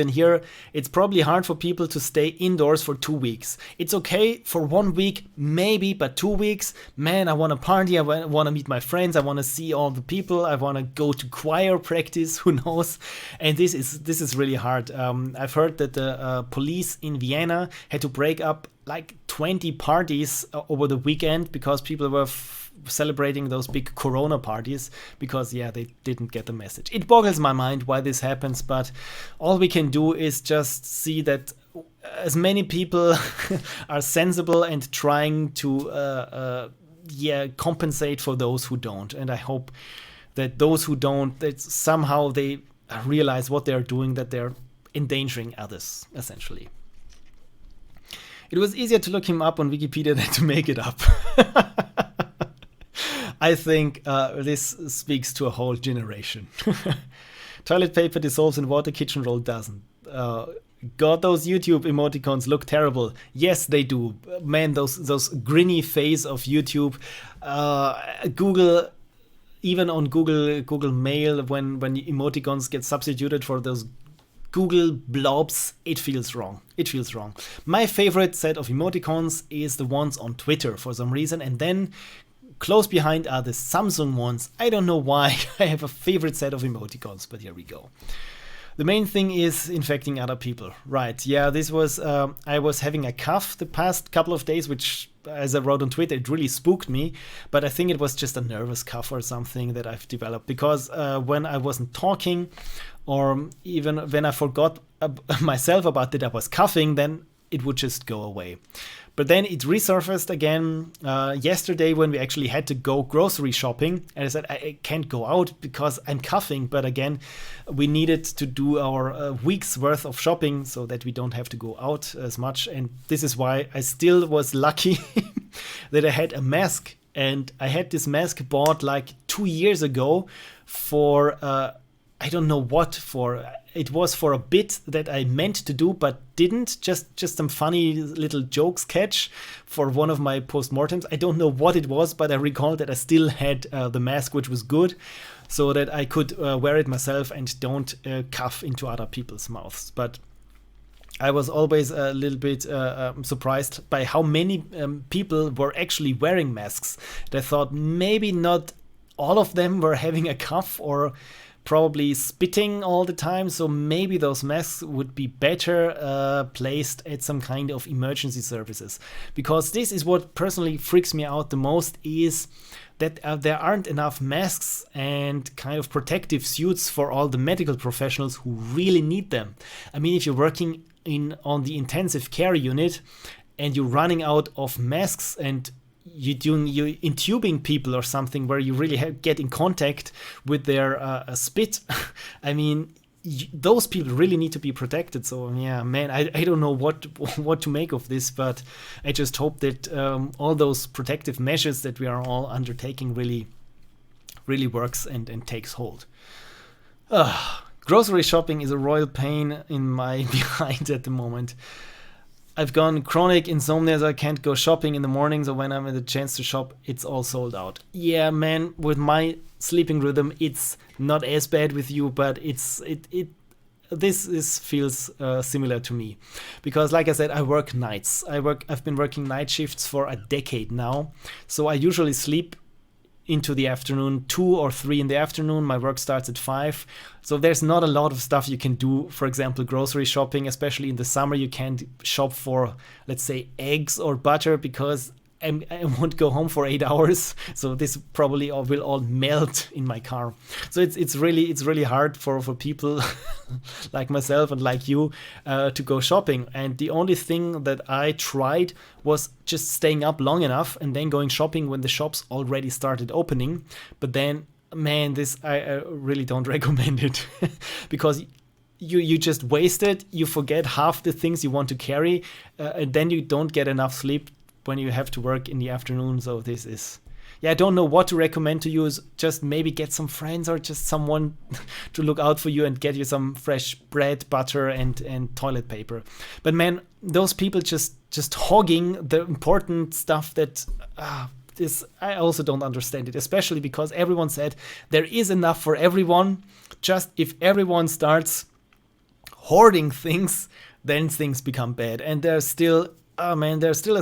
here, it's probably hard for people to stay indoors for 2 weeks. It's okay for 1 week, maybe, but 2 weeks, man, I want to party, I want to meet my friends, I want to see all the people, I want to go to choir practice, who knows? And this is really hard. I've heard that the police in Vienna had to break up like 20 parties over the weekend because people were celebrating those big Corona parties, because they didn't get the message. It boggles my mind why this happens, but all we can do is just see that as many people are sensible and trying to compensate for those who don't. And I hope that those who don't, that somehow they realize what they're doing, that they're endangering others, essentially. It was easier to look him up on Wikipedia than to make it up. I think this speaks to a whole generation. Toilet paper dissolves in water, kitchen roll doesn't. God, those YouTube emoticons look terrible. Yes, they do. Man, those grinny face of YouTube. Google, even on Google Mail, when emoticons get substituted for those Google blobs, it feels wrong. It feels wrong. My favorite set of emoticons is the ones on Twitter for some reason, and then close behind are the Samsung ones. I don't know why I have a favorite set of emoticons, but here we go. The main thing is infecting other people. Right, yeah, this was, I was having a cough the past couple of days, which, as I wrote on Twitter, it really spooked me. But I think it was just a nervous cough or something that I've developed. Because when I wasn't talking, or even when I forgot myself about that I was coughing, then it would just go away. But then it resurfaced again yesterday when we actually had to go grocery shopping. And I said, I can't go out because I'm coughing. But again, we needed to do our week's worth of shopping so that we don't have to go out as much. And this is why I still was lucky that I had a mask. And I had this mask bought like 2 years ago for, I don't know what for. It was for a bit that I meant to do but didn't. Just some funny little joke sketch for one of my postmortems. I don't know what it was, but I recall that I still had the mask, which was good, so that I could wear it myself and don't cough into other people's mouths. But I was always a little bit surprised by how many people were actually wearing masks. And I thought maybe not all of them were having a cough or probably spitting all the time, so maybe those masks would be better placed at some kind of emergency services. Because this is what personally freaks me out the most, is that there aren't enough masks and kind of protective suits for all the medical professionals who really need them. I mean, if you're working on the intensive care unit and you're running out of masks and you're intubing people or something where you really get in contact with their spit, I mean, those people really need to be protected. So yeah, man, I don't know what to make of this, but I just hope that all those protective measures that we are all undertaking really works and takes hold. Grocery shopping is a royal pain in my behind at the moment. I've gone chronic insomnia, so I can't go shopping in the mornings, or when I'm at a chance to shop, it's all sold out. Yeah, man, with my sleeping rhythm, it's not as bad with you, but this feels similar to me. Because like I said, I work nights. I've been working night shifts for a decade now, so I usually sleep into the afternoon, 2 or 3 in the afternoon. My work starts at 5. So there's not a lot of stuff you can do. For example, grocery shopping, especially in the summer, you can't shop for, let's say, eggs or butter because I won't go home for 8 hours. So this probably will all melt in my car. So it's really hard for people like myself and like you to go shopping. And the only thing that I tried was just staying up long enough and then going shopping when the shops already started opening. But then, man, this I really don't recommend it because you just waste it. You forget half the things you want to carry, and then you don't get enough sleep when you have to work in the afternoon. So this is, yeah, I don't know what to recommend to you. Is just maybe get some friends or just someone to look out for you and get you some fresh bread, butter, and toilet paper. But man, those people just hogging the important stuff that this, I also don't understand it, especially because everyone said there is enough for everyone. Just if everyone starts hoarding things, then things become bad. And there's still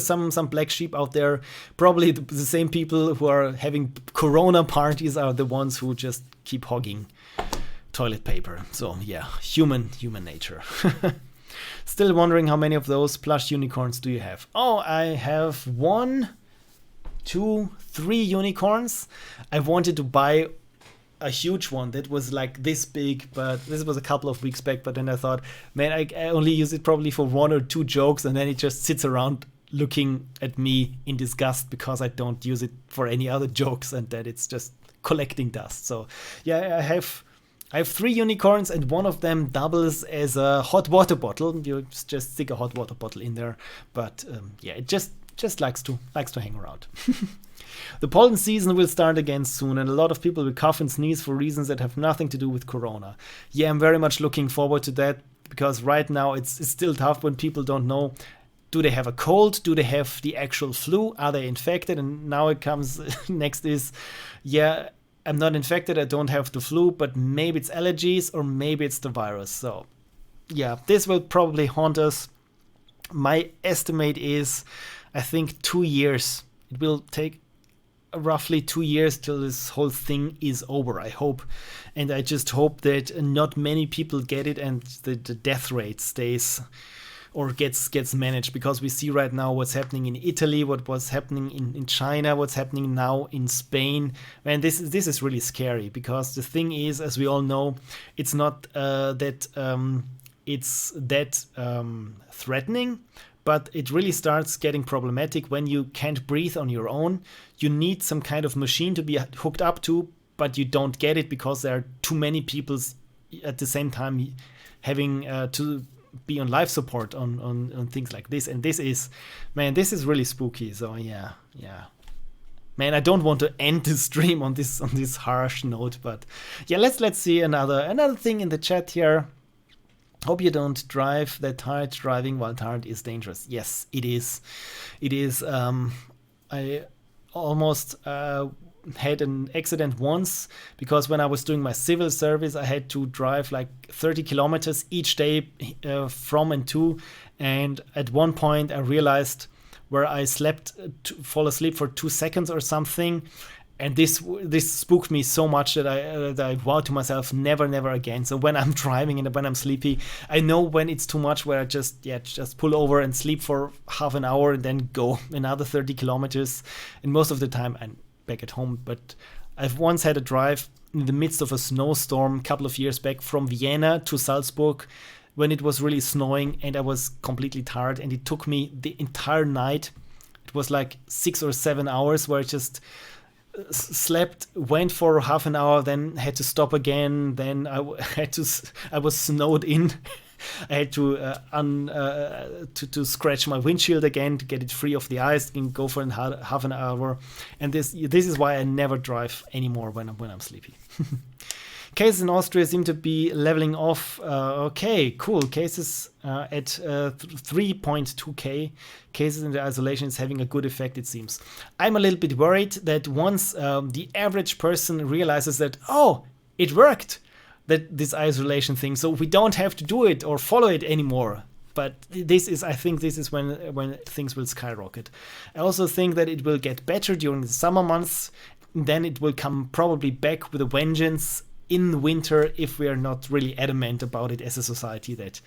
some black sheep out there. Probably the same people who are having corona parties are the ones who just keep hogging toilet paper. So yeah, human nature. Still wondering how many of those plush unicorns do you have? Oh, I have 1, 2, 3 unicorns. I wanted to buy a huge one that was like this big, but this was a couple of weeks back. But then I thought, man, I only use it probably for 1 or 2 jokes, and then it just sits around looking at me in disgust because I don't use it for any other jokes, and that it's just collecting dust. So yeah, I have I have 3 unicorns, and one of them doubles as a hot water bottle. You just stick a hot water bottle in there, but yeah, it just likes to hang around. The pollen season will start again soon, and a lot of people will cough and sneeze for reasons that have nothing to do with corona. Yeah, I'm very much looking forward to that, because right now it's still tough when people don't know. Do they have a cold? Do they have the actual flu? Are they infected? And now it comes next is, yeah, I'm not infected, I don't have the flu, but maybe it's allergies or maybe it's the virus. So yeah, this will probably haunt us. My estimate is, I think 2 years. It will take roughly 2 years till this whole thing is over, I hope. And I just hope that not many people get it and the death rate stays or gets managed, because we see right now what's happening in Italy, what was happening in China, what's happening now in Spain. And this is really scary, because the thing is, as we all know, it's not it's that threatening, but it really starts getting problematic when you can't breathe on your own. You need some kind of machine to be hooked up to, but you don't get it because there are too many people at the same time having to be on life support on things like this. And this is really spooky. So yeah, man, I don't want to end the stream on this harsh note, but yeah, let's see another thing in the chat here. Hope you don't drive that tired. Driving while tired is dangerous. Yes, it is. I almost had an accident once, because when I was doing my civil service, I had to drive like 30 kilometers each day from and to. And at one point I realized where I fall asleep for 2 seconds or something. And this spooked me so much that I vowed to myself, never again. So when I'm driving and when I'm sleepy, I know when it's too much, where I just pull over and sleep for half an hour and then go another 30 kilometers. And most of the time I'm back at home. But I've once had a drive in the midst of a snowstorm a couple of years back from Vienna to Salzburg, when it was really snowing, and I was completely tired, and it took me the entire night. It was like 6 or 7 hours where I just slept, went for half an hour, then had to stop again. Then I was snowed in. I had to scratch my windshield again to get it free of the ice and go for half an hour. And this is why I never drive anymore when I'm sleepy. Cases in Austria seem to be leveling off. Okay, cool. Cases at 3.2k. Cases in the isolation is having a good effect, it seems. I'm a little bit worried that once the average person realizes that, oh, it worked, that this isolation thing, so we don't have to do it or follow it anymore. But I think this is when things will skyrocket. I also think that it will get better during the summer months. Then it will come probably back with a vengeance in winter, if we are not really adamant about it as a society that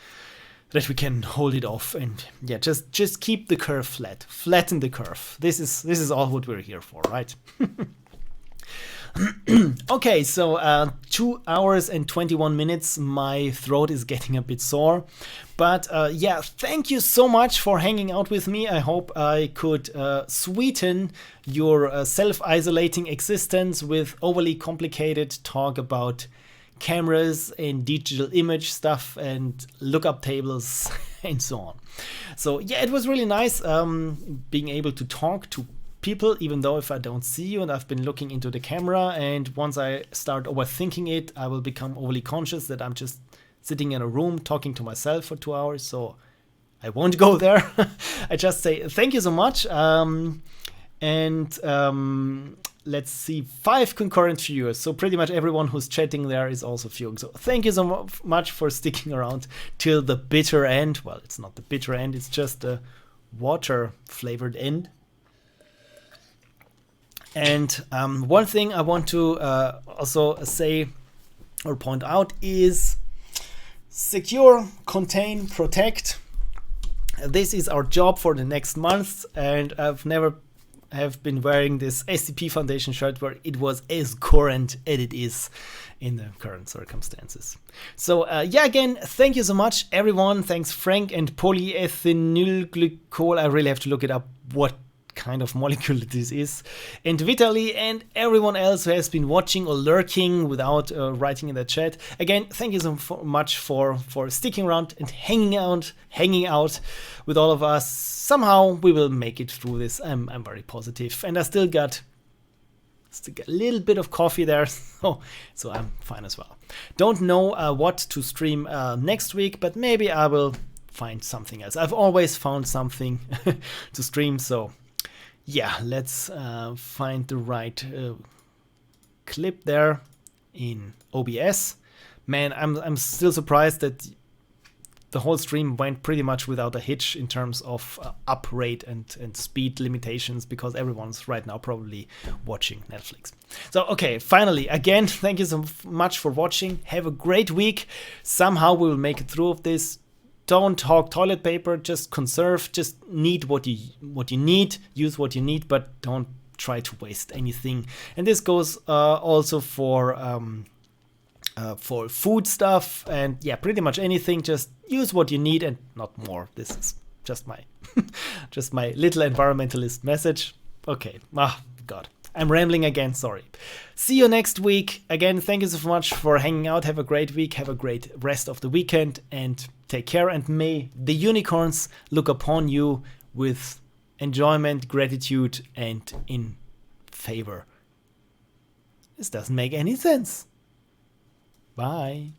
we can hold it off. And yeah, just keep the curve flatten the curve. This is all what we're here for, right? Okay, so 2 hours and 21 minutes. My throat is getting a bit sore, but yeah, thank you so much for hanging out with me. I hope I could sweeten your self-isolating existence with overly complicated talk about cameras and digital image stuff and lookup tables and so on. So yeah, it was really nice being able to talk to people, even though if I don't see you, and I've been looking into the camera, and once I start overthinking it, I will become overly conscious that I'm just sitting in a room talking to myself for 2 hours. So I won't go there. I just say thank you so much. Let's see, 5 concurrent viewers. So pretty much everyone who's chatting there is also viewing. So thank you so much for sticking around till the bitter end. Well, it's not the bitter end, it's just the water flavored end. And one thing I want to also say or point out is secure, contain, protect. This is our job for the next month, and I've never have been wearing this SCP Foundation shirt where it was as current as it is in the current circumstances. So yeah, again, thank you so much, everyone. Thanks, Frank and polyethylglycol. I really have to look it up what kind of molecule this is. And Vitaly and everyone else who has been watching or lurking without writing in the chat. Again, thank you so much for sticking around and hanging out with all of us. Somehow we will make it through this. I'm very positive. And I still got a little bit of coffee there, so I'm fine as well. Don't know what to stream next week, but maybe I will find something else. I've always found something to stream, so yeah, let's find the right clip there in OBS. Man, I'm still surprised that the whole stream went pretty much without a hitch in terms of up rate and speed limitations, because everyone's right now probably watching Netflix. So, okay, finally, again, thank you so much for watching. Have a great week. Somehow we will make it through of this. Don't hog toilet paper, just conserve, just need what you need, use what you need, but don't try to waste anything. And this goes also for food stuff, and yeah, pretty much anything. Just use what you need and not more. This is just my just my little environmentalist message. Okay, God, I'm rambling again, sorry. See you next week. Again, thank you so much for hanging out. Have a great week, have a great rest of the weekend, and take care, and may the unicorns look upon you with enjoyment, gratitude, and in favor. This doesn't make any sense. Bye.